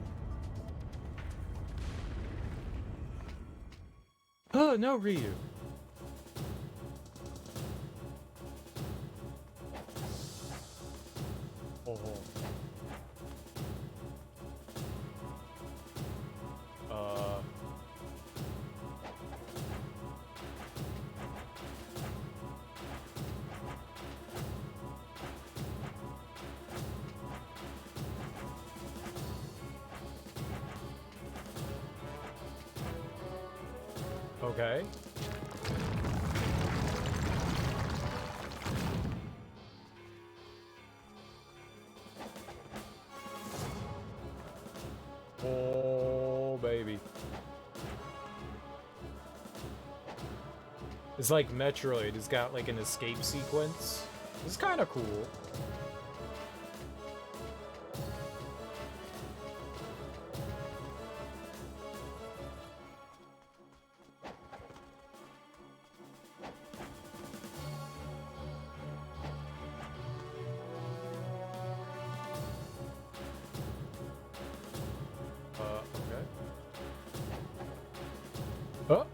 Oh, no, Ryu. Oh. Uh... Okay. Oh, baby. It's like Metroid. It's got like an escape sequence. It's kind of cool. Okay. Oh.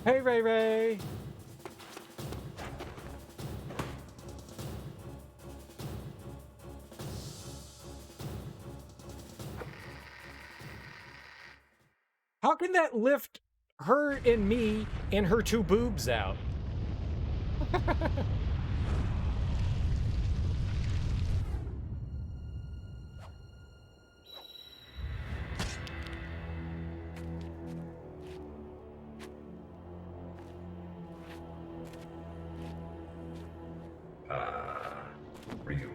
Hey, Ray Ray! How can that lift her and me and her two boobs out? Ryu.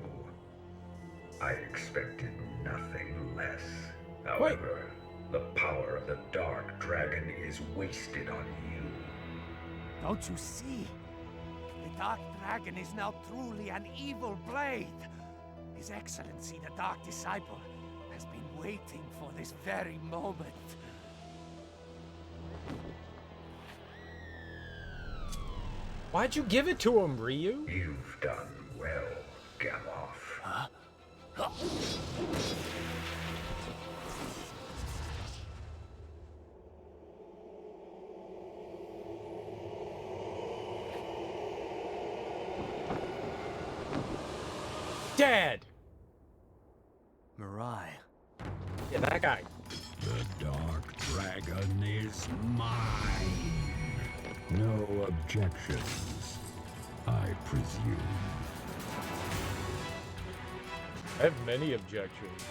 I expected nothing less. However, the power of the Dark Dragon is wasted on you. Don't you see? The Dark Dragon is now truly an evil blade. His Excellency, the Dark Disciple, has been waiting for this very moment. Why'd you give it to him, Ryu? You've done well, Gamoth. Huh? Dad! Mirai. Yeah, that guy. The Dark Dragon is mine. No objections, I presume. I have many objections.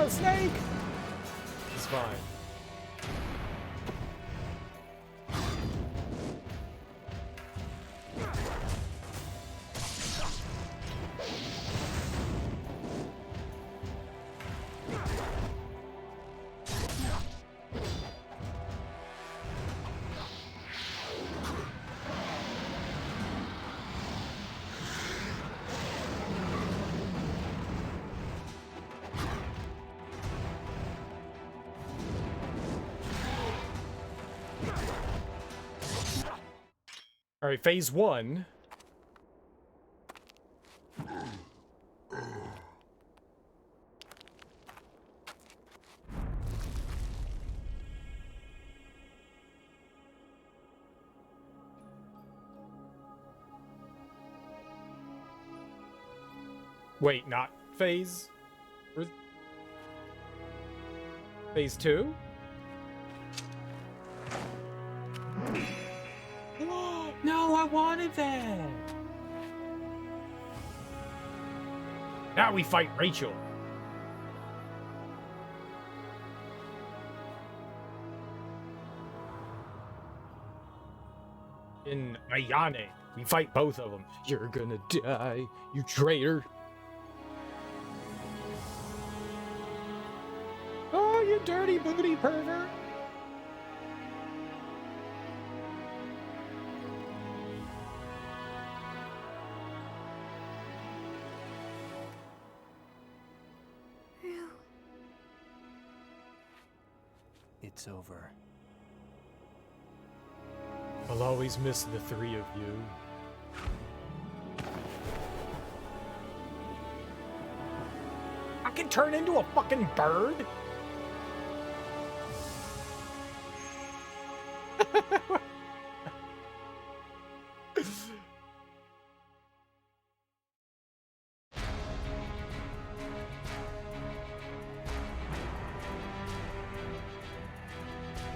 Snake! It's fine. All right, phase one. Wait, not phase? Phase two? No, I wanted that. Now we fight Rachel. In Ayane, we fight both of them. You're gonna die, you traitor. Oh, you dirty booty pervert. It's over. I'll always miss the three of you. I can turn into a fucking bird?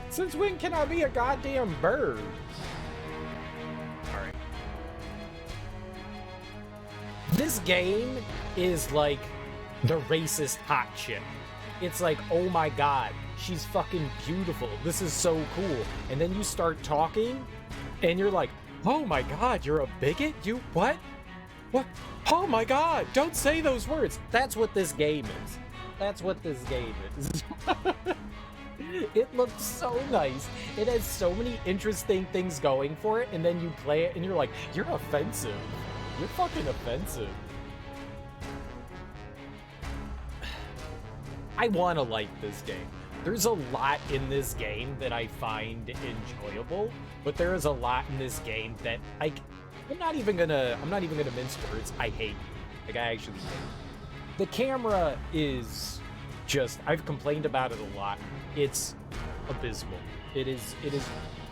Since when can I be a goddamn bird? Alright. This game is like the racist hot chick. It's like, oh my god, she's fucking beautiful. This is so cool. And then you start talking, and you're like, oh my god, you're a bigot? You what? What? Oh my god, don't say those words. That's what this game is. That's what this game is. It looks so nice. It has so many interesting things going for it, and then you play it and you're like, you're offensive. You're fucking offensive. I want to like this game. There's a lot in this game that I find enjoyable, but there is a lot in this game that I'm not even gonna mince words. I hate. Like, I actually hate. The camera is just, I've complained about it a lot. It's abysmal. It is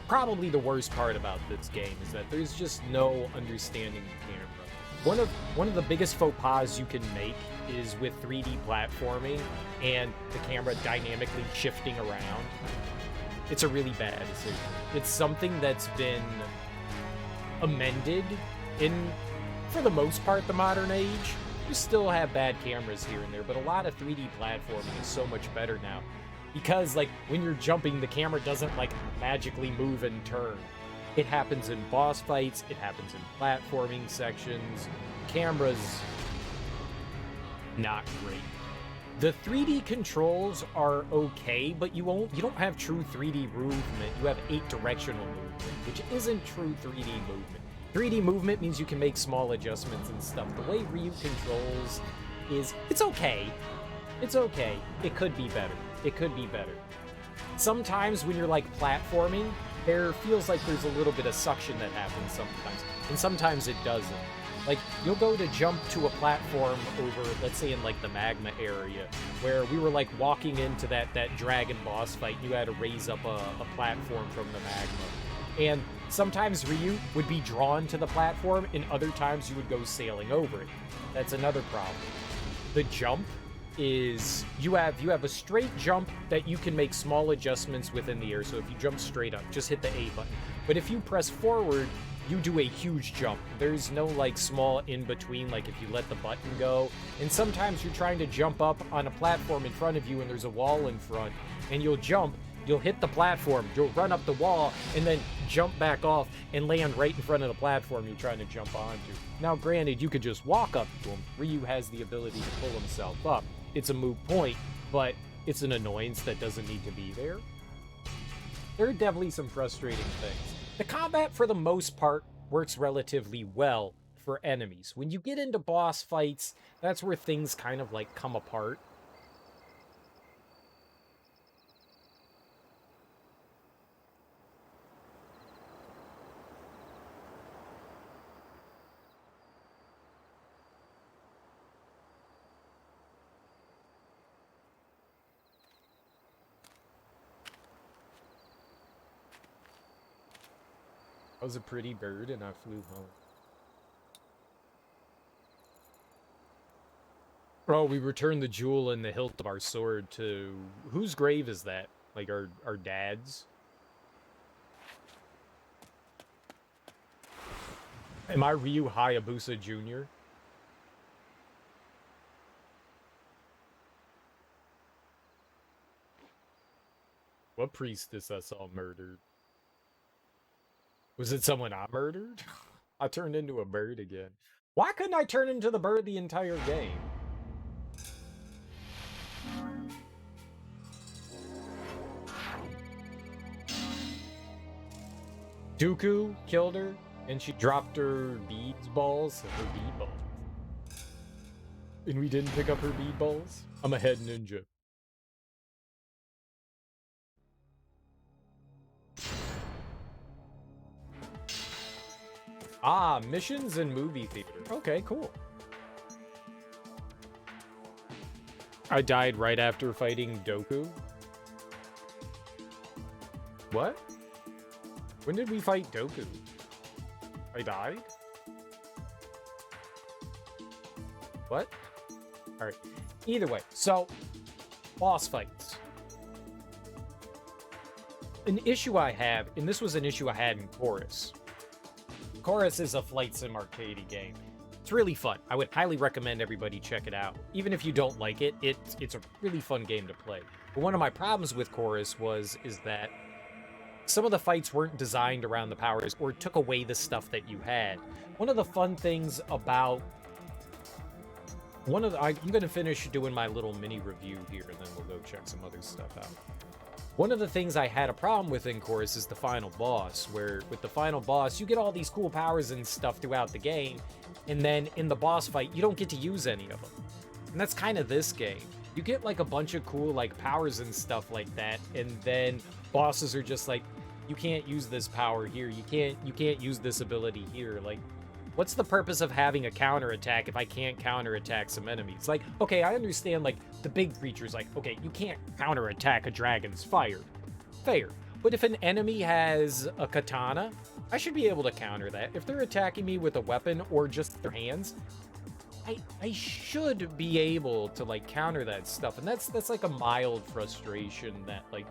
probably the worst part about this game, is that there's just no understanding the camera. One of the biggest faux pas you can make is with 3D platforming and the camera dynamically shifting around. It's a really bad decision. It's something that's been amended in, for the most part, the modern age. You still have bad cameras here and there, but a lot of 3D platforming is so much better now. Because, like, when you're jumping, the camera doesn't, like, magically move and turn. It happens in boss fights, it happens in platforming sections. Camera's not great. The 3D controls are okay, but you don't have true 3D movement. You have 8-directional movement, which isn't true 3D movement. 3D movement means you can make small adjustments and stuff. The way Ryu controls is, it's okay. It's okay. It could be better. It could be better. Sometimes when you're, like, platforming, there feels like there's a little bit of suction that happens sometimes, and sometimes it doesn't. Like, you'll go to jump to a platform over, let's say in, like, the magma area, where we were, like, walking into that dragon boss fight. You had to raise up a platform from the magma. And sometimes Ryu would be drawn to the platform, and other times you would go sailing over it. That's another problem. The jump is, you have a straight jump that you can make small adjustments within the air. So if you jump straight up, just hit the A button. But if you press forward, you do a huge jump. There's no, like, small in between, like if you let the button go. And sometimes you're trying to jump up on a platform in front of you and there's a wall in front, and you'll jump, you'll hit the platform, you'll run up the wall, and then jump back off and land right in front of the platform you're trying to jump onto. Now, granted, you could just walk up to him. Ryu has the ability to pull himself up. It's a moot point, but it's an annoyance that doesn't need to be there. There are definitely some frustrating things. The combat, for the most part, works relatively well for enemies. When you get into boss fights, that's where things kind of, like, come apart. I was a pretty bird and I flew home. Oh, we returned the jewel and the hilt of our sword to... Whose grave is that? Like, our dad's? Am I Ryu Hayabusa Jr.? What priestess I saw murdered? Was it someone I murdered? I turned into a bird again. Why couldn't I turn into the bird the entire game? Dooku killed her, and she dropped her beads balls. Her bead balls. And we didn't pick up her bead balls? I'm a head ninja. Ah, missions and movie theater. Okay, cool. I died right after fighting Doku. What? When did we fight Doku? I died? What? Alright. Either way, so, boss fights. An issue I have, and this was an issue I had in Chorus. Chorus is a flight sim arcade game. It's really fun. I would highly recommend everybody check it out. Even if you don't like it, it's a really fun game to play. But one of my problems with Chorus is that some of the fights weren't designed around the powers or took away the stuff that you had. One of the fun things about... I'm going to finish doing my little mini review here, and then we'll go check some other stuff out. One of the things I had a problem with in Chorus is the final boss, where with the final boss, you get all these cool powers and stuff throughout the game, and then in the boss fight, you don't get to use any of them. And that's kind of this game. You get like a bunch of cool like powers and stuff like that, and then bosses are just like, you can't use this power here, you can't use this ability here. Like, what's the purpose of having a counterattack if I can't counterattack some enemies? Like, okay, I understand, like, the big creatures, like, okay, you can't counterattack a dragon's fire. Fair. But if an enemy has a katana, I should be able to counter that. If they're attacking me with a weapon or just their hands, I should be able to, like, counter that stuff. And that's like, a mild frustration that, like,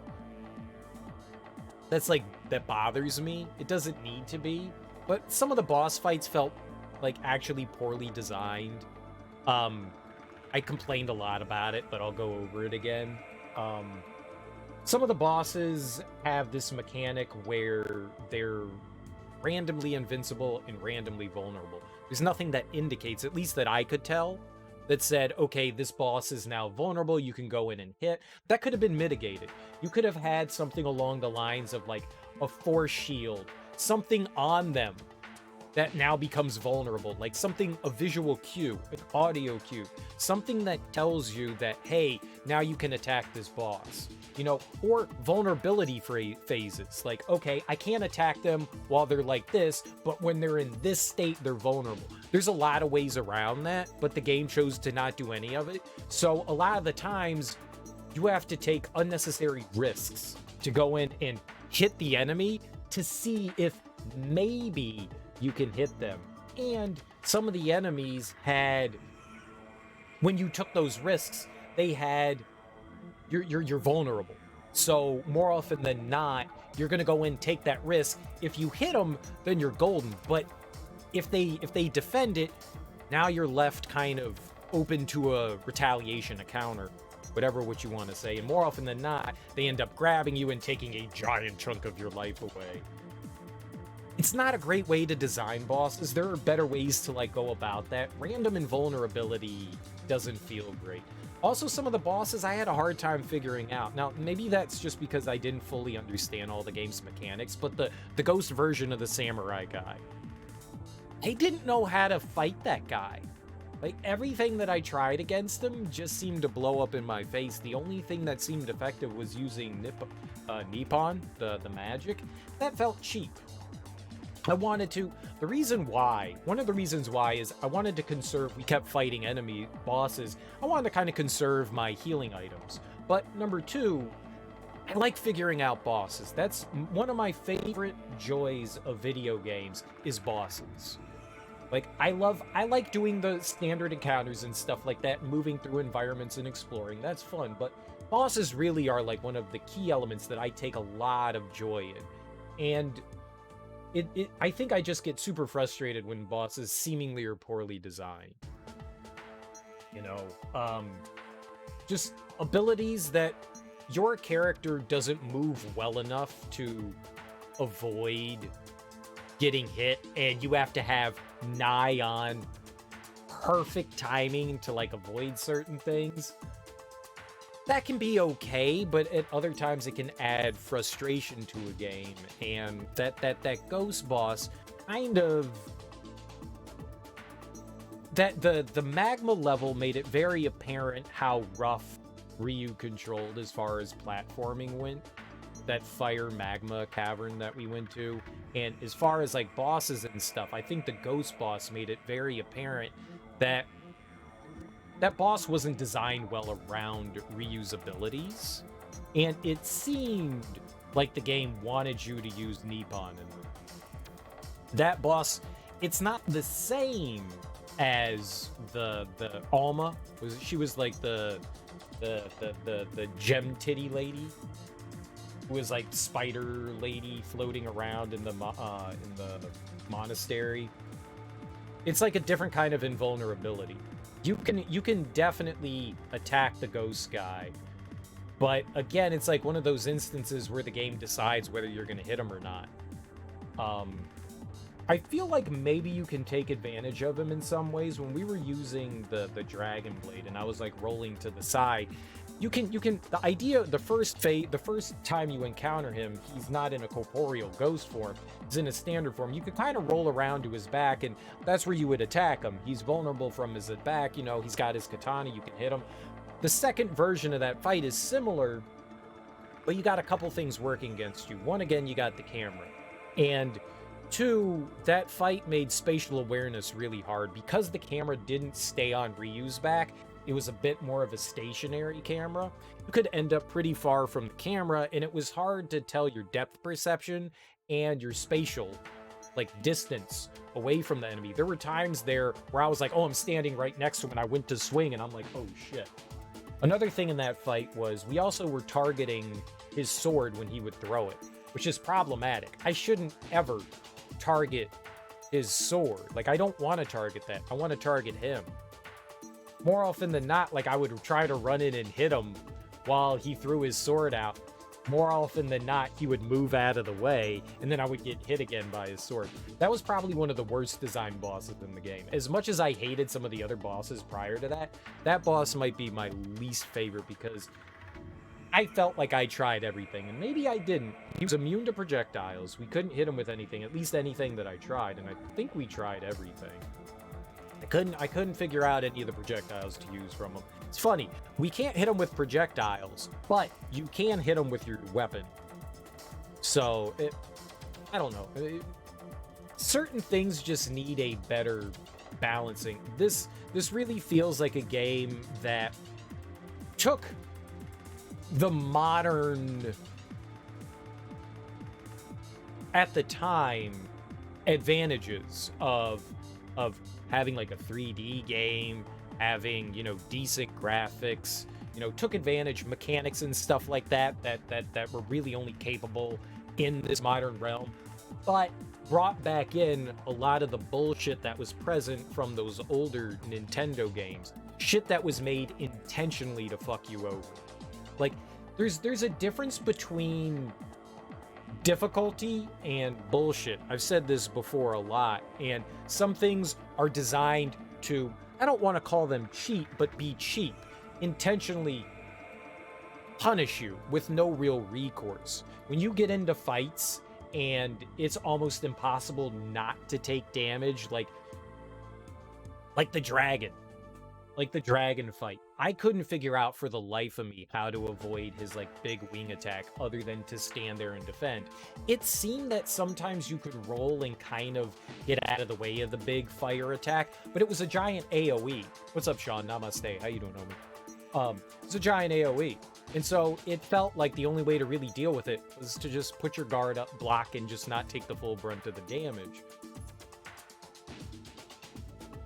that bothers me. It doesn't need to be. But some of the boss fights felt, like, actually poorly designed. I complained a lot about it, but I'll go over it again. Some of the bosses have this mechanic where they're randomly invincible and randomly vulnerable. There's nothing that indicates, at least that I could tell, that said, okay, this boss is now vulnerable, you can go in and hit. That could have been mitigated. You could have had something along the lines of, like, a force shield, something on them that now becomes vulnerable, like something, a visual cue, an audio cue, something that tells you that, hey, now you can attack this boss, you know, or vulnerability phases, like, okay, I can't attack them while they're like this, but when they're in this state, they're vulnerable. There's a lot of ways around that, but the game chose to not do any of it. So a lot of the times you have to take unnecessary risks to go in and hit the enemy to see if maybe you can hit them. And some of the enemies had, when you took those risks, they had, you're vulnerable. So more often than not, you're gonna go in, take that risk. If you hit them, then you're golden. But if they defend it, now you're left kind of open to a retaliation, a counter, whatever what you want to say. And more often than not, they end up grabbing you and taking a giant chunk of your life away. It's not a great way to design bosses. There are better ways to, like, go about that. Random invulnerability doesn't feel great. Also, some of the bosses I had a hard time figuring out. Now, maybe that's just because I didn't fully understand all the game's mechanics, but the ghost version of the samurai guy, I didn't know how to fight that guy. Like, everything that I tried against him just seemed to blow up in my face. The only thing that seemed effective was using Nippon, the magic. That felt cheap. I wanted to, one of the reasons why is I wanted to conserve, we kept fighting enemy bosses, I wanted to kind of conserve my healing items. But number two, I like figuring out bosses. That's one of my favorite joys of video games, is bosses. Like, I like doing the standard encounters and stuff like that, moving through environments and exploring, that's fun, but bosses really are like one of the key elements that I take a lot of joy in. And I think I just get super frustrated when bosses seemingly are poorly designed. You know, just abilities that your character doesn't move well enough to avoid getting hit, and you have to have nigh on perfect timing to, like, avoid certain things. That can be okay, but at other times it can add frustration to a game, and that ghost boss kind of, that the magma level made it very apparent how rough Ryu controlled as far as platforming went. That fire magma cavern that we went to, and as far as, like, bosses and stuff, I think the ghost boss made it very apparent that that boss wasn't designed well around Ryu's abilities, and it seemed like the game wanted you to use Nippon in it. That boss, it's not the same as the Alma. She was like the gem titty lady, who was like spider lady floating around in the monastery. It's like a different kind of invulnerability. You can definitely attack the ghost guy, but again, it's like one of those instances where the game decides whether you're going to hit him or not. I feel like maybe you can take advantage of him in some ways. When we were using the Dragon Blade and I was, like, rolling to the side, the idea, the first time you encounter him, he's not in a corporeal ghost form, he's in a standard form. You could kind of roll around to his back, and that's where you would attack him. He's vulnerable from his back, you know, he's got his katana, you can hit him. The second version of that fight is similar, but you got a couple things working against you. One, again, you got the camera. And two, that fight made spatial awareness really hard. Because the camera didn't stay on Ryu's back, it was a bit more of a stationary camera. You could end up pretty far from the camera, and it was hard to tell your depth perception and your spatial, like, distance away from the enemy. There were times there where I was like, oh, I'm standing right next to him, and I went to swing, and I'm like, oh, shit. Another thing in that fight was we also were targeting his sword when he would throw it, which is problematic. I shouldn't ever target his sword. Like, I don't want to target that. I want to target him. More often than not, like, I would try to run in and hit him while he threw his sword out. More often than not, he would move out of the way, and then I would get hit again by his sword. That was probably one of the worst designed bosses in the game. As much as I hated some of the other bosses prior to that, that boss might be my least favorite because I felt like I tried everything, and maybe I didn't. He was immune to projectiles. We couldn't hit him with anything, at least anything that I tried, and I think we tried everything. I couldn't figure out any of the projectiles to use from him. It's funny, we can't hit him with projectiles, but you can hit him with your weapon. So, I don't know. Certain things just need a better balancing. This really feels like a game that took the modern, at the time, advantages of having like a 3D game, having, you know, decent graphics, you know, took advantage mechanics and stuff like that were really only capable in this modern realm, but brought back in a lot of the bullshit that was present from those older Nintendo games. Shit that was made intentionally to fuck you over. Like, there's a difference between difficulty and bullshit. I've said this before a lot, and some things are designed to, I don't want to call them cheat, but be cheap, intentionally punish you with no real recourse. When you get into fights and it's almost impossible not to take damage, like the dragon fight. I couldn't figure out for the life of me how to avoid his, like, big wing attack other than to stand there and defend. It seemed that sometimes you could roll and kind of get out of the way of the big fire attack, but it was a giant AoE. What's up, Sean? Namaste. How you doing, homie? It's a giant AoE. And so it felt like the only way to really deal with it was to just put your guard up, block, and just not take the full brunt of the damage.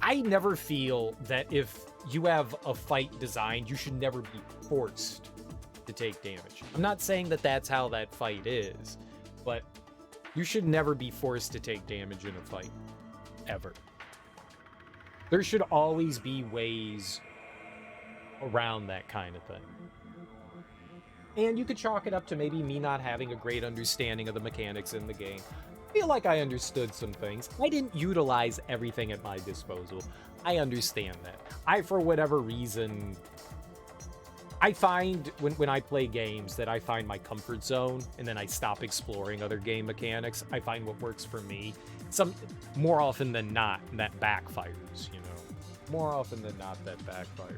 I never feel that if you have a fight designed, you should never be forced to take damage. I'm not saying that that's how that fight is, but you should never be forced to take damage in a fight, ever. There should always be ways around that kind of thing. And you could chalk it up to maybe me not having a great understanding of the mechanics in the game. I feel like I understood some things. I didn't utilize everything at my disposal. I understand that. For whatever reason, I find when I play games that I find my comfort zone and then I stop exploring other game mechanics. I find what works for me. More often than not, that backfires, you know. More often than not, that backfires.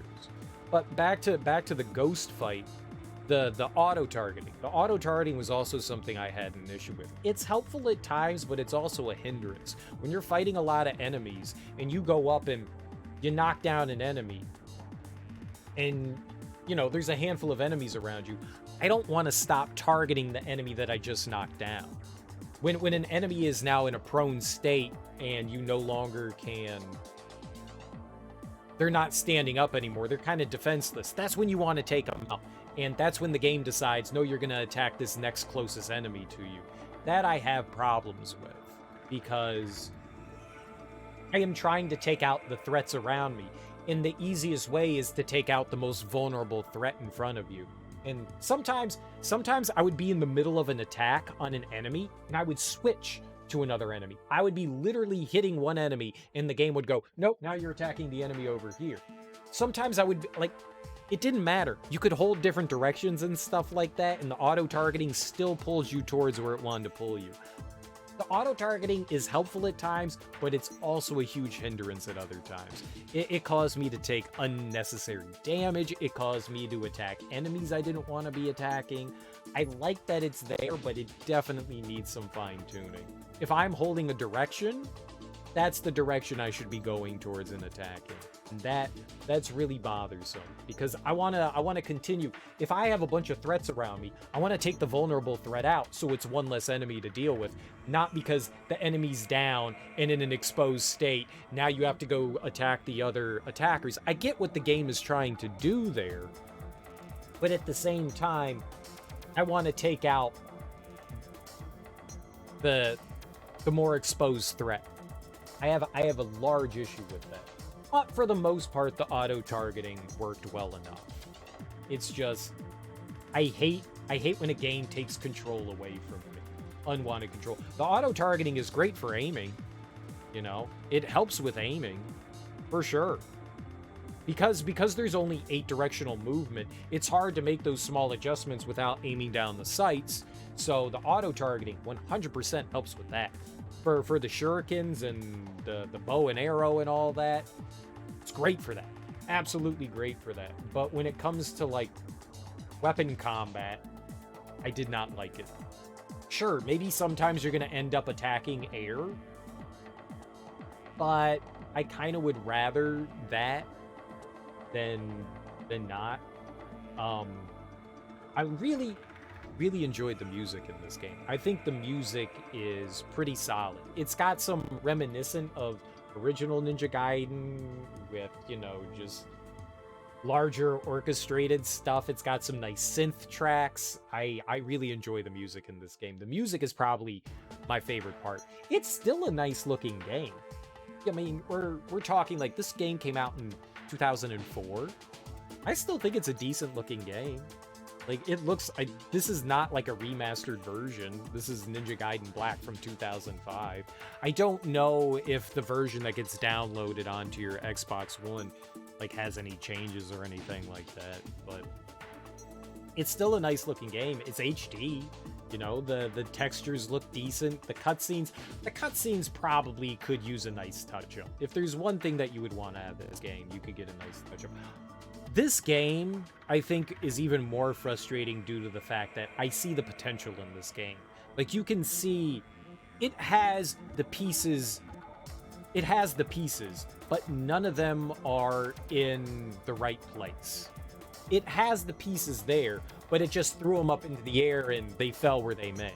But back to the ghost fight. The auto-targeting. The auto-targeting was also something I had an issue with. It's helpful at times, but it's also a hindrance. When you're fighting a lot of enemies, and you go up and you knock down an enemy, and, you know, there's a handful of enemies around you, I don't want to stop targeting the enemy that I just knocked down. When an enemy is now in a prone state, and you no longer can... They're not standing up anymore, they're kind of defenseless. That's when you want to take them out. And that's when the game decides, no, you're going to attack this next closest enemy to you. That I have problems with, because I am trying to take out the threats around me. And the easiest way is to take out the most vulnerable threat in front of you. And sometimes I would be in the middle of an attack on an enemy, and I would switch to another enemy. I would be literally hitting one enemy, and the game would go, nope, now you're attacking the enemy over here. Sometimes I would, like, it didn't matter. You could hold different directions and stuff like that, and the auto-targeting still pulls you towards where it wanted to pull you. The auto-targeting is helpful at times, but it's also a huge hindrance at other times. It caused me to take unnecessary damage. It caused me to attack enemies I didn't want to be attacking. I like that it's there, but it definitely needs some fine-tuning. If I'm holding a direction, that's the direction I should be going towards and attacking. And that's really bothersome, because I wanna continue. If I have a bunch of threats around me, I want to take the vulnerable threat out so it's one less enemy to deal with, not because the enemy's down and in an exposed state, now you have to go attack the other attackers. I get what the game is trying to do there, but at the same time, I want to take out the more exposed threat. I have a large issue with that. But for the most part, the auto-targeting worked well enough. It's just, I hate when a game takes control away from me. Unwanted control. The auto-targeting is great for aiming, you know? It helps with aiming, for sure. Because there's only 8 directional movement, it's hard to make those small adjustments without aiming down the sights, so the auto-targeting 100% helps with that. For the shurikens and the bow and arrow and all that, it's great for that. Absolutely great for that. But when it comes to, like, weapon combat, I did not like it. Sure, maybe sometimes you're going to end up attacking air, but I kind of would rather that than not. I really enjoyed the music in this game. I think the music is pretty solid. It's got some reminiscent of original Ninja Gaiden with, you know, just larger orchestrated stuff. It's got some nice synth tracks. I really enjoy the music in this game. The music is probably my favorite part. It's still a nice looking game. I mean, we're talking like this game came out in 2004. I still think it's a decent looking game. Like, it looks... this is not like a remastered version. This is Ninja Gaiden Black from 2005. I don't know if the version that gets downloaded onto your Xbox One, like, has any changes or anything like that, but it's still a nice looking game. It's HD. You know, the textures look decent. The cutscenes probably could use a nice touch-up. If there's one thing that you would want to have in this game, you could get a nice touch-up. This game, I think, is even more frustrating due to the fact that I see the potential in this game. Like, you can see it has the pieces, but none of them are in the right place. It has the pieces there, but it just threw them up into the air and they fell where they may.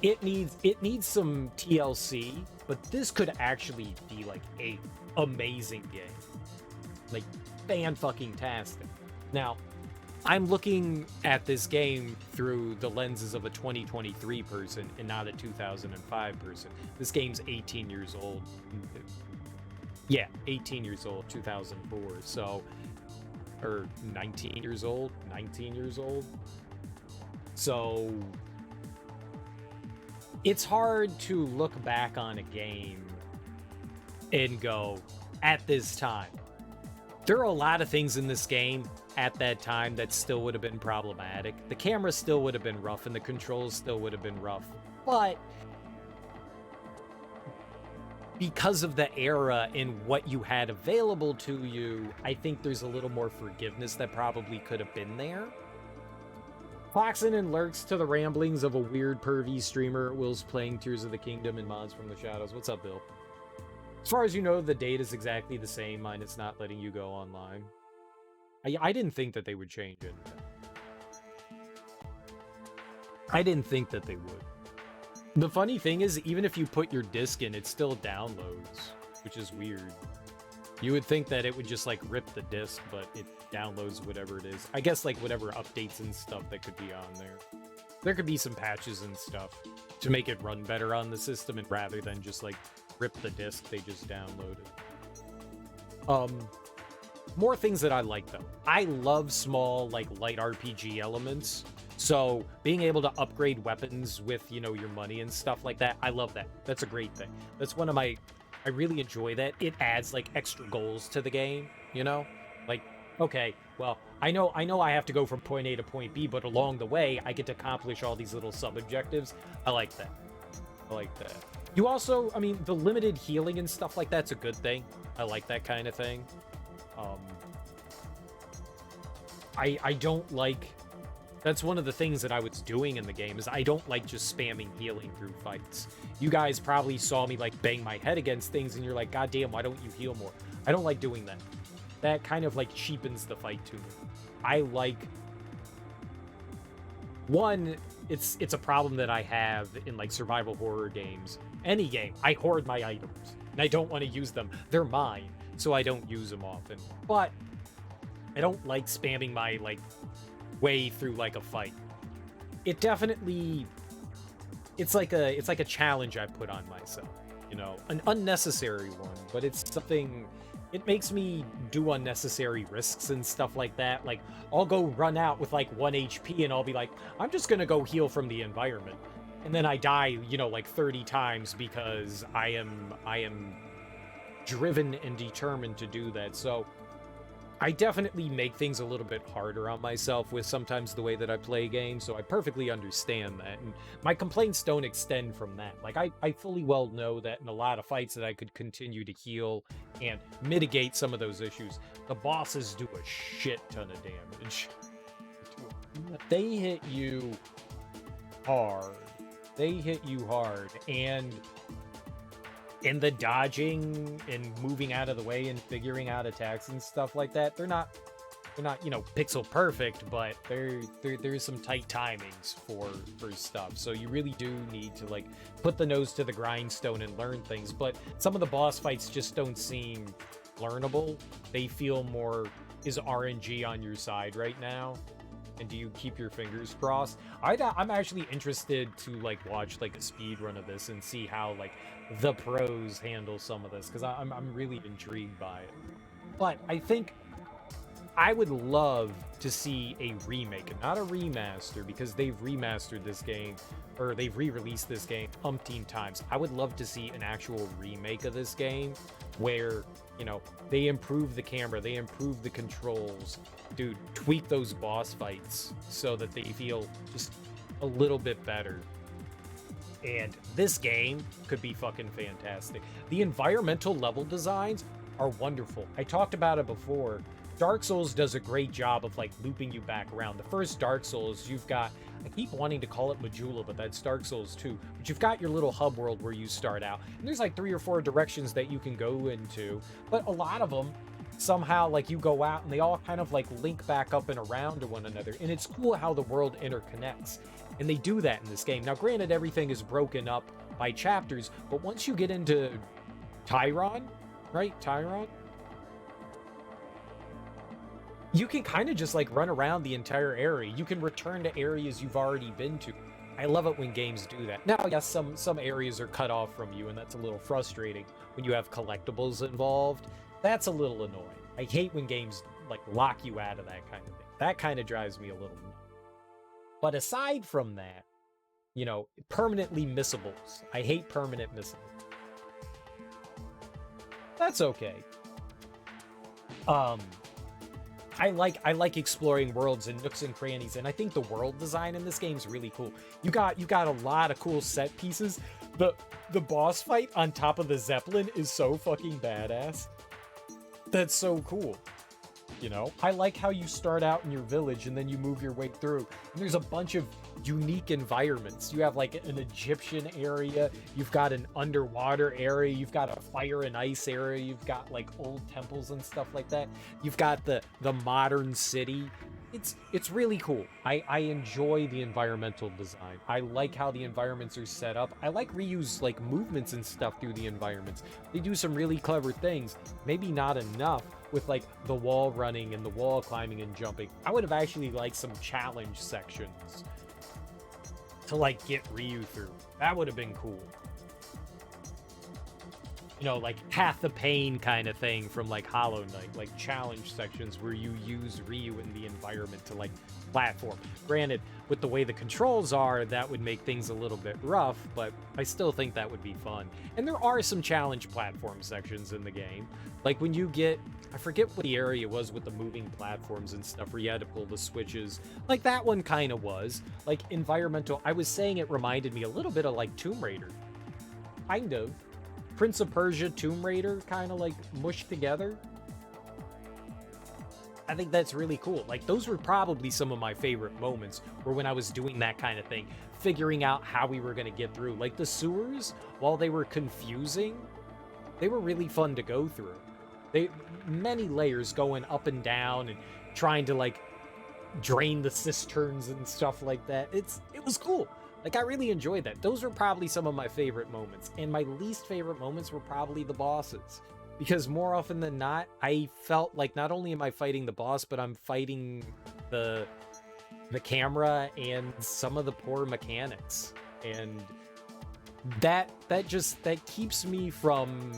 It needs some TLC, but this could actually be like a amazing game. Like, fan-fucking-tastic. Now, I'm looking at this game through the lenses of a 2023 person and not a 2005 person. This game's 18 years old. Yeah, 18 years old, 2004. So, or 19 years old. So, it's hard to look back on a game and go, at this time. There are a lot of things in this game at that time that still would have been problematic. The camera still would have been rough and the controls still would have been rough. But because of the era and what you had available to you, I think there's a little more forgiveness that probably could have been there. Clocks in and lurks to the ramblings of a weird pervy streamer. Will's playing Tears of the Kingdom and mods from the shadows. What's up, Bill? As far as you know, the date is exactly the same, mine it's not letting you go online. I didn't think that they would change it. I didn't think that they would. The funny thing is, even if you put your disc in, it still downloads, which is weird. You would think that it would just, like, rip the disc, but it downloads whatever it is. I guess, like, whatever updates and stuff that could be on there. There could be some patches and stuff to make it run better on the system, and rather than just, like, rip the disc, they just download it. More things that I like, though. I love small, like, light RPG elements. So being able to upgrade weapons with, you know, your money and stuff like that, I love that. That's a great thing. That's I really enjoy that. It adds, like, extra goals to the game, you know? Like, okay, well, I know I have to go from point A to point B, but along the way, I get to accomplish all these little sub-objectives. I like that. I like that. You also, I mean, the limited healing and stuff like that's a good thing. I like that kind of thing. I don't like... That's one of the things that I was doing in the game, is I don't like just spamming healing through fights. You guys probably saw me, like, bang my head against things, and you're like, God damn, why don't you heal more? I don't like doing that. That kind of, like, cheapens the fight to me. I like... One, it's a problem that I have in, like, survival horror games. Any game, I hoard my items, and I don't want to use them. They're mine, so I don't use them often. But I don't like spamming my, like, way through, like, a fight. It definitely... It's like a challenge I put on myself, you know? An unnecessary one, but it's something... It makes me do unnecessary risks and stuff like that. Like, I'll go run out with, like, 1 HP, and I'll be like, I'm just gonna go heal from the environment. And then I die, you know, like 30 times because I am driven and determined to do that. So I definitely make things a little bit harder on myself with sometimes the way that I play games, so I perfectly understand that. And my complaints don't extend from that. Like, I fully well know that in a lot of fights that I could continue to heal and mitigate some of those issues. The bosses do a shit ton of damage. They hit you hard. They hit you hard, and in the dodging and moving out of the way and figuring out attacks and stuff like that, they're not, you know, pixel perfect, but there's some tight timings for stuff. So you really do need to, like, put the nose to the grindstone and learn things. But some of the boss fights just don't seem learnable. They feel more, is RNG on your side right now? And do you keep your fingers crossed? I'm actually interested to, like, watch, like, a speed run of this and see how, like, the pros handle some of this, because I'm really intrigued by it. But I think I would love to see a remake, and not a remaster, because they've remastered this game, or they've re-released this game umpteen times. I would love to see an actual remake of this game where, you know, they improve the camera, they improve the controls, dude, tweak those boss fights so that they feel just a little bit better. And this game could be fucking fantastic. The environmental level designs are wonderful. I talked about it before. Dark Souls does a great job of, like, looping you back around. The first Dark Souls, you've got, I keep wanting to call it Majula, but that's Dark Souls 2. But you've got your little hub world where you start out, and there's like 3 or 4 directions that you can go into, but a lot of them, somehow, like, you go out and they all kind of, like, link back up and around to one another, and it's cool how the world interconnects. And they do that in this game. Now, granted, everything is broken up by chapters, but once you get into Tyron, right? Tyron? You can kind of just, like, run around the entire area. You can return to areas you've already been to. I love it when games do that. Now, yes, some areas are cut off from you, and that's a little frustrating when you have collectibles involved. That's a little annoying. I hate when games, like, lock you out of that kind of thing. That kind of drives me a little nuts. But aside from that, you know, permanently missables. I hate permanent missables. That's okay. I like exploring worlds and nooks and crannies, and I think the world design in this game is really cool. You got a lot of cool set pieces. The boss fight on top of the zeppelin is so fucking badass. That's so cool. You know, I like how you start out in your village and then you move your way through, and there's a bunch of unique environments. You have, like, an Egyptian area, you've got an underwater area, you've got a fire and ice area, you've got, like, old temples and stuff like that. You've got the modern city. It's really cool. I enjoy the environmental design. I like how the environments are set up. I like Ryu's, like, movements and stuff through the environments. They do some really clever things. Maybe not enough with, like, the wall running and the wall climbing and jumping. I would have actually liked some challenge sections to, like, get Ryu through. That would have been cool. You know, like Path of Pain kind of thing from, like, Hollow Knight, like challenge sections where you use Ryu in the environment to, like, platform. Granted, with the way the controls are, that would make things a little bit rough, but I still think that would be fun. And there are some challenge platform sections in the game. Like when you get, I forget what the area was with the moving platforms and stuff where you had to pull the switches. Like that one kind of was. Like environmental, I was saying it reminded me a little bit of like Tomb Raider. Kind of. Prince of Persia, Tomb Raider, kind of like mushed together. I think that's really cool. Like, those were probably some of my favorite moments, were when I was doing that kind of thing, figuring out how we were going to get through. Like, the sewers, while they were confusing, they were really fun to go through. Many layers going up and down and trying to, like, drain the cisterns and stuff like that. It was cool. Like, I really enjoyed that. Those were probably some of my favorite moments. And my least favorite moments were probably the bosses. Because more often than not, I felt like not only am I fighting the boss, but I'm fighting the camera and some of the poor mechanics. And that keeps me from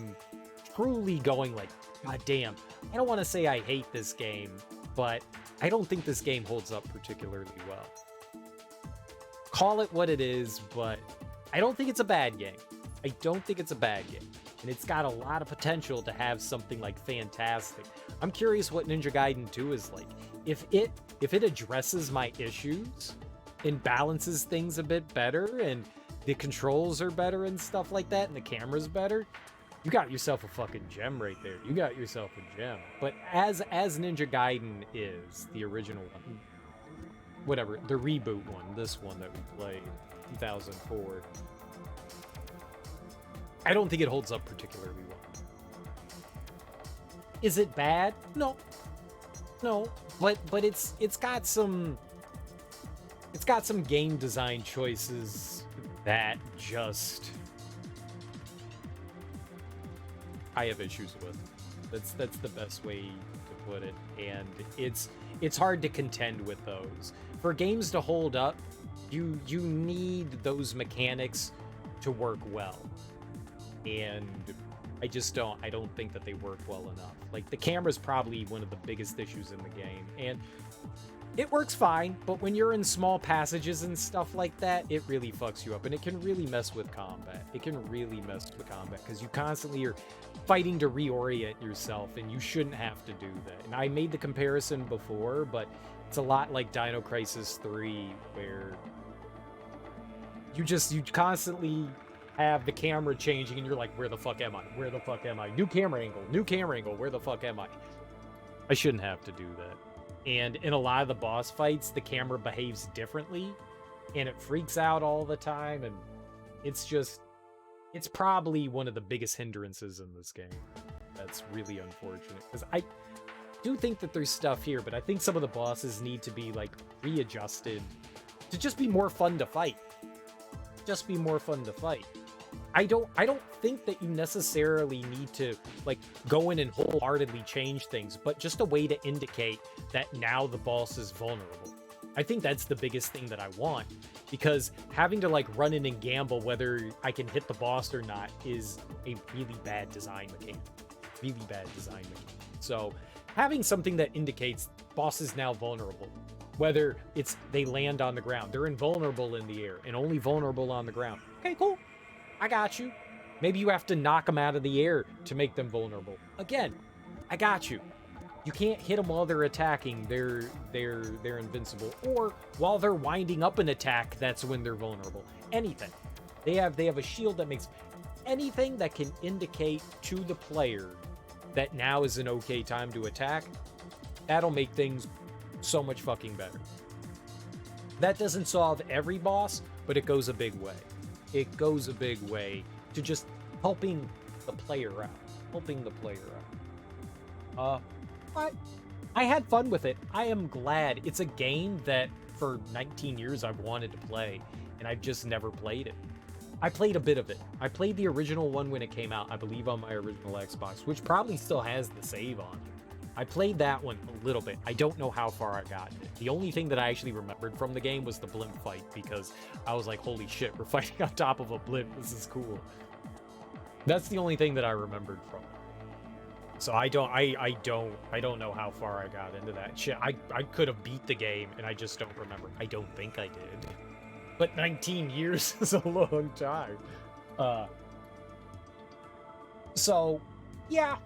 truly going like, God damn, I don't want to say I hate this game, but I don't think this game holds up particularly well. Call it what it is, but I don't think it's a bad game. I don't think it's a bad game. And it's got a lot of potential to have something like fantastic. I'm curious what Ninja Gaiden 2 is like. If it addresses my issues and balances things a bit better and the controls are better and stuff like that and the camera's better, you got yourself a fucking gem right there. You got yourself a gem. But as Ninja Gaiden is, the original one, whatever, the reboot one, this one that we played, 2004, I don't think it holds up particularly well. Is it bad? No. But it's got some game design choices that just I have issues with. That's the best way to put it. And it's hard to contend with those. For games to hold up, you need those mechanics to work well. And I don't think that they work well enough. Like, the camera's probably one of the biggest issues in the game, and it works fine, but when you're in small passages and stuff like that, it really fucks you up, and it can really mess with combat. Because you constantly are fighting to reorient yourself, and you shouldn't have to do that. And I made the comparison before, but it's a lot like Dino Crisis 3, where you constantly have the camera changing and you're like, where the fuck am I? New camera angle, where the fuck am I? I shouldn't have to do that. And in a lot of the boss fights, the camera behaves differently and it freaks out all the time, and it's probably one of the biggest hindrances in this game. That's really unfortunate, because I do think that there's stuff here, but I think some of the bosses need to be like readjusted to just be more fun to fight. I don't think that you necessarily need to like go in and wholeheartedly change things, but just a way to indicate that now the boss is vulnerable. I think that's the biggest thing that I want, because having to like run in and gamble whether I can hit the boss or not is a really bad design mechanic. So having something that indicates boss is now vulnerable, whether it's they land on the ground, they're invulnerable in the air and only vulnerable on the ground. Okay, cool. I got you. Maybe you have to knock them out of the air to make them vulnerable. Again, I got you. You can't hit them while they're attacking. They're invincible. Or while they're winding up an attack, that's when they're vulnerable. Anything. They have a shield that makes anything that can indicate to the player that now is an okay time to attack. That'll make things so much fucking better. That doesn't solve every boss, but it goes a big way. It goes a big way to just helping the player out. But I had fun with it. I am glad. It's a game that for 19 years I've wanted to play, and I've just never played it. I played a bit of it. I played the original one when it came out, I believe on my original Xbox, which probably still has the save on it. I played that one a little bit. I don't know how far I got. The only thing that I actually remembered from the game was the blimp fight, because I was like, holy shit, we're fighting on top of a blimp. This is cool. That's the only thing that I remembered from it. So I don't know how far I got into that shit. I could have beat the game and I just don't remember. I don't think I did. But 19 years is a long time. So yeah,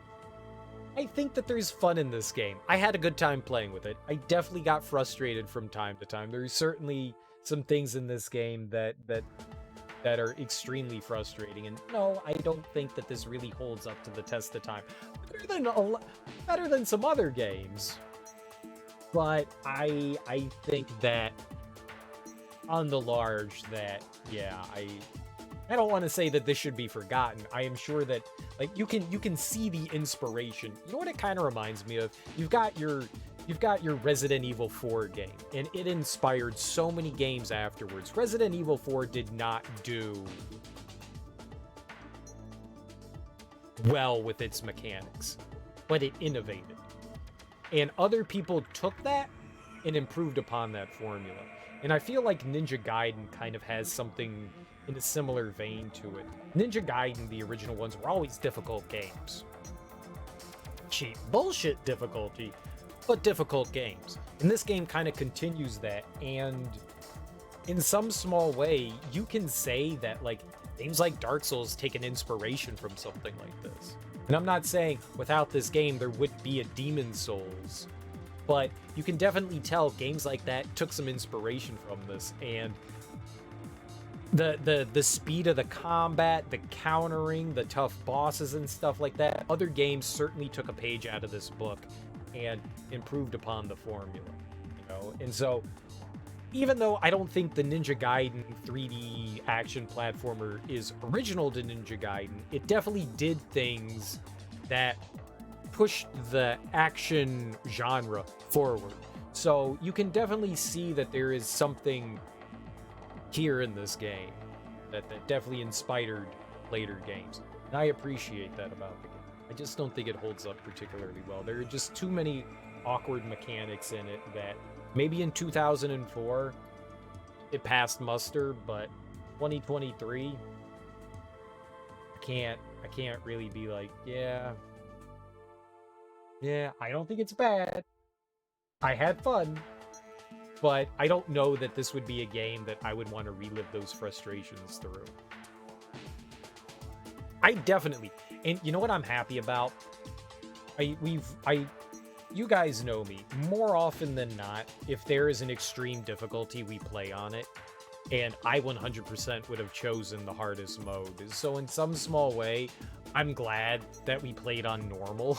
I think that there's fun in this game. I had a good time playing with it. I definitely got frustrated from time to time. There's certainly some things in this game that are extremely frustrating. And no, I don't think that this really holds up to the test of time. Better than some other games. But I think that on the large that, yeah, I don't want to say that this should be forgotten. I am sure that, like, you can see the inspiration. You know what it kind of reminds me of? You've got your Resident Evil 4 game, and it inspired so many games afterwards. Resident Evil 4 did not do well with its mechanics, but it innovated. And other people took that and improved upon that formula. And I feel like Ninja Gaiden kind of has something in a similar vein to it. Ninja Gaiden, the original ones, were always difficult games. Cheap bullshit difficulty, but difficult games. And this game kind of continues that, and in some small way, you can say that, like, games like Dark Souls take an inspiration from something like this. And I'm not saying without this game there would be a Demon Souls, but you can definitely tell games like that took some inspiration from this, and the speed of the combat, the countering, the tough bosses and stuff like that. Other games certainly took a page out of this book and improved upon the formula, you know? And so, even though I don't think the Ninja Gaiden 3D action platformer is original to Ninja Gaiden, it definitely did things that pushed the action genre forward. So you can definitely see that there is something here in this game that definitely inspired later games. And I appreciate that about the game. I just don't think it holds up particularly well. There are just too many awkward mechanics in it that maybe in 2004 it passed muster, but 2023 I can't really be like, yeah, I don't think it's bad. I had fun, but I don't know that this would be a game that I would want to relive those frustrations through. I definitely, and you know what I'm happy about? You guys know me. More often than not, if there is an extreme difficulty, we play on it. And I 100% would have chosen the hardest mode. So in some small way, I'm glad that we played on normal.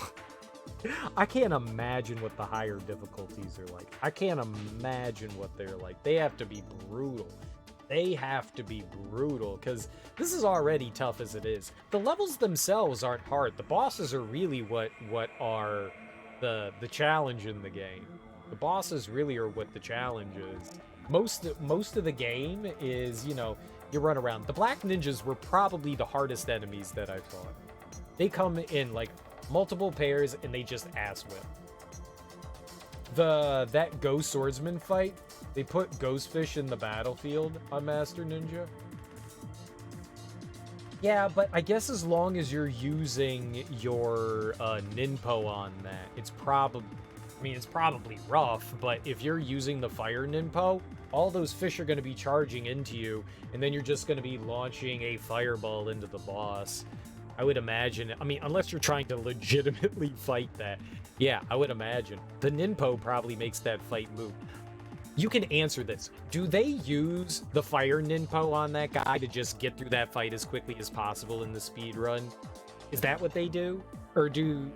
I can't imagine what the higher difficulties are like. I can't imagine what they're like. They have to be brutal. They have to be brutal, because this is already tough as it is. The levels themselves aren't hard. The bosses are really what are the challenge in the game. The bosses really are what the challenge is. Most of the game is, you know, you run around. The Black Ninjas were probably the hardest enemies that I fought. They come in like multiple pairs and they just ass whip. That Ghost Swordsman fight, they put Ghostfish in the battlefield on Master Ninja. Yeah, but I guess as long as you're using your Ninpo on that, it's probably rough, but if you're using the Fire Ninpo, all those fish are going to be charging into you, and then you're just going to be launching a fireball into the boss. I would imagine, I mean, unless you're trying to legitimately fight that. Yeah, I would imagine. The Ninpo probably makes that fight moot. You can answer this. Do they use the Fire Ninpo on that guy to just get through that fight as quickly as possible in the speed run? Is that what they do? Or do...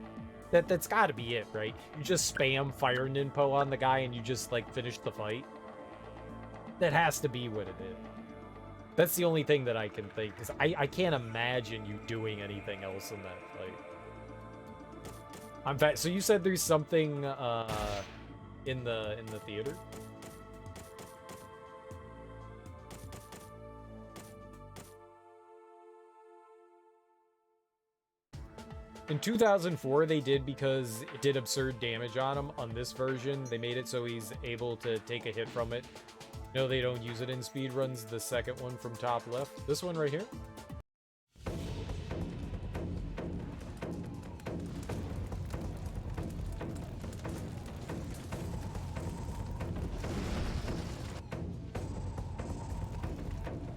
That's gotta be it, right? You just spam Fire Ninpo on the guy and you just, like, finish the fight? That has to be what it is. That's the only thing that I can think, because I can't imagine you doing anything else in that fight. So you said there's something in the theater? In 2004, they did, because it did absurd damage on him. On this version, they made it so he's able to take a hit from it. No, they don't use it in speedruns. The second one from top left. This one right here.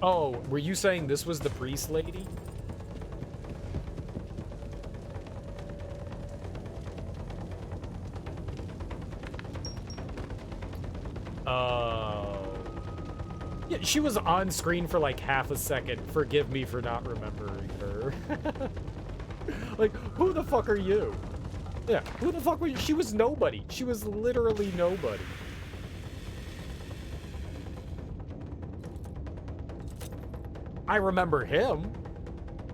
Oh, were you saying this was the priest lady? Oh. Yeah, she was on screen for like half a second. Forgive me for not remembering her. Like, who the fuck are you? Yeah, who the fuck was she? Was nobody. She was literally nobody. I remember him.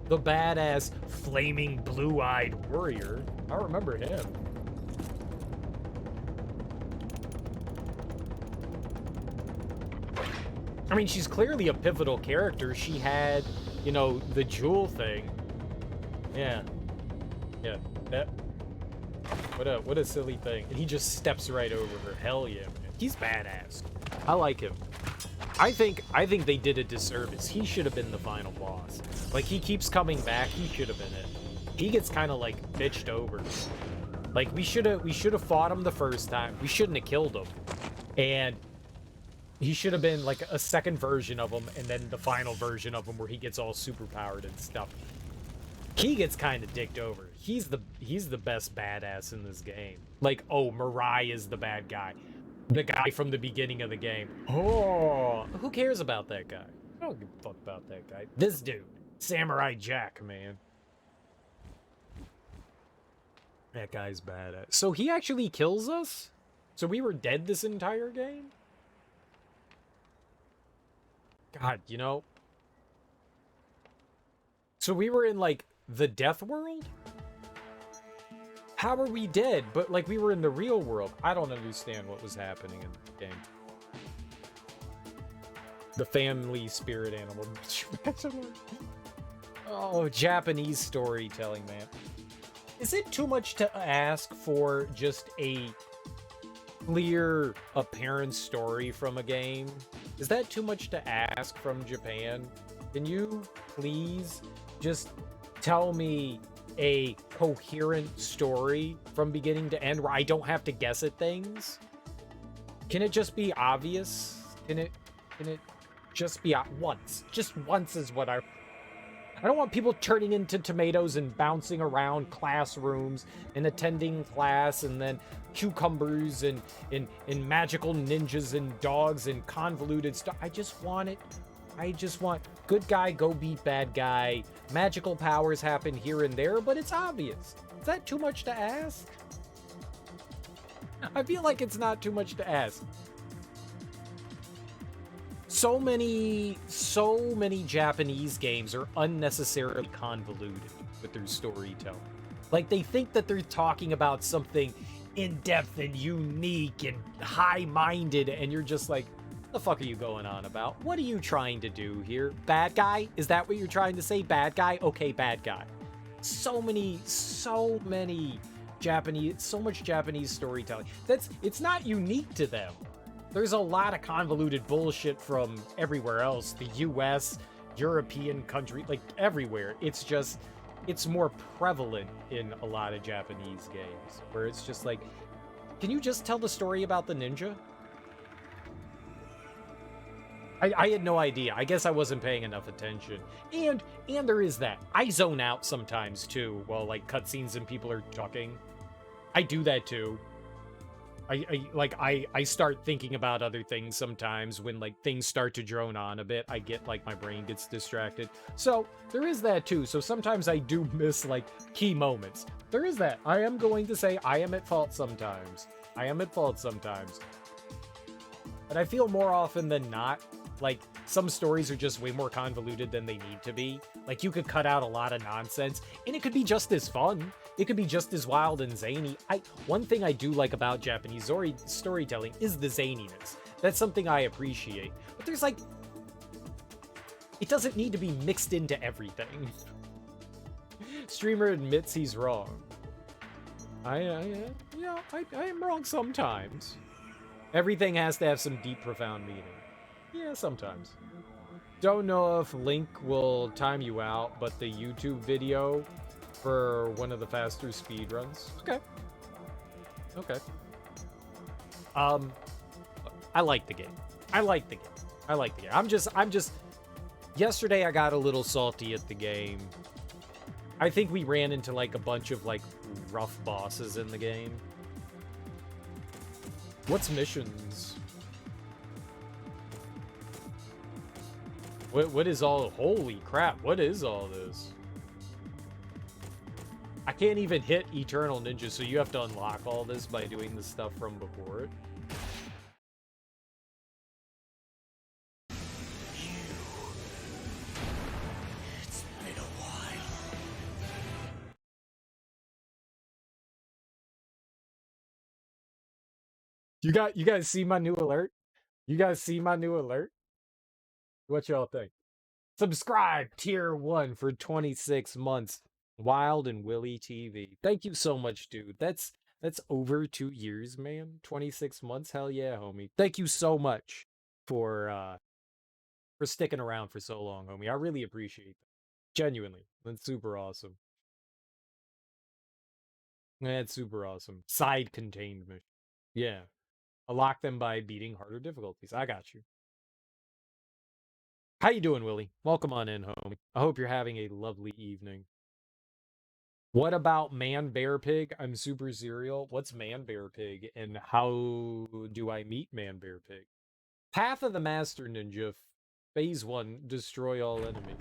The badass, flaming, blue-eyed warrior. I remember him. I mean, she's clearly a pivotal character. She had, you know, the jewel thing. Yeah. Yeah. That. What a silly thing. And he just steps right over her. Hell yeah, man. He's badass. I like him. I think they did a disservice. He should have been the final boss. Like, he keeps coming back. He should have been it. He gets kind of like bitched over. Like, we should have fought him the first time. We shouldn't have killed him. And he should have been like a second version of him, and then the final version of him where he gets all superpowered and stuff. He gets kind of dicked over. He's the best badass in this game. Like, oh, Mirai is the bad guy. The guy from the beginning of the game. Oh, who cares about that guy? I don't give a fuck about that guy. This dude, Samurai Jack, man. That guy's badass. So he actually kills us? So we were dead this entire game? God, you know. So we were in, like, the death world? How are we dead? But, like, we were in the real world. I don't understand what was happening in the game. The family spirit animal. Oh, Japanese storytelling, man. Is it too much to ask for just a clear, apparent story from a game? Is that too much to ask from Japan? Can you please just tell me a coherent story from beginning to end where I don't have to guess at things? Can it just be obvious? Can it just be once? Just once is what I don't want people turning into tomatoes and bouncing around classrooms and attending class, and then cucumbers and magical ninjas and dogs and convoluted stuff. I just want good guy go beat bad guy. Magical powers happen here and there, but it's obvious. Is that too much to ask? I feel like it's not too much to ask. So many Japanese games are unnecessarily convoluted with their storytelling. Like, they think that they're talking about something in-depth and unique and high-minded, and you're just like, the fuck are you going on about? What are you trying to do here? Bad guy? Is that what you're trying to say? Bad guy? Okay, bad guy. So much Japanese storytelling. It's not unique to them. There's a lot of convoluted bullshit from everywhere else. The US, European country, like everywhere. It's more prevalent in a lot of Japanese games, where it's just like, can you just tell the story about the ninja? I had no idea. I guess I wasn't paying enough attention. And there is that. I zone out sometimes too, while like cutscenes and people are talking. I do that too. I start thinking about other things sometimes when like things start to drone on a bit. I get like my brain gets distracted. So there is that too. So sometimes I do miss like key moments. There is that. I am going to say I am at fault sometimes. But I feel more often than not, like, some stories are just way more convoluted than they need to be. Like, you could cut out a lot of nonsense, and it could be just as fun. It could be just as wild and zany. One thing I do like about Japanese storytelling is the zaniness. That's something I appreciate. But there's, like, it doesn't need to be mixed into everything. Streamer admits he's wrong. I am wrong sometimes. Everything has to have some deep, profound meaning. Yeah, sometimes. Don't know if Link will time you out, but the YouTube video for one of the faster speedruns. Okay. I like the game. I'm just Yesterday I got a little salty at the game. I think we ran into like a bunch of like rough bosses in the game. What's missions? What is all... Holy crap, what is all this? I can't even hit Eternal Ninja, so you have to unlock all this by doing the stuff from before it. It's been a while. You guys see my new alert? You guys see my new alert? What y'all think? Subscribe, tier 1 for 26 months. Wild and Willy TV. Thank you so much, dude. That's over 2 years, man. 26 months. Hell yeah, homie. Thank you so much for sticking around for so long, homie. I really appreciate that. Genuinely. That's super awesome. That's super awesome. Side contained mission. Yeah. Unlock them by beating harder difficulties. I got you. How you doing, Willie? Welcome on in, homie. I hope you're having a lovely evening. What about Man Bear Pig? I'm super serial. What's Man Bear Pig, and how do I meet Man Bear Pig? Path of the Master Ninja, Phase 1, destroy all enemies.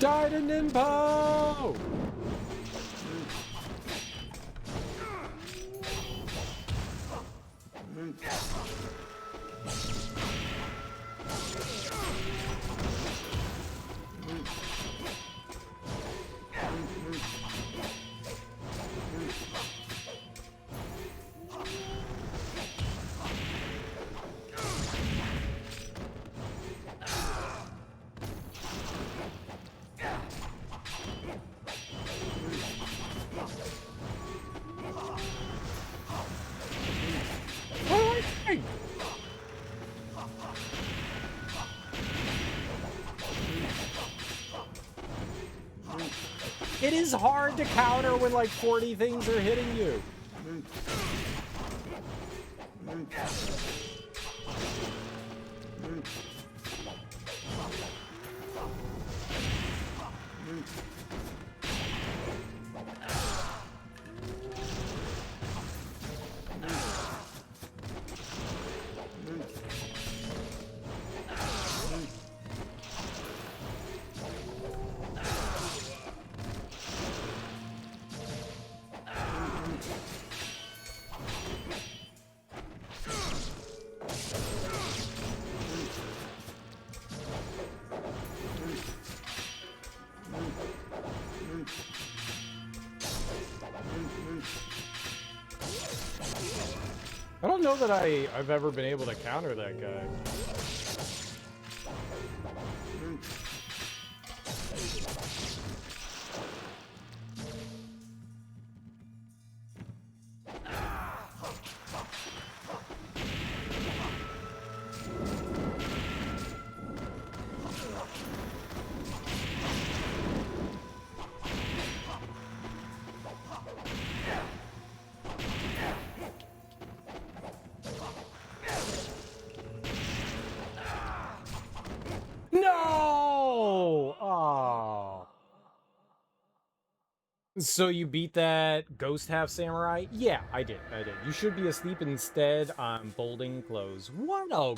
Dynamically! It is hard to counter when like 40 things are hitting you. I don't know that I've ever been able to counter that guy. No! Oh. So you beat that Ghost Half Samurai? Yeah, I did. You should be asleep instead. I'm folding clothes. What a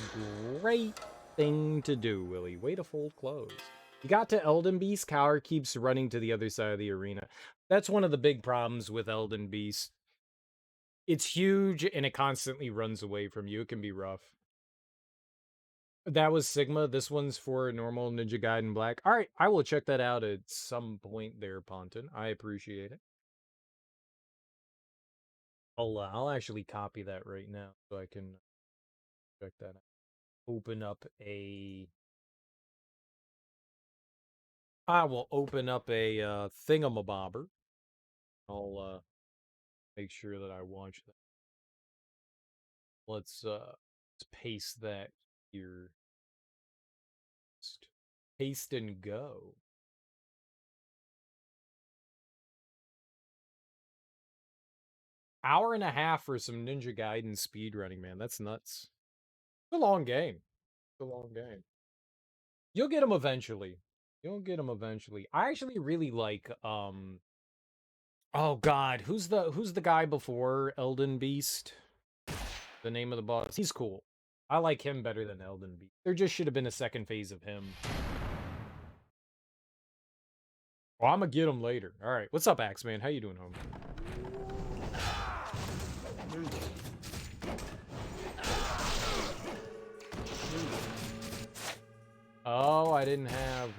great thing to do, Willie. Way to fold clothes. You got to Elden Beast, Cower keeps running to the other side of the arena. That's one of the big problems with Elden Beast. It's huge and it constantly runs away from you. It can be rough. That was Sigma. This one's for normal Ninja Gaiden Black. All right, I will check that out at some point there, Ponton. I appreciate it. I'll actually copy that right now so I can check that out. Open up a... I will open up a thingamabobber. I'll make sure that I watch that. Let's paste that here. Just paste and go. Hour and a half for some Ninja Gaiden speedrunning, man. That's nuts. It's a long game. It's a long game. You'll get them eventually. You'll get them eventually. I actually really like oh god, who's the guy before Elden Beast? The name of the boss. He's cool. I like him better than Elden Beast. There just should have been a second phase of him. Well, I'm gonna get him later. All right. What's up, Axeman? How you doing, home? Oh, I didn't have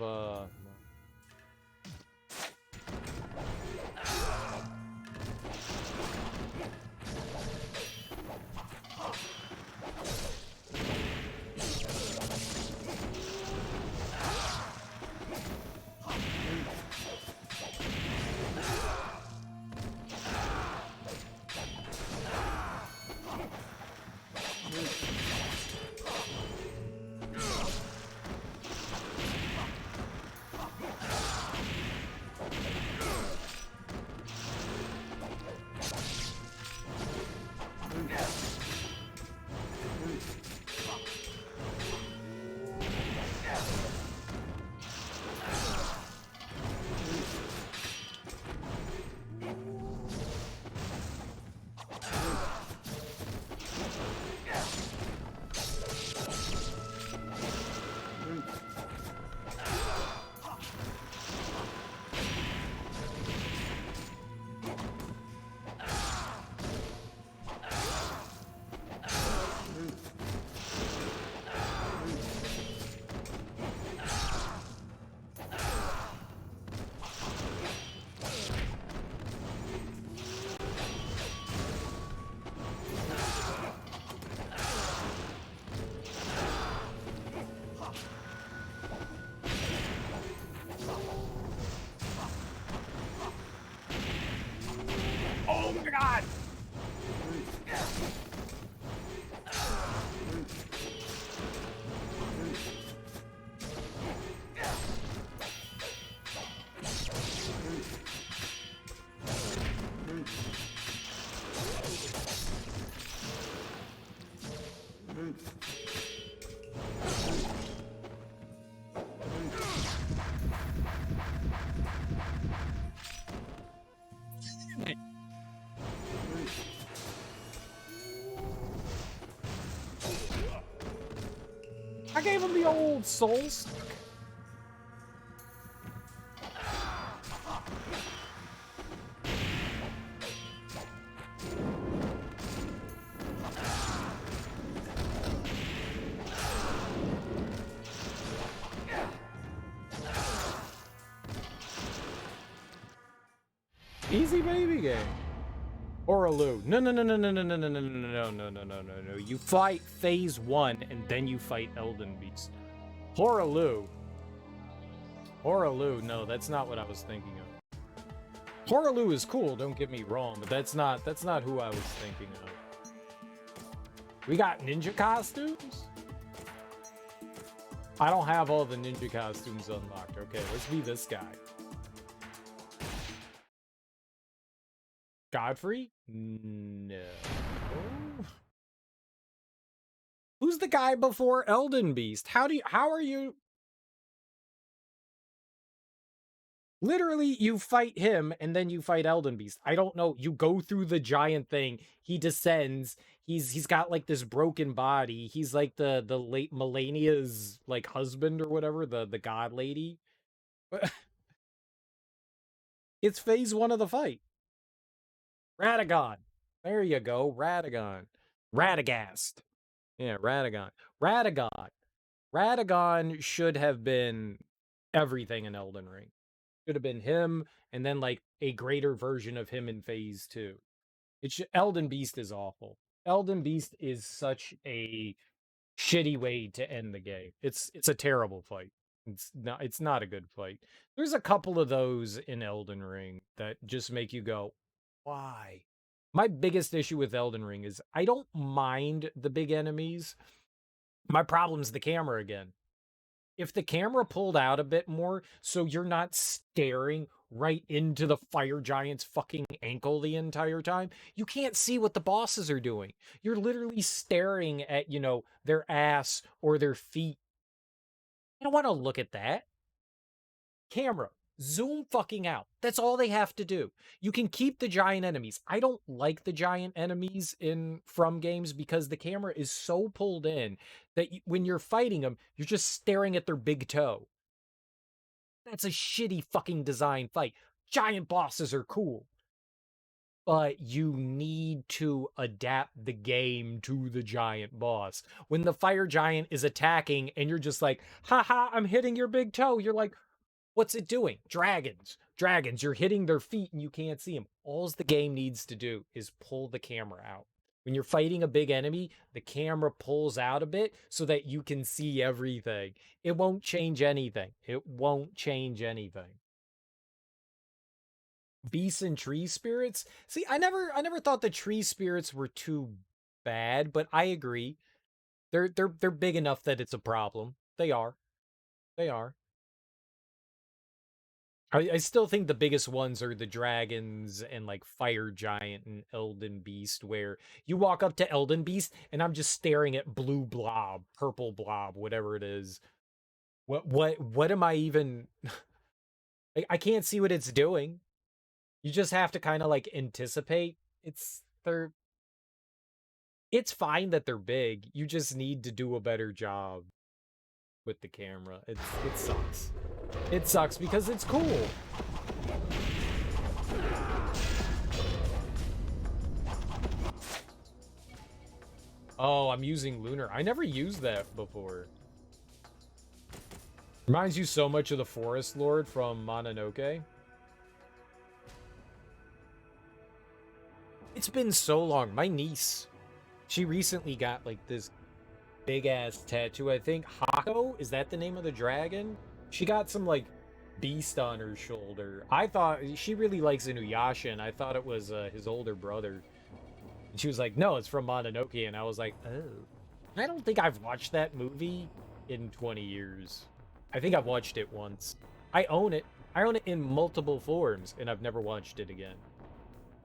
oh my god! I gave him the old soul stick. Easy baby game. Oralu. No, no, no, no, no, no, no, no, no, no, no, no, no, no, no, no. You fight phase 1 and then you fight Elden Beast. Oralu. Oralu. No, that's not what I was thinking of. Oralu is cool, don't get me wrong, but that's not who I was thinking of. We got ninja costumes? I don't have all the ninja costumes unlocked. Okay, let's be this guy. Godfrey? No. Who's the guy before Elden Beast? How are you? Literally, you fight him and then you fight Elden Beast. I don't know. You go through the giant thing. He descends. He's got like this broken body. He's like the late Melania's like husband or whatever, the god lady. It's phase 1 of the fight. Radagon. There you go, Radagon. Radagast. Yeah, Radagon. Radagon. Radagon should have been everything in Elden Ring. Should have been him, and then like a greater version of him in phase 2. Elden Beast is awful. Elden Beast is such a shitty way to end the game. It's a terrible fight. It's not a good fight. There's a couple of those in Elden Ring that just make you go, why? My biggest issue with Elden Ring is I don't mind the big enemies. My problem's the camera again. If the camera pulled out a bit more so you're not staring right into the fire giant's fucking ankle the entire time, you can't see what the bosses are doing. You're literally staring at, their ass or their feet. I don't want to look at that. Camera, zoom fucking out. That's all they have to do. You can keep the giant enemies. I don't like the giant enemies in From games because the camera is so pulled in that when you're fighting them, you're just staring at their big toe. That's a shitty fucking design fight. Giant bosses are cool. But you need to adapt the game to the giant boss. When the fire giant is attacking and you're just like, haha, I'm hitting your big toe. You're like, what's it doing? Dragons. Dragons. You're hitting their feet and you can't see them. All the game needs to do is pull the camera out. When you're fighting a big enemy, the camera pulls out a bit so that you can see everything. It won't change anything. It won't change anything. Beasts and tree spirits? See, I never thought the tree spirits were too bad, but I agree. They're big enough that it's a problem. They are. They are. I still think the biggest ones are the dragons and like fire giant and Elden Beast, where you walk up to Elden Beast and I'm just staring at blue blob, purple blob, whatever it is. What am I even I can't see what it's doing. You just have to kind of like anticipate. It's fine that they're big. You just need to do a better job with the camera. It sucks. It sucks because it's cool. Oh, I'm using Lunar. I never used that before. Reminds you so much of the Forest Lord from Mononoke. It's been so long. My niece, she recently got like this big ass tattoo. I think Hako, is that the name of the dragon? She got some like beast on her shoulder. I thought she really likes Inuyasha, and I thought it was his older brother. And she was like, "No, it's from Mononoke," and I was like, "Oh." I don't think I've watched that movie in 20 years. I think I've watched it once. I own it. I own it in multiple forms, and I've never watched it again.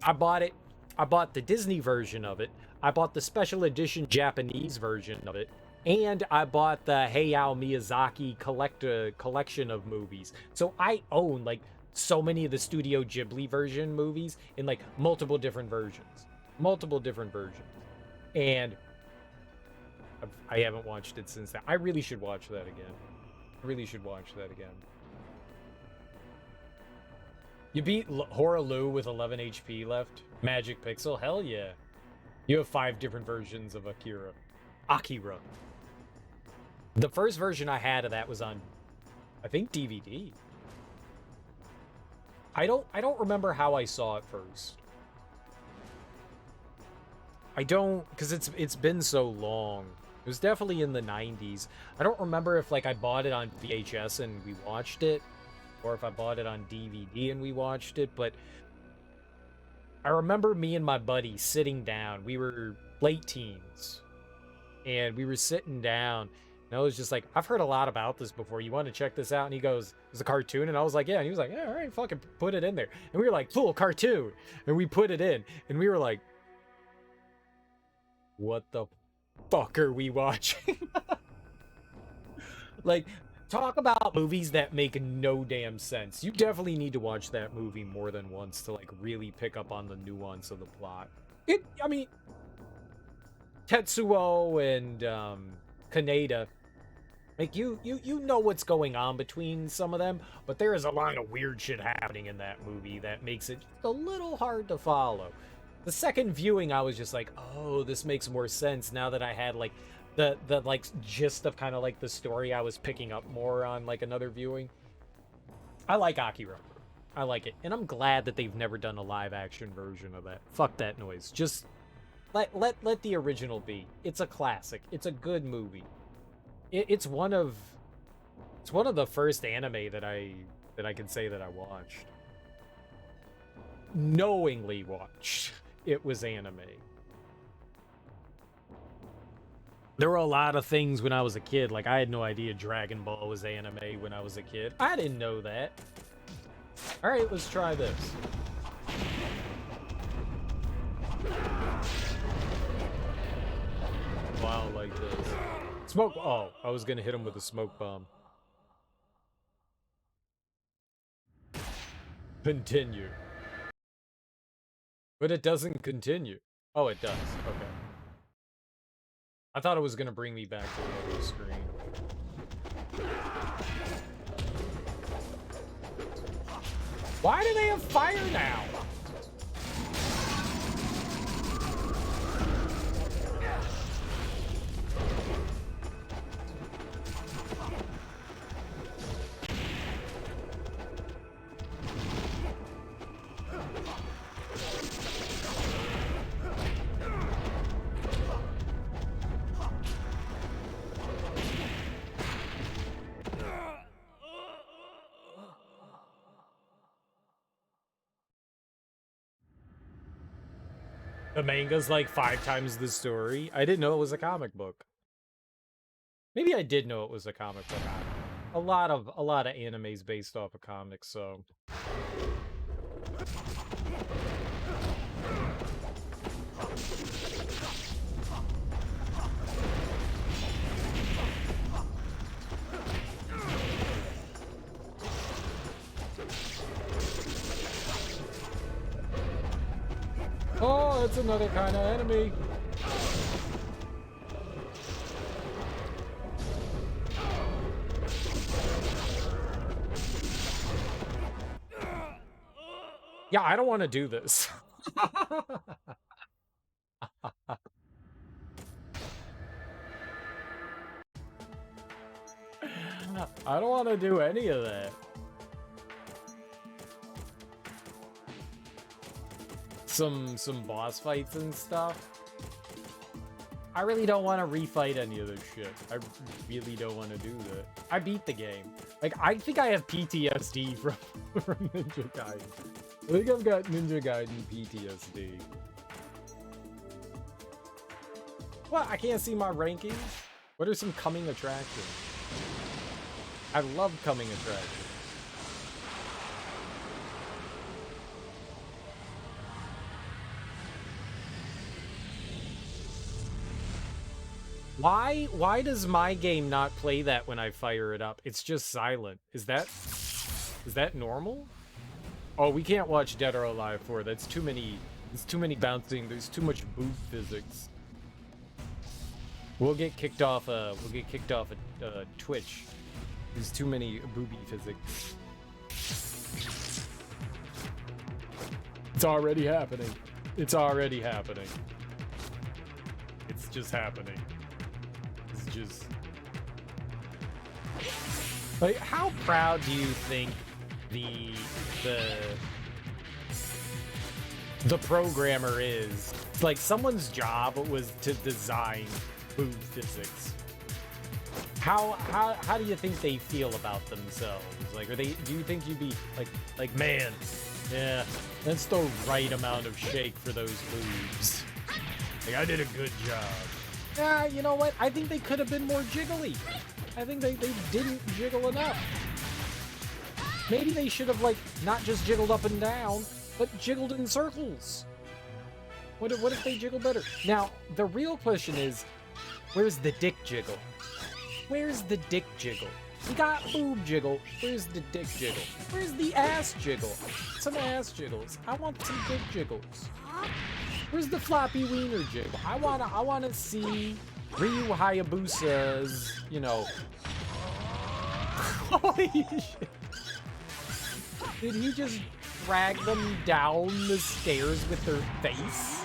I bought it. I bought the Disney version of it. I bought the special edition Japanese version of it. And I bought the Hayao Miyazaki collection of movies. So I own like so many of the Studio Ghibli version movies in like multiple different versions. Multiple different versions. And I haven't watched it since then. I really should watch that again. I really should watch that again. You beat Horalu with 11 HP left? Magic Pixel? Hell yeah. You have 5 different versions of Akira. The first version I had of that was on, I think, DVD. I don't remember how I saw it first. I don't, because it's been so long. It was definitely in the 90s. I don't remember if like I bought it on VHS and we watched it, or if I bought it on DVD and we watched it, but I remember me and my buddy sitting down. We were late teens, and we were sitting down, and I was just like, I've heard a lot about this before. You want to check this out? And he goes, it's a cartoon? And I was like, yeah. And he was like, yeah, all right, fucking put it in there. And we were like, cool, cartoon. And we put it in, and we were like, what the fuck are we watching? Like, talk about movies that make no damn sense. You definitely need to watch that movie more than once to like really pick up on the nuance of the plot. I mean, Tetsuo and Kaneda, Like, you know what's going on between some of them, but there is a lot of weird shit happening in that movie that makes it a little hard to follow. The second viewing, I was just like, oh, this makes more sense now that I had, like, the like, gist of kind of, like, the story I was picking up more on, like, another viewing. I like Akira. I like it. And I'm glad that they've never done a live-action version of that. Fuck that noise. Just let the original be. It's a classic. It's a good movie. It's one of the first anime that I can say that I watched. Knowingly watched. It was anime. There were a lot of things when I was a kid. Like, I had no idea Dragon Ball was anime when I was a kid. I didn't know that. Alright, let's try this. Wow, like this. Smoke. Oh, I was gonna hit him with a smoke bomb. Continue. But it doesn't continue. Oh, it does. Okay. I thought it was gonna bring me back to the other screen. Why do they have fire now? The manga's like 5 times the story. I didn't know it was a comic book. Maybe I did know it was a comic book. A lot of animes based off of comics, so. Oh, it's another kind of enemy. Yeah, I don't want to do this. I don't want to do any of that. Some boss fights and stuff. I really don't want to refight any of this shit. I really don't want to do that. I beat the game. Like, I think I have PTSD from Ninja Gaiden. I think I've got Ninja Gaiden PTSD. What? I can't see my rankings? What are some coming attractions? I love coming attractions. Why does my game not play that when I fire it up? It's just silent. Is that normal? Oh, we can't watch Dead or Alive 4. That's too many. There's too many bouncing. There's too much boob physics. We'll get kicked off. Twitch. There's too many booby physics. It's already happening. It's already happening. It's just happening. It's just... Like, how proud do you think the programmer is? It's like someone's job was to design boob physics. How do you think they feel about themselves? Like, do you think you'd be like, man, yeah, that's the right amount of shake for those boobs. Like, I did a good job. Yeah, you know what? I think they could have been more jiggly. I think they didn't jiggle enough. Maybe they should have, like, not just jiggled up and down, but jiggled in circles. What if they jiggle better? Now, the real question is, where's the dick jiggle? Where's the dick jiggle? We got boob jiggle. Where's the dick jiggle? Where's the ass jiggle? Some ass jiggles. I want some dick jiggles. Where's the floppy wiener jiggle? I wanna see Ryu Hayabusa's, you know, Holy shit. Did he just drag them down the stairs with their face?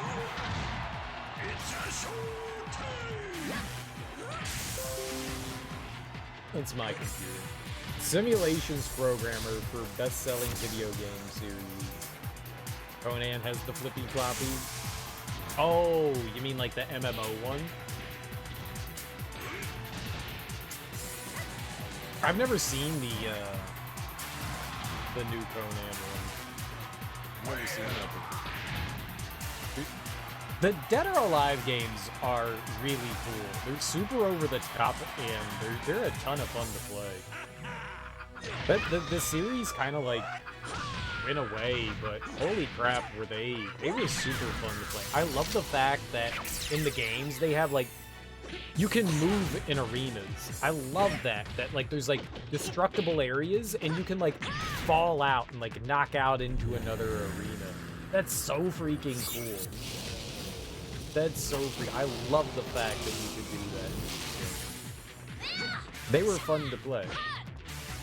That's my computer. Simulations programmer for best-selling video game series. Conan has the flippy floppy. Oh, you mean like the MMO one? I've never seen the new Conan one. I've never seen that before. The Dead or Alive games are really cool. They're super over the top, and they're a ton of fun to play. But the series kind of like went away, but holy crap, they were super fun to play. I love the fact that in the games they have like you can move in arenas. I love that like there's like destructible areas and you can like fall out and like knock out into another arena. That's so freaking cool. That's so free. I love the fact that you could do that. They were fun to play.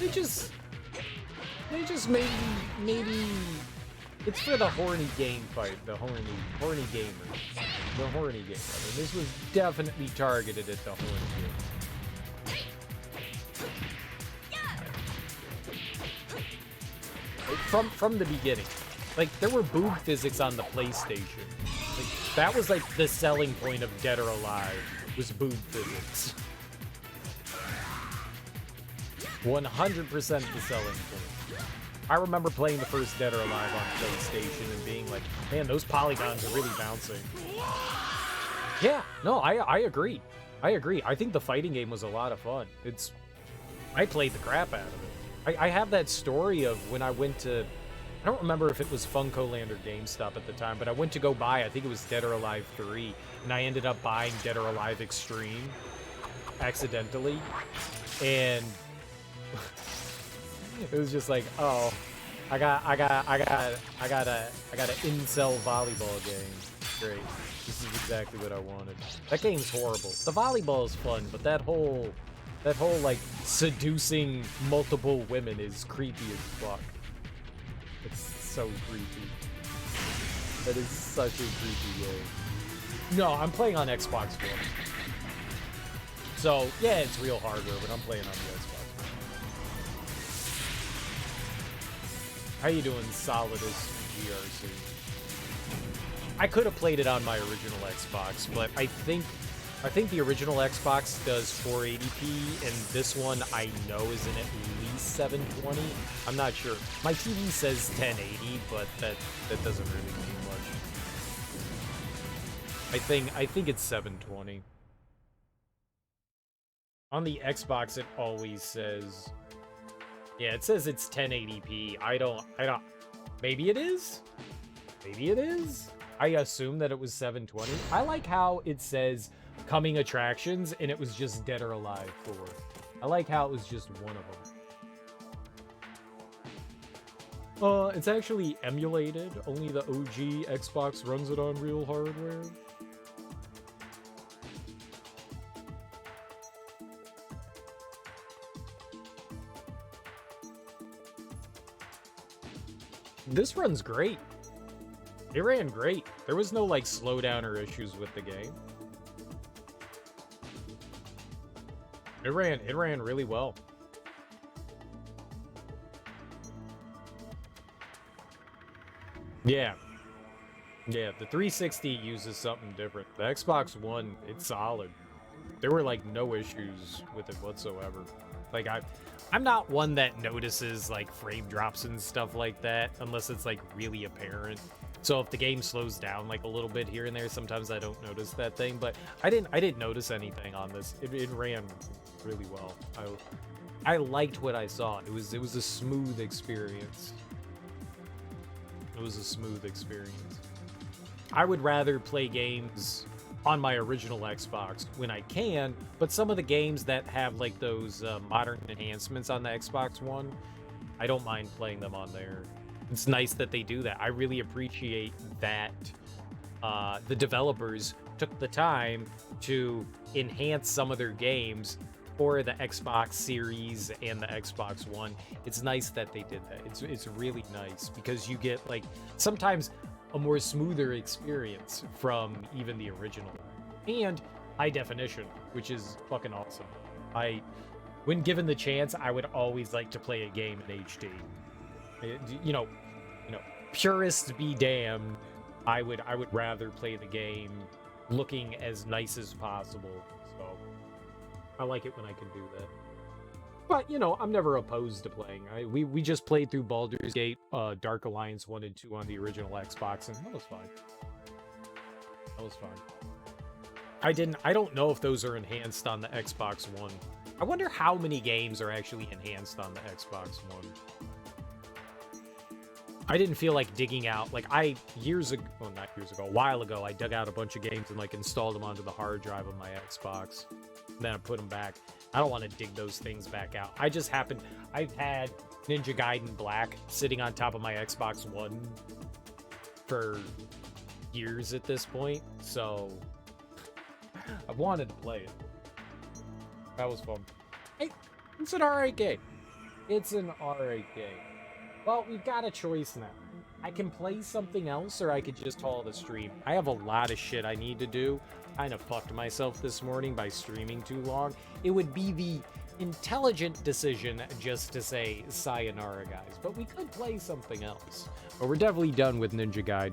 They just maybe it's for the horny game fight, the horny gamers. The horny gamer. I mean, this was definitely targeted at the horny gamer. From the beginning. Like, there were boob physics on the PlayStation. Like, that was like the selling point of Dead or Alive, was boob physics. 100% the selling point. I remember playing the first Dead or Alive on PlayStation and being like, man, those polygons are really bouncing. Yeah, no, I agree. I agree. I think the fighting game was a lot of fun. I played the crap out of it. I have that story of when I went to, I don't remember if it was Funkoland or GameStop at the time, but I went to go buy, I think it was Dead or Alive 3, and I ended up buying Dead or Alive Extreme accidentally, and it was just like, oh, I got an incel volleyball game. Great. This is exactly what I wanted. That game's horrible. The volleyball is fun, but that whole like seducing multiple women is creepy as fuck. It's so creepy. That is such a creepy game. No, I'm playing on Xbox One. So, yeah, it's real hardware, but I'm playing on the Xbox One. How you doing, Solidus GRC? I could have played it on my original Xbox, but I think the original Xbox does 480p, and this one I know is in at least 720. I'm not sure. My TV says 1080, but that doesn't really mean much. I think it's 720. On the Xbox, it always says, yeah, it says it's 1080p. I don't. Maybe it is. Maybe it is. I assume that it was 720. I like how it says coming attractions, and it was just Dead or Alive 4. I like how it was just one of them. It's actually emulated. Only the OG Xbox runs it on real hardware. This runs great. It ran great. There was no like slowdown or issues with the game. It ran really well. Yeah. Yeah, the 360 uses something different. The Xbox One, it's solid. There were like no issues with it whatsoever. Like I'm not one that notices like frame drops and stuff like that unless it's like really apparent. So if the game slows down like a little bit here and there, sometimes I don't notice that thing, but I didn't notice anything on this. It ran really well. I liked what I saw. It was a smooth experience. It was a smooth experience. I would rather play games on my original Xbox when I can, but some of the games that have like those modern enhancements on the Xbox One, I don't mind playing them on there. It's nice that they do that. I really appreciate that the developers took the time to enhance some of their games for the Xbox Series and the Xbox One. It's nice that they did that. It's really nice because you get like sometimes a more smoother experience from even the original, and high definition, which is fucking awesome. When given the chance, I would always like to play a game in HD. You know, purists be damned. I would rather play the game looking as nice as possible. So I like it when I can do that. But I'm never opposed to playing. We just played through Baldur's Gate, Dark Alliance 1 and 2 on the original Xbox, and that was fine. That was fine. I don't know if those are enhanced on the Xbox One. I wonder how many games are actually enhanced on the Xbox One. I didn't feel like digging out, like a while ago, I dug out a bunch of games and like installed them onto the hard drive of my Xbox. Then I put them back. I don't want to dig those things back out. I've had Ninja Gaiden Black sitting on top of my Xbox One for years at this point, so I wanted to play it. That was fun. Hey, it's an alright game. It's an alright game. Well, we've got a choice now. I can play something else, or I could just call it a stream. I have a lot of shit I need to do. Kind of fucked myself this morning by streaming too long. It would be the intelligent decision just to say sayonara, guys. But we could play something else. But we're definitely done with Ninja Gaiden.